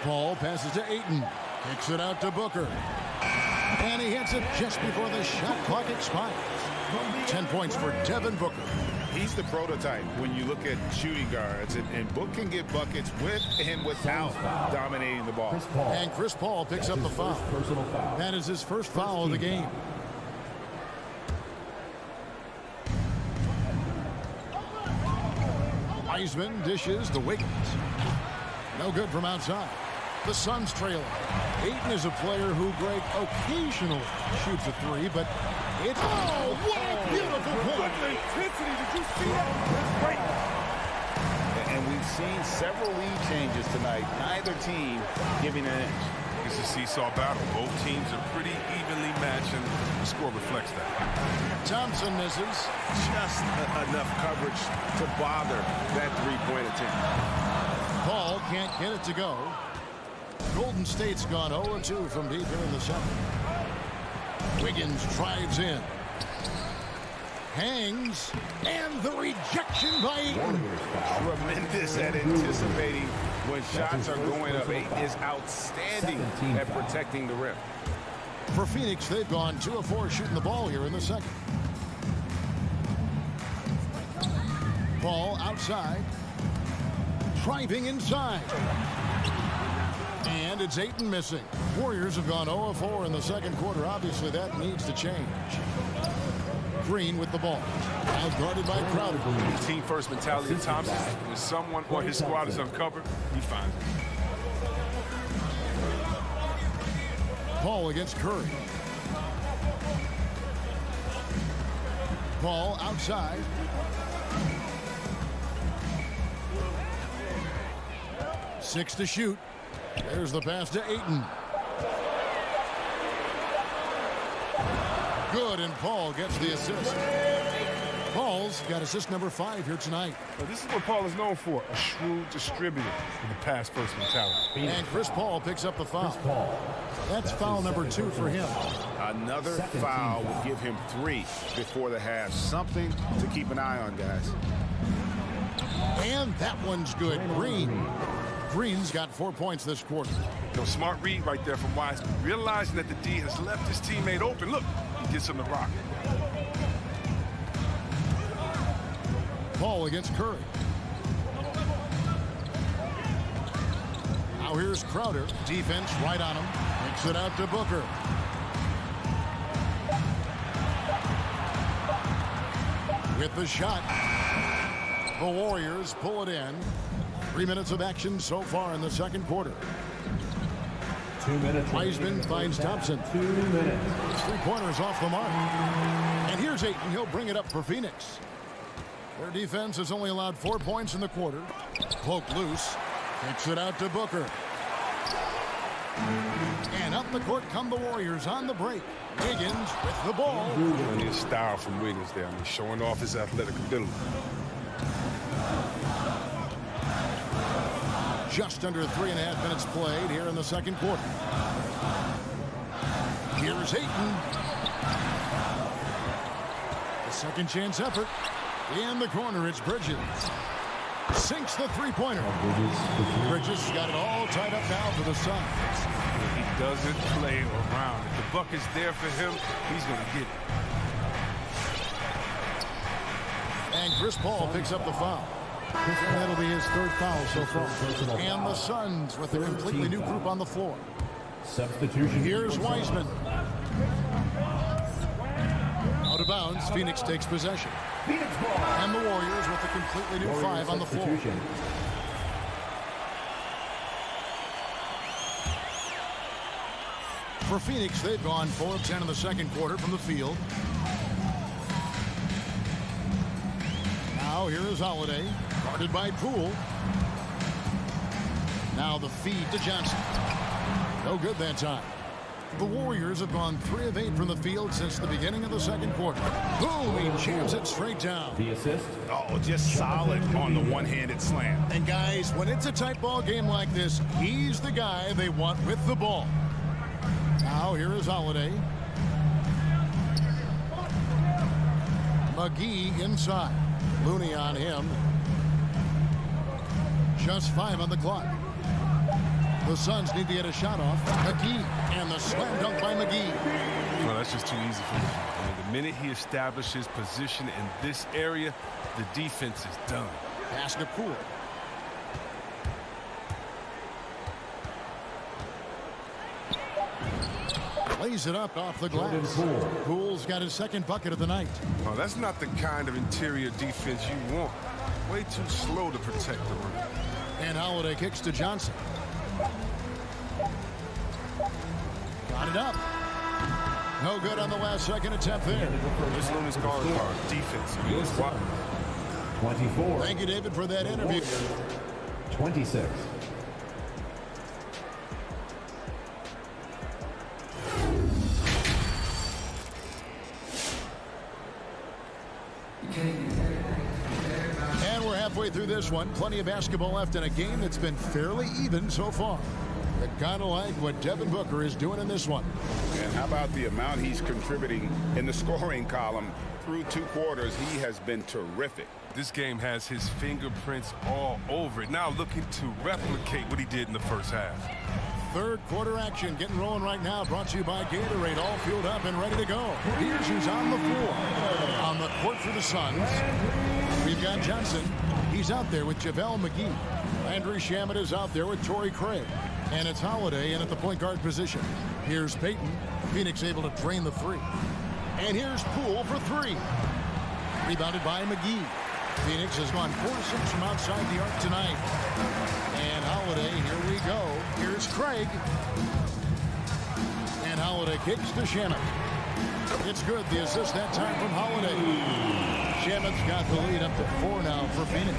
Paul passes to Ayton. Kicks it out to Booker. And he hits it just before the shot clock expires. 10 points for Devin Booker. He's the prototype when you look at shooting guards, and Book can get buckets with and without dominating the ball. And Chris Paul picks up the foul. That is his first foul of the game. Wiseman dishes to Wiggins. No good from outside. The Suns trailing. Ayton is a player who, Greg, occasionally shoots a three, but it's... Oh, what a beautiful point! Intensity, did you see that? That's great. And we've seen several lead changes tonight. Neither team giving an inch. It's a seesaw battle. Both teams are pretty evenly matched, and the score reflects that. Thompson misses. Just enough coverage to bother that three-point attempt. Paul can't get it to go. Golden State's gone 0-2 from deep here in the second. Wiggins drives in. Hangs. And the rejection by Ayton. Tremendous at anticipating when shots are going up. Ayton is outstanding at protecting the rim. For Phoenix, they've gone 2 of 4 shooting the ball here in the second. Ball outside. Driving inside. And it's Ayton missing. Warriors have gone 0 of 4 in the second quarter. Obviously, that needs to change. Green with the ball. Now guarded by Crowder. Team first mentality of Thompson. When someone on his squad is uncovered, he finds it. Paul against Curry. Paul outside. Six to shoot. There's the pass to Ayton. Good, and Paul gets the assist. Paul's got assist number 5 here tonight. Well, this is what Paul is known for, a shrewd distributor with a pass-first mentality. And Chris Paul picks up the foul. That's foul number 2 for him. Another foul will give him 3 before the half. Something to keep an eye on, guys. And that one's good. Green's got 4 points this quarter. Smart read right there from Wiseman. Realizing that the D has left his teammate open. Look, he gets him the rock. Paul against Curry. Now here's Crowder. Defense right on him. Takes it out to Booker. With the shot. The Warriors pull it in. 3 minutes of action so far in the second quarter. 2 minutes. Wiseman finds Thompson. 2 minutes. 3-pointers off the mark. And here's Ayton. He'll bring it up for Phoenix. Their defense has only allowed 4 points in the quarter. Cloak loose. Kicks it out to Booker. And up the court come the Warriors on the break. Wiggins with the ball. Plenty of style from Wiggins there. Showing off his athletic ability. Just under 3.5 minutes played here in the second quarter. Here's Ayton. The second chance effort. In the corner, it's Bridges. Sinks the three-pointer. Bridges got it all tied up now for the Suns. He doesn't play around. If the buck is there for him, he's going to get it. And Chris Paul picks up the foul. That'll be his 3rd foul so far. And the Suns with a completely new group on the floor. Substitution. Here's Wiseman. Out of bounds, Phoenix takes possession. And the Warriors with a completely new 5 on the floor. For Phoenix, they've gone 4 of 10 in the second quarter from the field. Now here is Holiday, guarded by Poole. Now the feed to Johnson. No good that time. The Warriors have gone 3 of 8 from the field since the beginning of the second quarter. Boom, he jams it straight down. The assist. Oh, just solid on the one-handed slam. And guys, when it's a tight ball game like this, he's the guy they want with the ball. Now here is Holiday. McGee inside. Looney on him. Just 5 on the clock. The Suns need to get a shot off. McGee, and the slam dunk by McGee. Well, that's just too easy for me. I mean, the minute he establishes position in this area, the defense is done. Pass to Poole. Lays it up off the glass. Poole's got his second bucket of the night. Oh, that's not the kind of interior defense you want. Way too slow to protect the rim. And Holiday kicks to Johnson. Got it up. No good on the last second attempt there. This one is called defense. It's wide. 24. Thank you, David, for that interview. 26. And we're halfway through this one. Plenty of basketball left in a game that's been fairly even so far. Kind of like what Devin Booker is doing in this one. And how about the amount he's contributing in the scoring column through 2 quarters? He has been terrific. This game has his fingerprints all over it. Now looking to replicate what he did in the first half. Third quarter action getting rolling right now. Brought to you by Gatorade. All fueled up and ready to go. Here's who's on the floor. On the court for the Suns, we've got Johnson. He's out there with JaVale McGee. Landry Shamet is out there with Torrey Craig. And it's Holiday in at the point guard position. Here's Payton. Phoenix able to drain the 3. And here's Poole for 3. Rebounded by McGee. Phoenix has gone 4-6 from outside the arc tonight. And Holiday, here we go. Here's Craig. And Holiday kicks to Shamet. It's good. The assist that time from Holiday. Shamet's got the lead up to 4 now for Phoenix.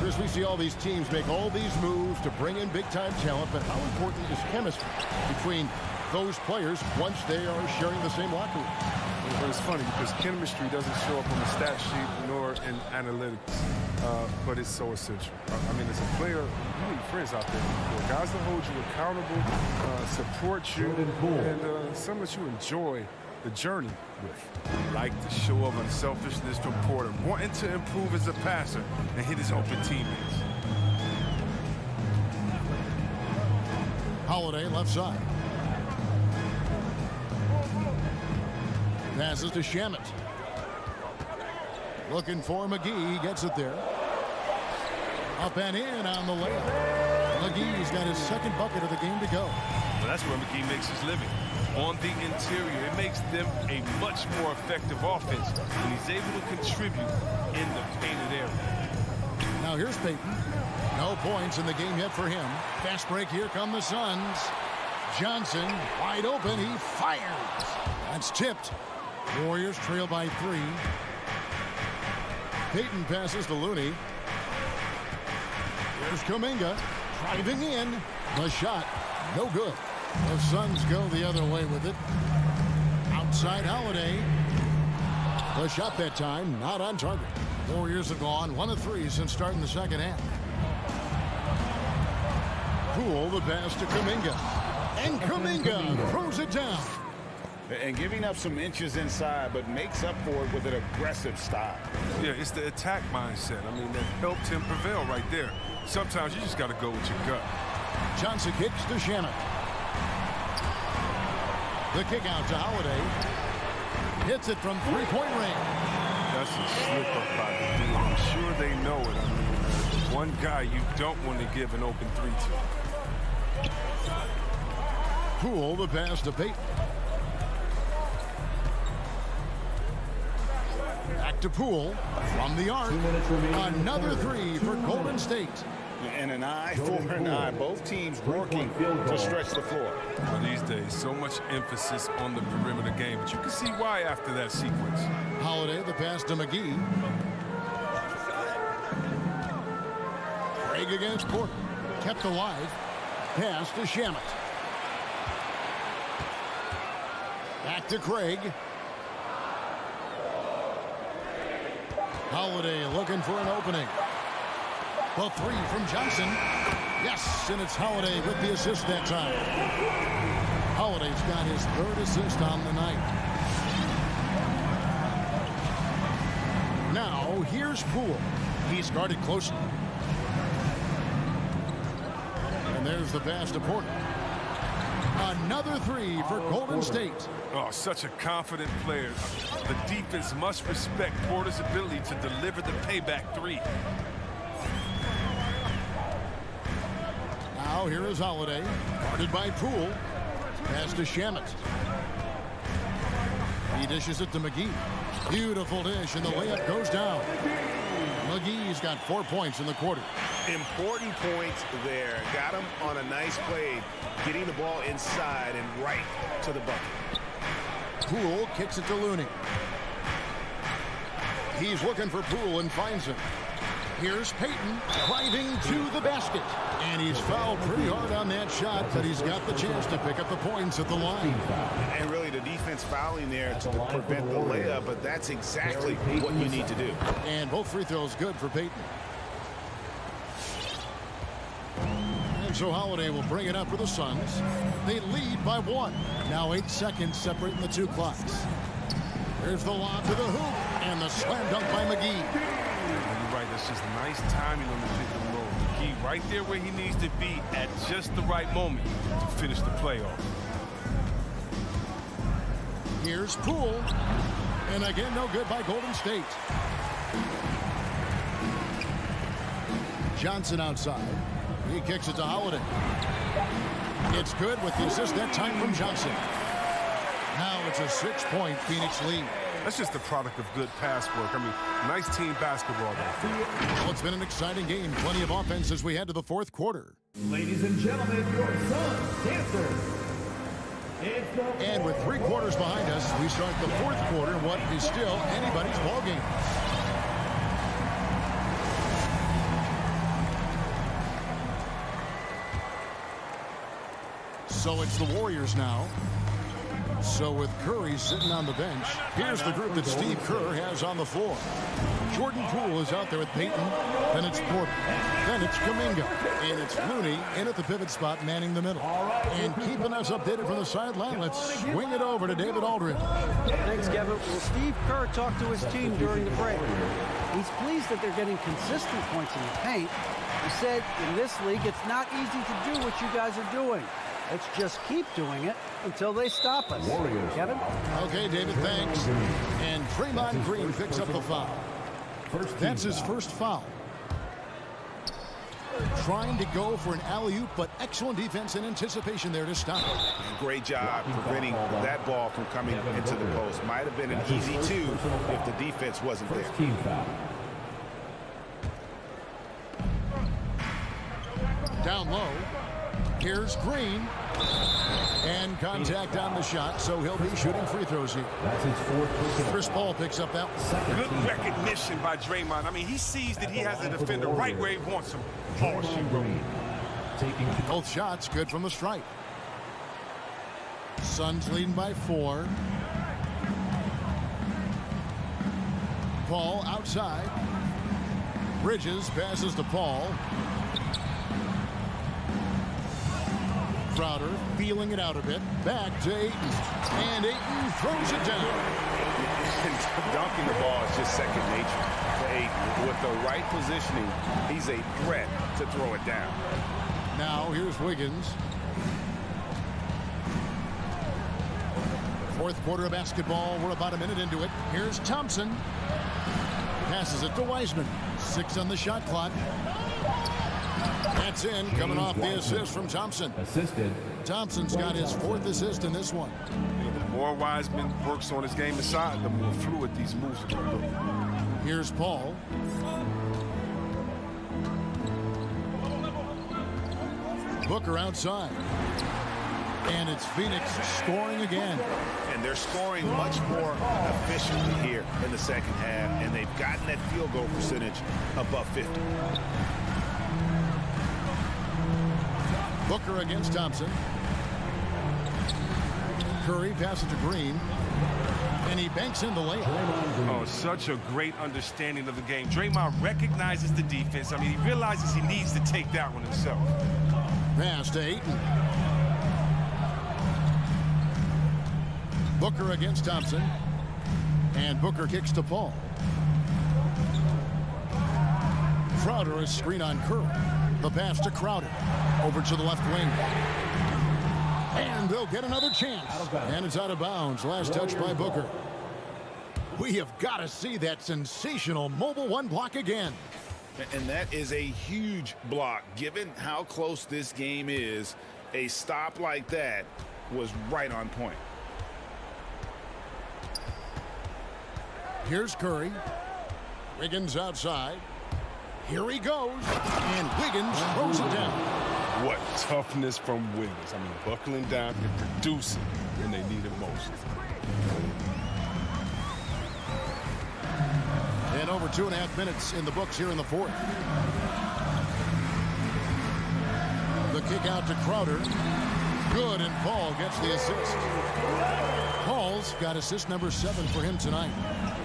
Chris, we see all these teams make all these moves to bring in big-time talent, but how important is chemistry between those players once they are sharing the same locker room? But it's funny because chemistry doesn't show up on the stat sheet nor in analytics, but it's so essential. I mean, as a player, you need friends out there. Guys that hold you accountable, support you, and some that you enjoy the journey with. Like the show of unselfishness from Porter, wanting to improve as a passer and hit his open teammates. Holiday left side. Passes to Shamet. Looking for McGee. Gets it there. Up and in on the layup. McGee's got his second bucket of the game to go. Well, that's where McGee makes his living. On the interior, it makes them a much more effective offense when he's able to contribute in the painted area. Now here's Payton. No points in the game yet for him. Fast break. Here come the Suns. Johnson wide open. He fires. That's tipped. Warriors trail by 3. Payton passes to Looney. Here's Kuminga driving in. The shot, no good. The Suns go the other way with it. Outside Holiday. The shot that time, not on target. Warriors have gone 1 of 3 since starting the second half. Poole the pass to Kuminga. And Kuminga throws it down. And giving up some inches inside, but makes up for it with an aggressive style. Yeah, it's the attack mindset. I mean, that helped him prevail right there. Sometimes you just got to go with your gut. Johnson kicks to Shamet. The kick out to Holiday. Hits it from 3-point range. That's a slip up by the dude. I'm sure they know it. I mean, one guy you don't want to give an open 3 to. Poole the pass to Payton. Back to Poole from the arc. Another 3 for Golden State. And an eye for an eye. Both teams working to stretch the floor. Well, these days, so much emphasis on the perimeter game, but you can see why after that sequence. Holiday the pass to McGee. Craig against Porter. Kept alive. Pass to Shamet. Back to Craig. Holiday looking for an opening. The 3 from Johnson. Yes, and it's Holiday with the assist that time. Holiday's got his 3rd assist on the night. Now, here's Poole. He's guarded closely. And there's the pass to Porter. Another three for Golden State. Oh, such a confident player. The defense must respect Porter's ability to deliver the payback three. Now here is Holiday, guarded by Poole. Pass to Shamet. He dishes it to McGee. Beautiful dish, and the layup goes down. McGee's got 4 points in the quarter. Important points there. Got him on a nice play, getting the ball inside and right to the bucket. Poole kicks it to Looney. He's looking for Poole and finds him. Here's Payton driving to the basket. And he's fouled pretty hard on that shot, but he's got the chance to pick up the points at the line. And really the defense fouling there to prevent the layup, but that's exactly what you need to do. And both free throws good for Payton. And so Holiday will bring it up for the Suns. They lead by 1. Now 8 seconds separating the two clocks. There's the lob to the hoop, and the slam dunk by McGee. You're right, that's just nice timing on the pick and roll. McGee right there where he needs to be at just the right moment to finish the playoff. Here's Poole. And again, no good by Golden State. Johnson outside. He kicks it to Holiday. It's good with the assist that time from Johnson. Now it's a 6-point Phoenix lead. That's just the product of good pass work. I mean, nice team basketball there. Well, it's been an exciting game. Plenty of offense as we head to the fourth quarter. Ladies and gentlemen, your Suns dancers. And with 3 quarters behind us, we start the fourth quarter, what is still anybody's ball game. So it's the Warriors now. So with Curry sitting on the bench, here's the group that Steve Kerr has on the floor. Jordan Poole is out there with Payton. Then it's Porter. Then it's Kuminga. And it's Looney in at the pivot spot, manning the middle. And keeping us updated from the sideline, let's swing it over to David Aldridge. Thanks, Kevin. Well, Steve Kerr talked to his team during the break. He's pleased that they're getting consistent points in the paint. He said, in this league, it's not easy to do what you guys are doing. Let's just keep doing it until they stop us. Kevin? Okay, David, thanks. And Draymond Green picks up the foul. That's his first foul. Trying to go for an alley-oop, but excellent defense and anticipation there to stop it. Great job preventing that ball from coming into the post. Might have been an easy 2 if the defense wasn't there. Team foul. Down low. Here's Green. And contact on the shot, so he'll be shooting free throws here. That's his 4th. Chris Paul picks up that one. Good recognition by Draymond. I mean, he sees that he has the defender right where he wants him. Oh, she wrote. Both shots good from the stripe. Suns leading by 4. Paul outside. Bridges passes to Paul. Crowder feeling it out a bit. Back to Ayton. And Ayton throws it down. Dunking the ball is just second nature to Ayton. With the right positioning, he's a threat to throw it down. Now here's Wiggins. Fourth quarter of basketball. We're about a minute into it. Here's Thompson. Passes it to Wiseman. 6 on the shot clock. That's in, coming off the assist from Thompson. Assisted. Thompson's got his 4th assist in this one. The more Wiseman works on his game inside, the more fluid these moves are going to look. Here's Paul. Booker outside. And it's Phoenix scoring again. And they're scoring much more efficiently here in the second half, and they've gotten that field goal percentage above 50. Booker against Thompson. Curry passes to Green. And he banks in the layup. Oh, such a great understanding of the game. Draymond recognizes the defense. I mean, he realizes he needs to take that one himself. Pass to Ayton. Booker against Thompson. And Booker kicks to Paul. Crowder is screen on Curry. The pass to Crowder. Over to the left wing. And they'll get another chance. And it's out of bounds. Last touch by Booker. We have got to see that sensational mobile one block again. And that is a huge block. Given how close this game is, a stop like that was right on point. Here's Curry. Wiggins outside. Here he goes. And Wiggins throws it down. What toughness from Wiggins. I mean, buckling down and producing when they need it most. And over 2.5 minutes in the books here in the fourth. The kick out to Crowder. Good, and Paul gets the assist. Paul's got assist number 7 for him tonight.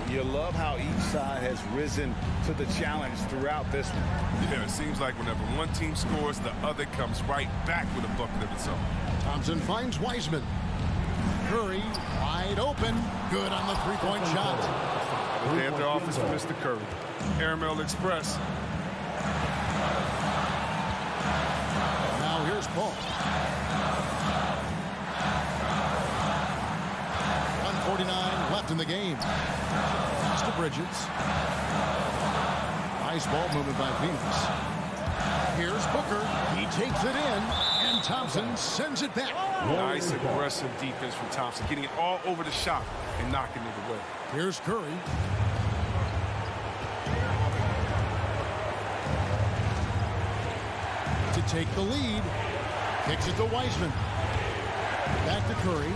You love how each side has risen to the challenge throughout this one. Yeah, it seems like whenever one team scores, the other comes right back with a bucket of its own. Thompson finds Wiseman. Curry wide open. Good on the three-point shot. They at the office for Mr. Curry. Airmail Express. Now here's Paul. 1:49 left in the game. Pass to Bridges. Nice ball movement by Phoenix. Here's Booker. He takes it in, and Thompson sends it back. Nice aggressive defense from Thompson, getting it all over the shot and knocking it away. Here's Curry. To take the lead. Kicks it to Wiseman. Back to Curry.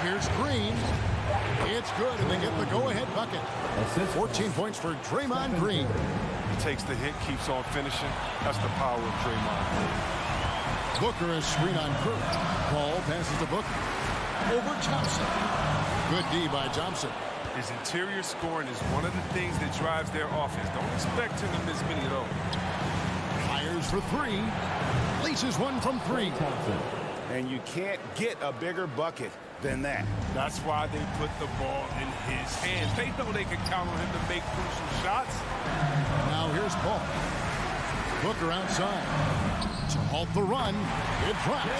Here's Green. It's good, and they get the go-ahead bucket. 14 points for Draymond Green. He takes the hit, keeps on finishing. That's the power of Draymond. Booker is screen on Curry. Paul passes to Booker. Over Thompson. Good D by Thompson. His interior scoring is one of the things that drives their offense. Don't expect him to miss many of those. Fires for 3. Laces one from 3. And you can't get a bigger bucket than that. That's why they put the ball in his hands. They know they can count on him to make crucial shots. Now here's Paul. Booker outside. To halt the run. It drops.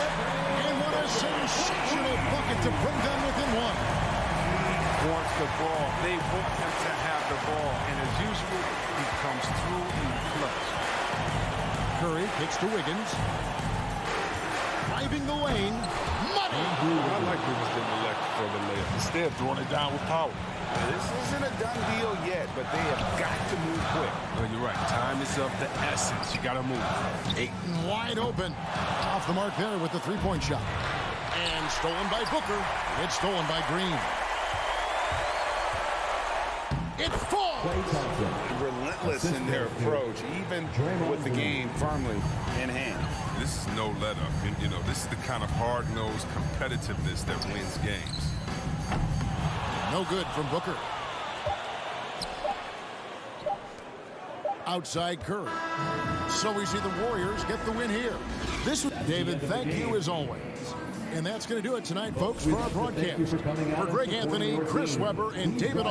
And what a sensational bucket to bring them within 1. Wants the ball. They want him to have the ball. And as usual, he comes through in clutch. Curry kicks to Wiggins. Driving the lane. Money! I like Wiggins didn't elect for the layup. Instead, throwing it down with power. This isn't a done deal yet, but they have got to move quick. Well, you're right. Time is of the essence. You got to move. Ayton wide open. Off the mark there with the three-point shot. And stolen by Booker. It's stolen by Green. It falls! Relentless in their approach, even with the game firmly in hand. This is no let-up. You know, this is the kind of hard-nosed competitiveness that wins games. No good from Booker. Outside Curry. So we see the Warriors get the win here. David, thank you as always. And that's going to do it tonight, folks, for our broadcast. For Greg Anthony, Chris Webber, and David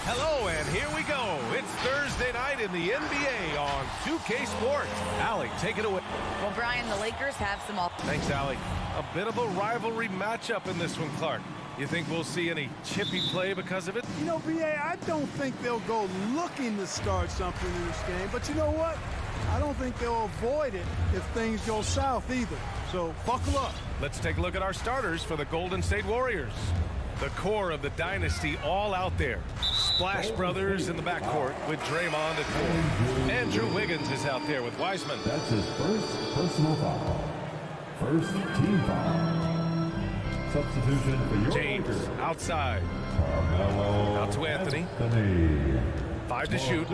Hello, and here we go. It's Thursday night in the NBA on 2K Sports. Allie, take it away. Well, Brian, the Lakers have some... Thanks, Allie. A bit of a rivalry matchup in this one, Clark. You think we'll see any chippy play because of it? You know, B.A., I don't think they'll go looking to start something in this game. But you know what? I don't think they'll avoid it if things go south either. So buckle up. Let's take a look at our starters for the Golden State Warriors. The core of the dynasty all out there. Splash Brothers in the backcourt with Draymond at 4. Andrew Wiggins is out there with Wiseman. That's his first personal foul. First team foul. Substitution for your James Lakers. outside. Carmelo Out to Anthony. 5 to shoot.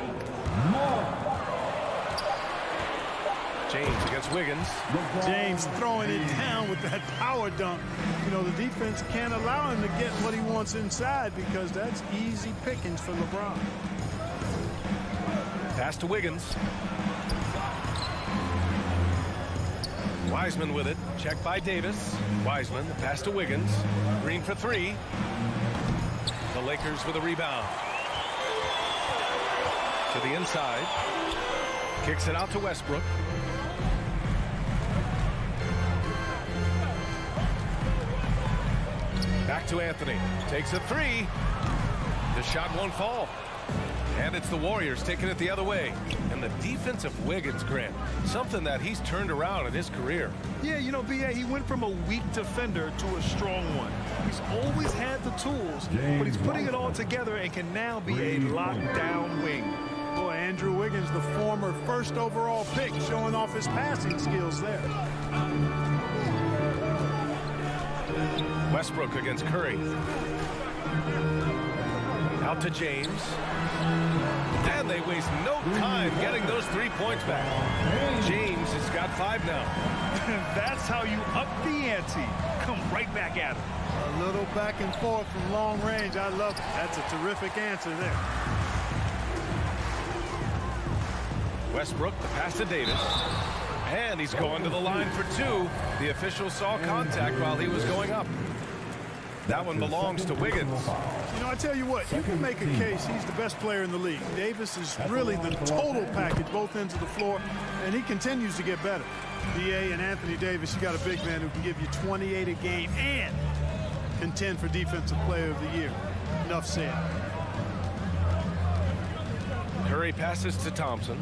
James against Wiggins. James throwing it down with that power dunk. You know, the defense can't allow him to get what he wants inside because that's easy pickings for LeBron. Pass to Wiggins. Wiseman with it. Checked by Davis. Wiseman, the pass to Wiggins. Green for 3. The Lakers with a rebound. To the inside. Kicks it out to Westbrook. Back to Anthony. Takes a 3. The shot won't fall. And it's the Warriors taking it the other way. And the defense of Wiggins, Grant, something that he's turned around in his career. Yeah, you know, B.A., he went from a weak defender to a strong one. He's always had the tools, but he's putting it all together and can now be a lockdown wing. Boy, Andrew Wiggins, the former first overall pick, showing off his passing skills there. Westbrook against Curry. Out to James. And they waste no time getting those 3 points back. James has got 5 now. That's how you up the ante. Come right back at him. A little back and forth from long range. I love it. That's a terrific answer there. Westbrook, the pass to Davis. And he's going to the line for 2. The official saw contact while he was going up. That one belongs to Wiggins. You know, I tell you what, you can make a case he's the best player in the league. Davis is really the total package, both ends of the floor, and he continues to get better. B.A. and Anthony Davis, you got a big man who can give you 28 a game and contend for Defensive Player of the Year. Enough said. Curry passes to Thompson.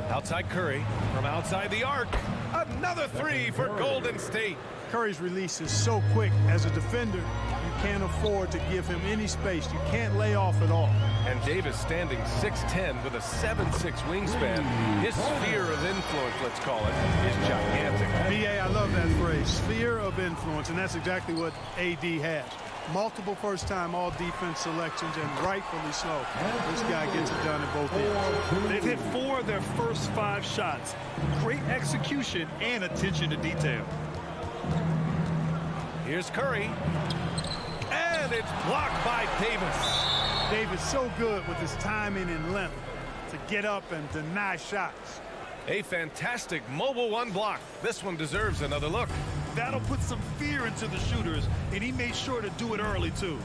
Outside Curry from outside the arc. Another 3 for Golden State. Curry's release is so quick. As a defender, you can't afford to give him any space. You can't lay off at all. And Davis standing 6'10" with a 7'6" wingspan. His sphere of influence, let's call it, is gigantic. B.A., I love that phrase, sphere of influence, and that's exactly what AD has. Multiple first-time all-defense selections, and rightfully so. This guy gets it done at both ends. They've hit 4 of their first 5 shots. Great execution and attention to detail. Here's Curry. And it's blocked by Davis. Davis so good with his timing and length to get up and deny shots. A fantastic mobile 1 block. This one deserves another look. That'll put some fear into the shooters, and he made sure to do it early, too.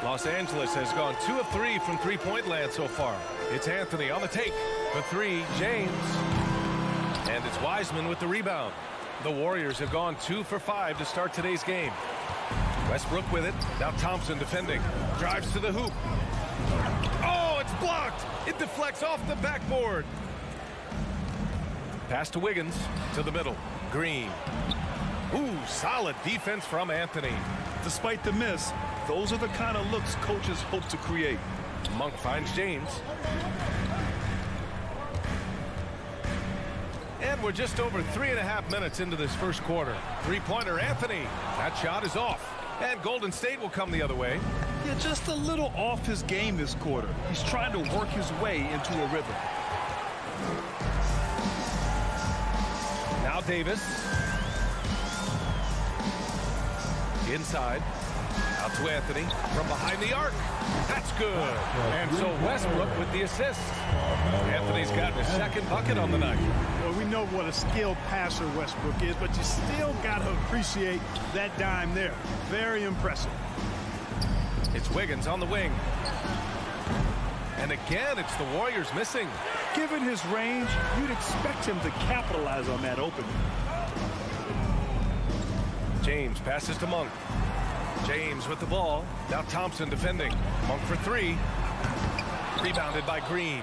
Los Angeles has gone 2 of 3 from three-point land so far. It's Anthony on the take. For 3, James. And it's Wiseman with the rebound. The Warriors have gone 2 for 5 to start today's game. Westbrook with it. Now Thompson defending. Drives to the hoop. Oh, it's blocked. It deflects off the backboard. Pass to Wiggins to the middle. Green. Ooh, solid defense from Anthony. Despite the miss, those are the kind of looks coaches hope to create. Monk finds James. And we're just over 3.5 minutes into this first quarter. 3-pointer Anthony. That shot is off. And Golden State will come the other way. Yeah, just a little off his game this quarter. He's trying to work his way into a rhythm. Now Davis. Inside. Out to Anthony from behind the arc. That's good. And so Westbrook with the assist. Anthony's gotten his 2nd bucket on the night. Well, we know what a skilled passer Westbrook is, but you still got to appreciate that dime there. Very impressive. It's Wiggins on the wing. And again, it's the Warriors missing. Given his range, you'd expect him to capitalize on that opening. James passes to Monk. James with the ball. Now Thompson defending. Monk for 3. Rebounded by Green.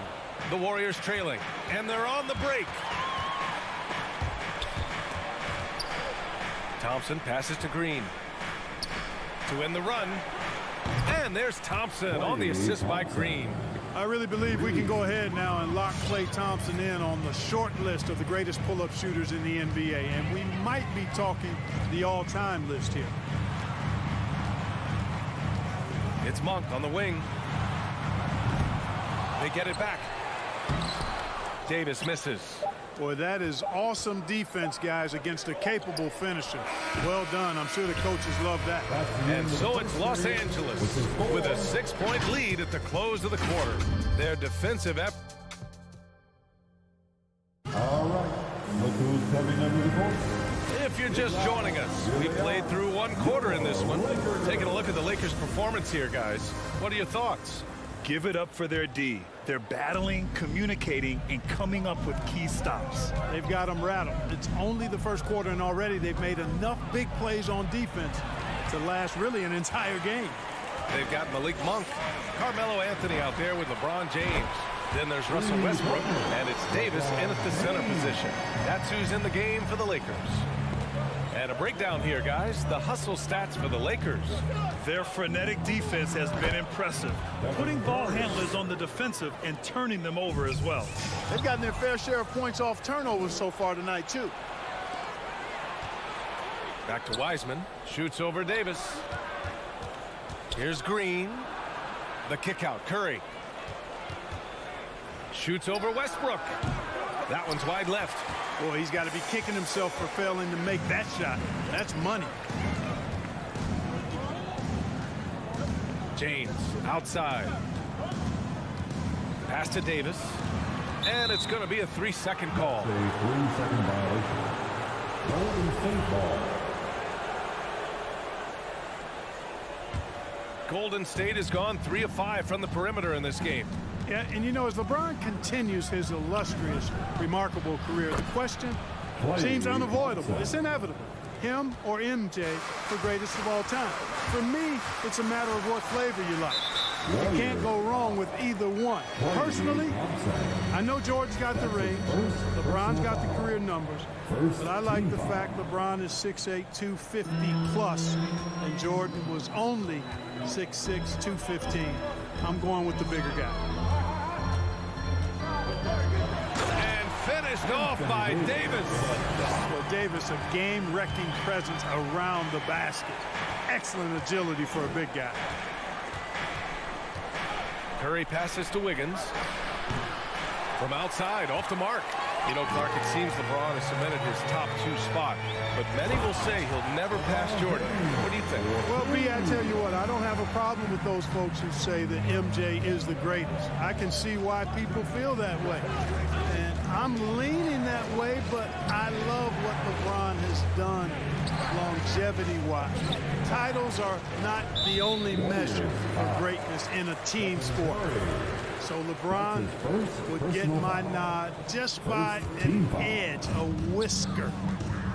The Warriors trailing, and they're on the break. Thompson passes to Green to end the run. And there's Thompson on the assist by Green. I really believe we can go ahead now and lock Klay Thompson in on the short list of the greatest pull-up shooters in the NBA. And we might be talking the all-time list here. It's Monk on the wing. They get it back. Davis misses. Boy, that is awesome defense, guys, against a capable finisher. Well done. I'm sure the coaches love that. And so it's Los Angeles with a 6-point lead at the close of the quarter. Their defensive effort. All right. Look who's coming under the court. If you're just joining us, we played through one quarter in this one. Taking a look at the Lakers' performance here, guys. What are your thoughts? Give it up for their D. They're battling, communicating, and coming up with key stops. They've got them rattled. It's only the first quarter, and already they've made enough big plays on defense to last really an entire game. They've got Malik Monk, Carmelo Anthony out there with LeBron James. Then there's Russell Westbrook, and it's Davis in at the center position. That's who's in the game for the Lakers. And a breakdown here, guys. The hustle stats for the Lakers. Their frenetic defense has been impressive, putting ball handlers on the defensive and turning them over as well. They've gotten their fair share of points off turnovers so far tonight, too. Back to Wiseman. Shoots over Davis. Here's Green. The kick out. Curry. Shoots over Westbrook. That one's wide left. Boy, he's got to be kicking himself for failing to make that shot. That's money. James outside. Pass to Davis. And it's going to be a 3-second call. A 3-second violation. Golden State ball. Golden State has gone 3 of 5 from the perimeter in this game. Yeah, and you know, as LeBron continues his illustrious, remarkable career, the question seems unavoidable. It's inevitable. Him or MJ for greatest of all time. For me, it's a matter of what flavor you like. You can't go wrong with either one. Personally, I know Jordan's got the ring, LeBron's got the career numbers, but I like the fact LeBron is 6'8", 250 plus, and Jordan was only 6'6", 215. I'm going with the bigger guy. And finished off by Davis. Well, Davis, a game-wrecking presence around the basket. Excellent agility for a big guy. Curry passes to Wiggins. From outside, off the mark. You know, Clark, it seems LeBron has cemented his top 2 spot, but many will say he'll never pass Jordan. What do you think? Well, B, I tell you what, I don't have a problem with those folks who say that MJ is the greatest. I can see why people feel that way. And I'm leaning that way, but I love what LeBron has done longevity-wise. Titles are not the only measure of greatness in a team sport. So LeBron would get my nod just by an edge, a whisker,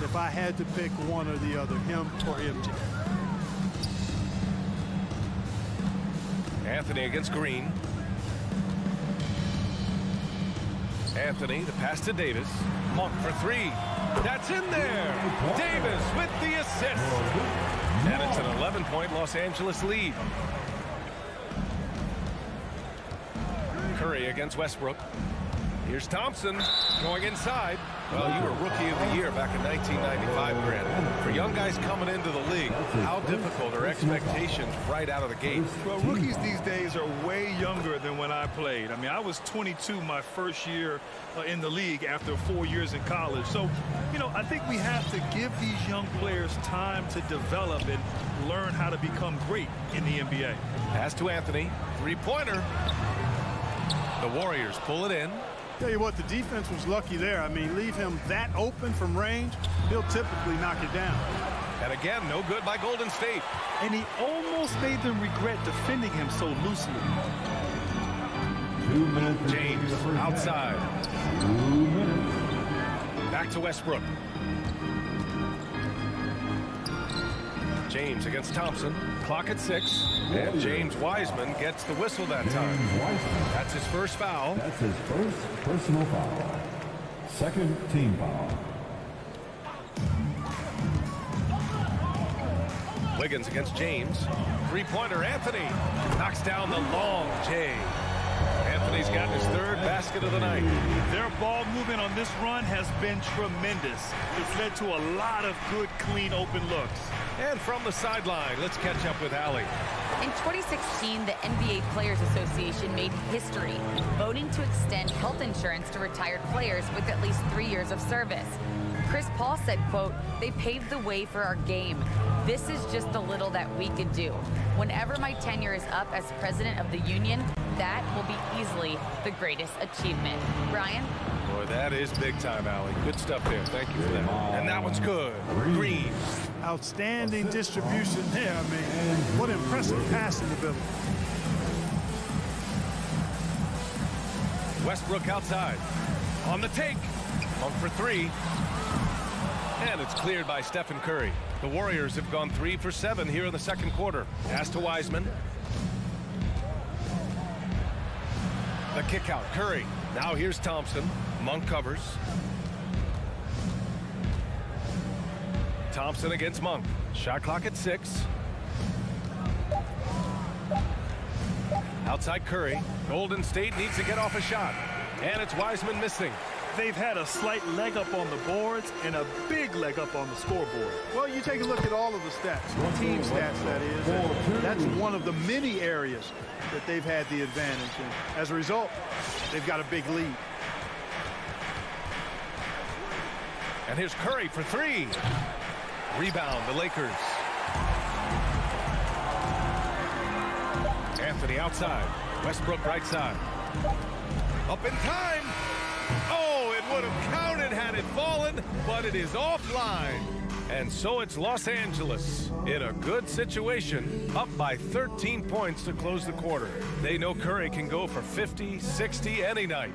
if I had to pick one or the other, him or MJ. Anthony against Green. Anthony, the pass to Davis. Monk for 3. That's in there. Davis with the assist. And it's an 11-point Los Angeles lead. Curry against Westbrook. Here's Thompson going inside. Well, you were Rookie of the Year back in 1995, Grant. For young guys coming into the league, how difficult are expectations right out of the gate? Well, rookies these days are way younger than when I played. I mean, I was 22 my first year in the league after 4 years in college. So, you know, I think we have to give these young players time to develop and learn how to become great in the NBA. Pass to Anthony. 3-pointer. The Warriors pull it in. Tell you what, the defense was lucky there. I mean, leave him that open from range, he'll typically knock it down. And again, no good by Golden State. And he almost made them regret defending him so loosely. 2 minutes. James outside. 2 minutes. Back to Westbrook. James against Thompson. Clock at 6. And James Wiseman gets the whistle that time. That's his first foul. That's his first personal foul. Second team foul. Wiggins against James. Three-pointer, Anthony. Knocks down the long J. Anthony's got his third basket of the night. Their ball movement on this run has been tremendous. It's led to a lot of good, clean, open looks. And from the sideline, let's catch up with Allie. In 2016, the NBA Players Association made history, voting to extend health insurance to retired players with at least 3 years of service. Chris Paul said, quote, "They paved the way for our game. This is just a little that we could do. Whenever my tenure is up as president of the union, that will be easily the greatest achievement." Brian? Boy, that is big time, Allie. Good stuff there. Thank you for that. And that one's good. Green. Outstanding distribution there. I mean, what impressive passing ability. Westbrook outside. On the take. Pump for 3. And it's cleared by Stephen Curry. The Warriors have gone 3 for 7 here in the second quarter. Pass to Wiseman. The kick out. Curry. Now here's Thompson. Monk covers. Thompson against Monk. Shot clock at 6. Outside Curry. Golden State needs to get off a shot. And it's Wiseman missing. They've had a slight leg up on the boards and a big leg up on the scoreboard. Well, you take a look at all of the stats, the team stats, that is. And that's one of the many areas that they've had the advantage. And as a result, they've got a big lead. And here's Curry for 3. Rebound, the Lakers. Anthony outside. Westbrook right side. Up in time. Oh, it would have counted had it fallen, but it is offline. And so it's Los Angeles in a good situation, up by 13 points to close the quarter. They know Curry can go for 50, 60 any night.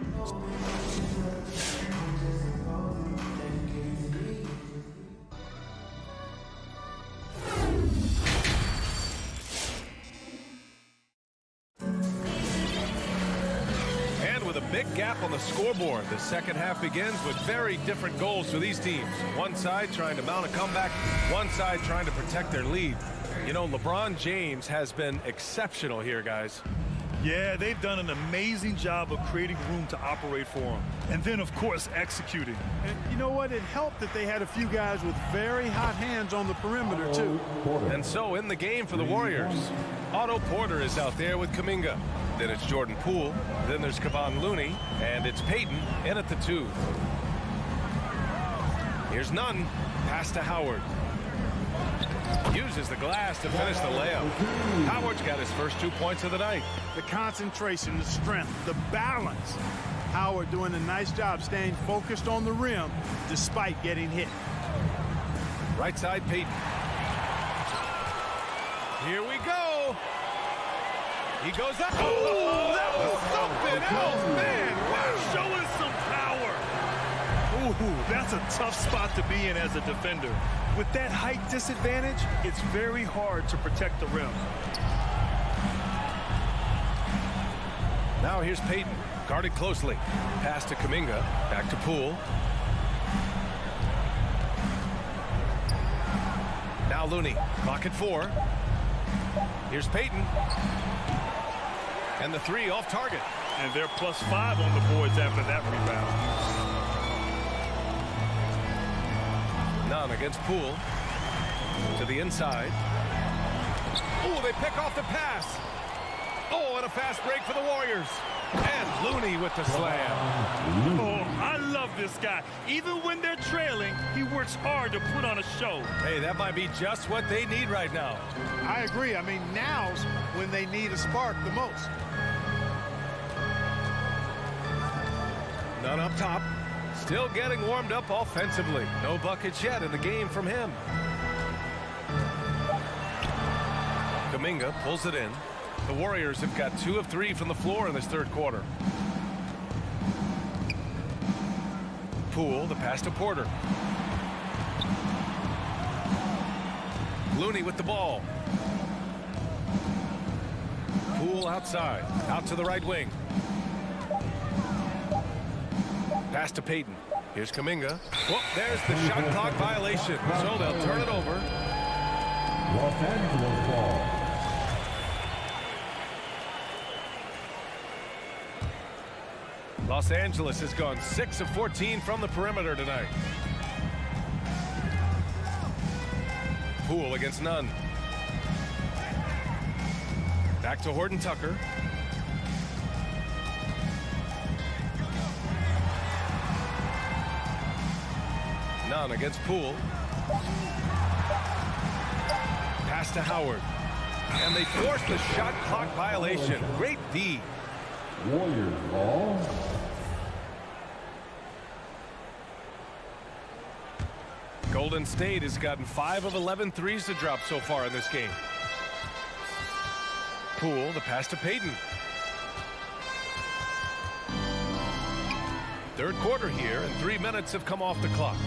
Big gap on the scoreboard. The second half begins with very different goals for these teams. One side trying to mount a comeback, one side trying to protect their lead. You know, LeBron James has been exceptional here, guys. Yeah, they've done an amazing job of creating room to operate for him. And then, of course, executing. And you know what? It helped that they had a few guys with very hot hands on the perimeter, too. And so in the game for the Warriors, Otto Porter is out there with Kuminga. Then it's Jordan Poole. Then there's Kevon Looney. And it's Payton in at the 2. Here's Nunn. Pass to Howard. Uses the glass to finish the layup. Howard's got his first 2 points of the night. The concentration, the strength, the balance. Howard doing a nice job staying focused on the rim despite getting hit. Right side, Payton. Here we go. He goes up. Oh, that was something else, man. Wow, showing some power. Ooh, that's a tough spot to be in as a defender. With that height disadvantage, it's very hard to protect the rim. Now here's Payton, guarded closely. Pass to Kuminga, back to Poole. Now Looney, clock at 4. Here's Payton. And the 3 off target. And they're +5 on the boards after that rebound. Nunn against Poole. To the inside. Oh, they pick off the pass. Oh, and a fast break for the Warriors. And Looney with the slam. Oh, I love this guy. Even when they're trailing, he works hard to put on a show. Hey, that might be just what they need right now. I agree. I mean, now's when they need a spark the most. Nunn up top. Still getting warmed up offensively. No buckets yet in the game from him. Kuminga pulls it in. The Warriors have got 2 of 3 from the floor in this third quarter. Poole, the pass to Porter. Looney with the ball. Poole outside. Out to the right wing. Pass to Payton. Here's Kuminga. Whoop, there's the shot clock violation. So they'll turn it over. Los Angeles ball. Los Angeles has gone 6 of 14 from the perimeter tonight. Poole against Nunn. Back to Horton Tucker. Nunn against Poole. Pass to Howard. And they force the shot clock violation. Great D. Warriors ball. Golden State has gotten 5 of 11 threes to drop so far in this game. Poole, the pass to Payton. Third quarter here, and 3 minutes have come off the clock.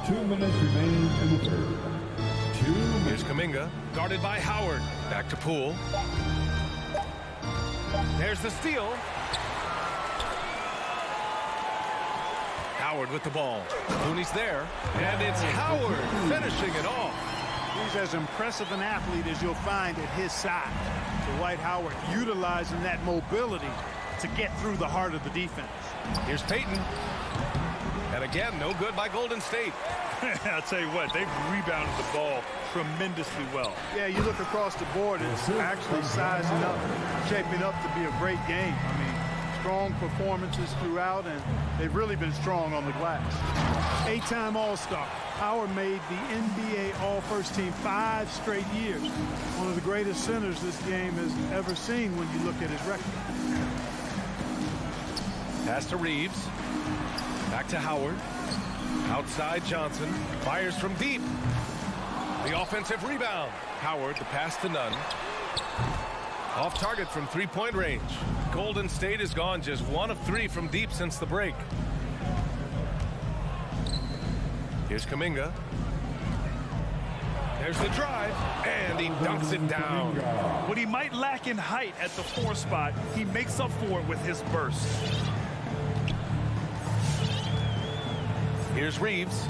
2 minutes remaining in the third. Here's Kuminga, guarded by Howard. Back to Poole. There's the steal. Howard with the ball. Looney's there, and it's Howard finishing it off. He's as impressive an athlete as you'll find at his size. Dwight Howard utilizing that mobility to get through the heart of the defense. Here's Payton. And again, no good by Golden State. I'll tell you what, they've rebounded the ball tremendously well. Yeah, you look across the board, it's actually sizing up, shaping up to be a great game. I mean, strong performances throughout, and they've really been strong on the glass. 8-time All-Star. Howard made the NBA All-First Team 5 straight years. One of the greatest centers this game has ever seen when you look at his record. Pass to Reeves. Back to Howard. Outside Johnson. Fires from deep. The offensive rebound. Howard, the pass to Nunn. Off target from three-point range. Golden State has gone just 1 of 3 from deep since the break. Here's Kuminga. There's the drive, and he dunks it down. What he might lack in height at the 4 spot, he makes up for it with his burst. Here's Reeves.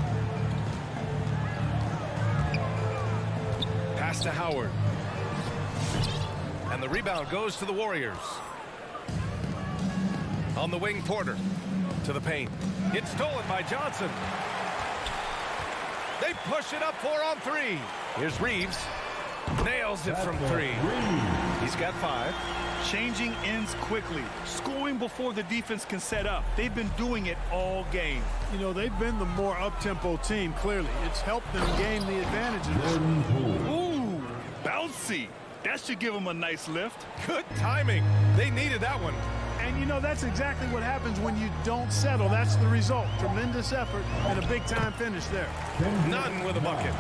Pass to Howard. And the rebound goes to the Warriors. On the wing, Porter. To the paint. It's stolen by Johnson. They push it up 4 on 3. Here's Reeves. Nails it from 3. He's got 5. Changing ends quickly. Scoring before the defense can set up. They've been doing it all game. You know, they've been the more up-tempo team, clearly. It's helped them gain the advantage in this. Ooh, bouncy. That should give them a nice lift. Good timing. They needed that one. And, you know, that's exactly what happens when you don't settle. That's the result. Tremendous effort and a big-time finish there. Nunn with a bucket.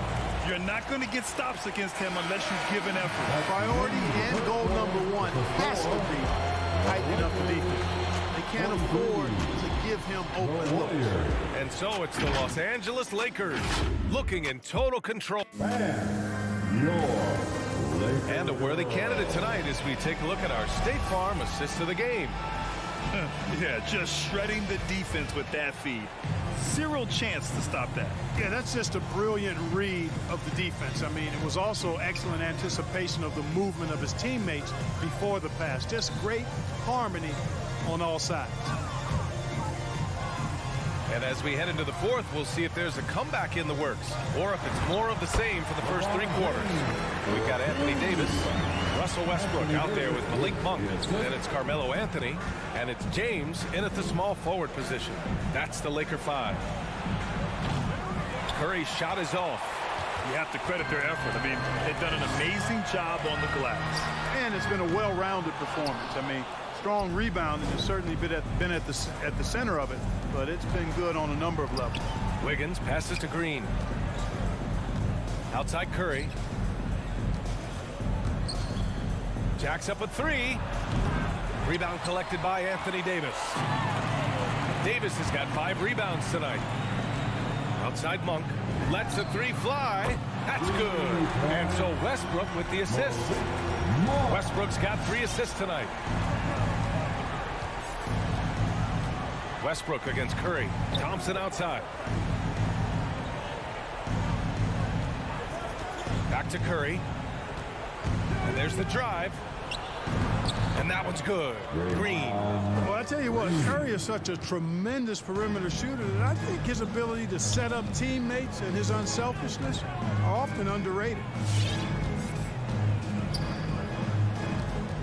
You're not going to get stops against him unless you give an effort. Priority and goal number 1 has to be tightening up the defense. They can't afford to give him open looks. And so it's the Los Angeles Lakers looking in total control. And a worthy candidate tonight as we take a look at our State Farm assist of the game. Yeah, just shredding the defense with that feed. Zero chance to stop that. Yeah, that's just a brilliant read of the defense. I mean, it was also excellent anticipation of the movement of his teammates before the pass. Just great harmony on all sides. And as we head into the 4th, we'll see if there's a comeback in the works or if it's more of the same for the first 3 quarters. We've got Anthony Davis, Russell Westbrook out there with Malik Monk. Then it's Carmelo Anthony, and it's James in at the small forward position. That's the Laker 5. Curry's shot is off. You have to credit their effort. I mean, they've done an amazing job on the glass. And it's been a well-rounded performance. I mean, strong rebounding has certainly been at the center of it, but it's been good on a number of levels. Wiggins passes to Green. Outside Curry. Jacks up a 3. Rebound collected by Anthony Davis. Davis has got 5 rebounds tonight. Outside Monk. Lets a three fly. That's good. And so Westbrook with the assist. Westbrook's got 3 assists tonight. Westbrook against Curry. Thompson outside. Back to Curry. And there's the drive. And that one's good. Green. Well, I tell you what, Curry is such a tremendous perimeter shooter that I think his ability to set up teammates and his unselfishness are often underrated.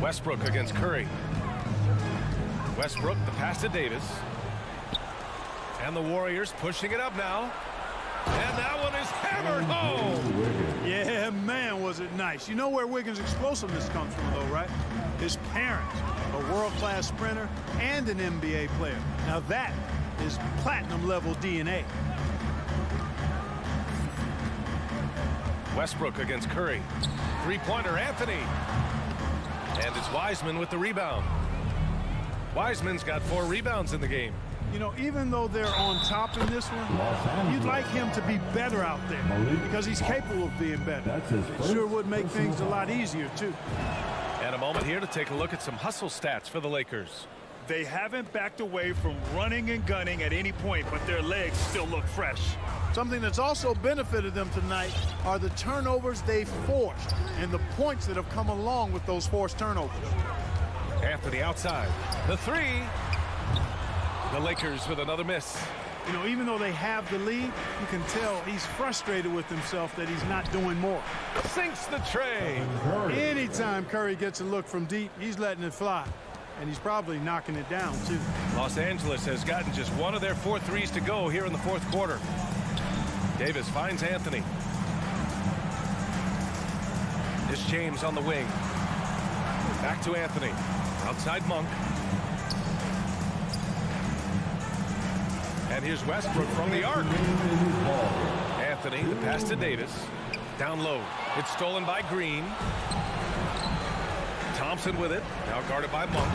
Westbrook against Curry. Westbrook, the pass to Davis. And the Warriors pushing it up now. And that one is hammered home. Yeah, man, was it nice. You know where Wiggins' explosiveness comes from, though, right? His parents, a world-class sprinter and an NBA player. Now that is platinum-level DNA. Westbrook against Curry. Three-pointer, Anthony. And it's Wiseman with the rebound. Wiseman's got 4 rebounds in the game. You know, even though they're on top in this one, you'd like him to be better out there because he's capable of being better. It sure would make things a lot easier, too. And a moment here to take a look at some hustle stats for the Lakers. They haven't backed away from running and gunning at any point, but their legs still look fresh. Something that's also benefited them tonight are the turnovers they've forced and the points that have come along with those forced turnovers. Anthony outside. The three. The Lakers with another miss. You know, even though they have the lead, you can tell he's frustrated with himself that he's not doing more. Sinks the tray. Anytime Curry gets a look from deep, he's letting it fly. And he's probably knocking it down, too. Los Angeles has gotten just 1 of their 4 threes to go here in the 4th quarter. Davis finds Anthony. It's James on the wing. Back to Anthony. Outside Monk. And here's Westbrook from the arc. Anthony, the pass to Davis. Down low. It's stolen by Green. Thompson with it. Now guarded by Monk.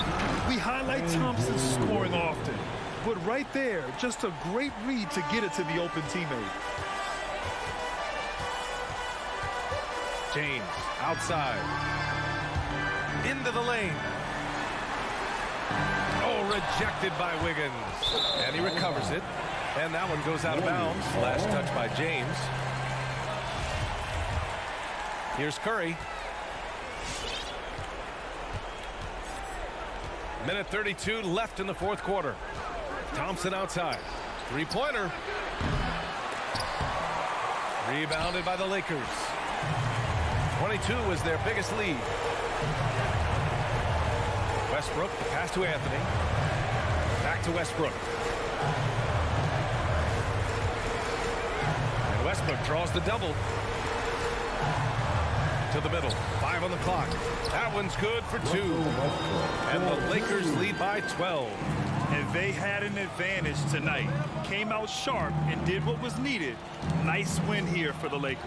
We highlight Thompson's scoring often. But right there, just a great read to get it to the open teammate. James outside. Into the lane. Oh, rejected by Wiggins. And he recovers it. And that one goes out of bounds. Last touch by James. Here's Curry. Minute 32 left in the 4th quarter. Thompson outside. Three-pointer. Rebounded by the Lakers. 22 was their biggest lead. Westbrook, the pass to Anthony. Back to Westbrook. And Westbrook draws the double. To the middle. 5 on the clock. That one's good for 2. And the Lakers lead by 12. And they had an advantage tonight. Came out sharp and did what was needed. Nice win here for the Lakers.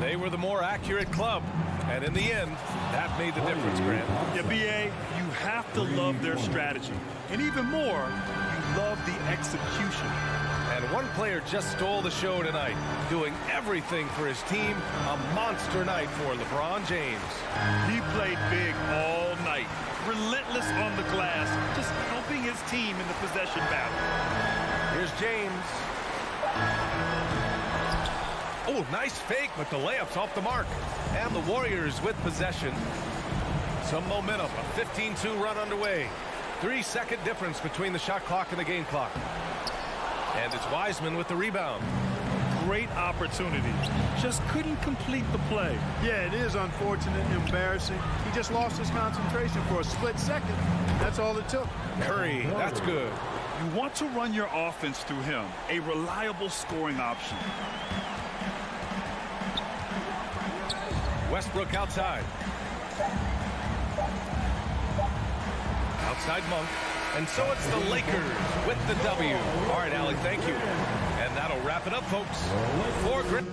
They were the more accurate club. And in the end, that made the difference, Grant. Yeah, B.A., you have to love their strategy. And even more, you love the execution. And one player just stole the show tonight, doing everything for his team. A monster night for LeBron James. He played big all night. Relentless on the glass, just helping his team in the possession battle. Here's James. Oh, nice fake, but the layup's off the mark. And the Warriors with possession. Some momentum, a 15-2 run underway. 3-second difference between the shot clock and the game clock. And it's Wiseman with the rebound. Great opportunity. Just couldn't complete the play. Yeah, it is unfortunate and embarrassing. He just lost his concentration for a split second. That's all it took. Curry, that's good. You want to run your offense through him. A reliable scoring option. Westbrook outside. Outside Monk. And so it's the Lakers with the W. All right, Alec, thank you. And that'll wrap it up, folks. For Grit.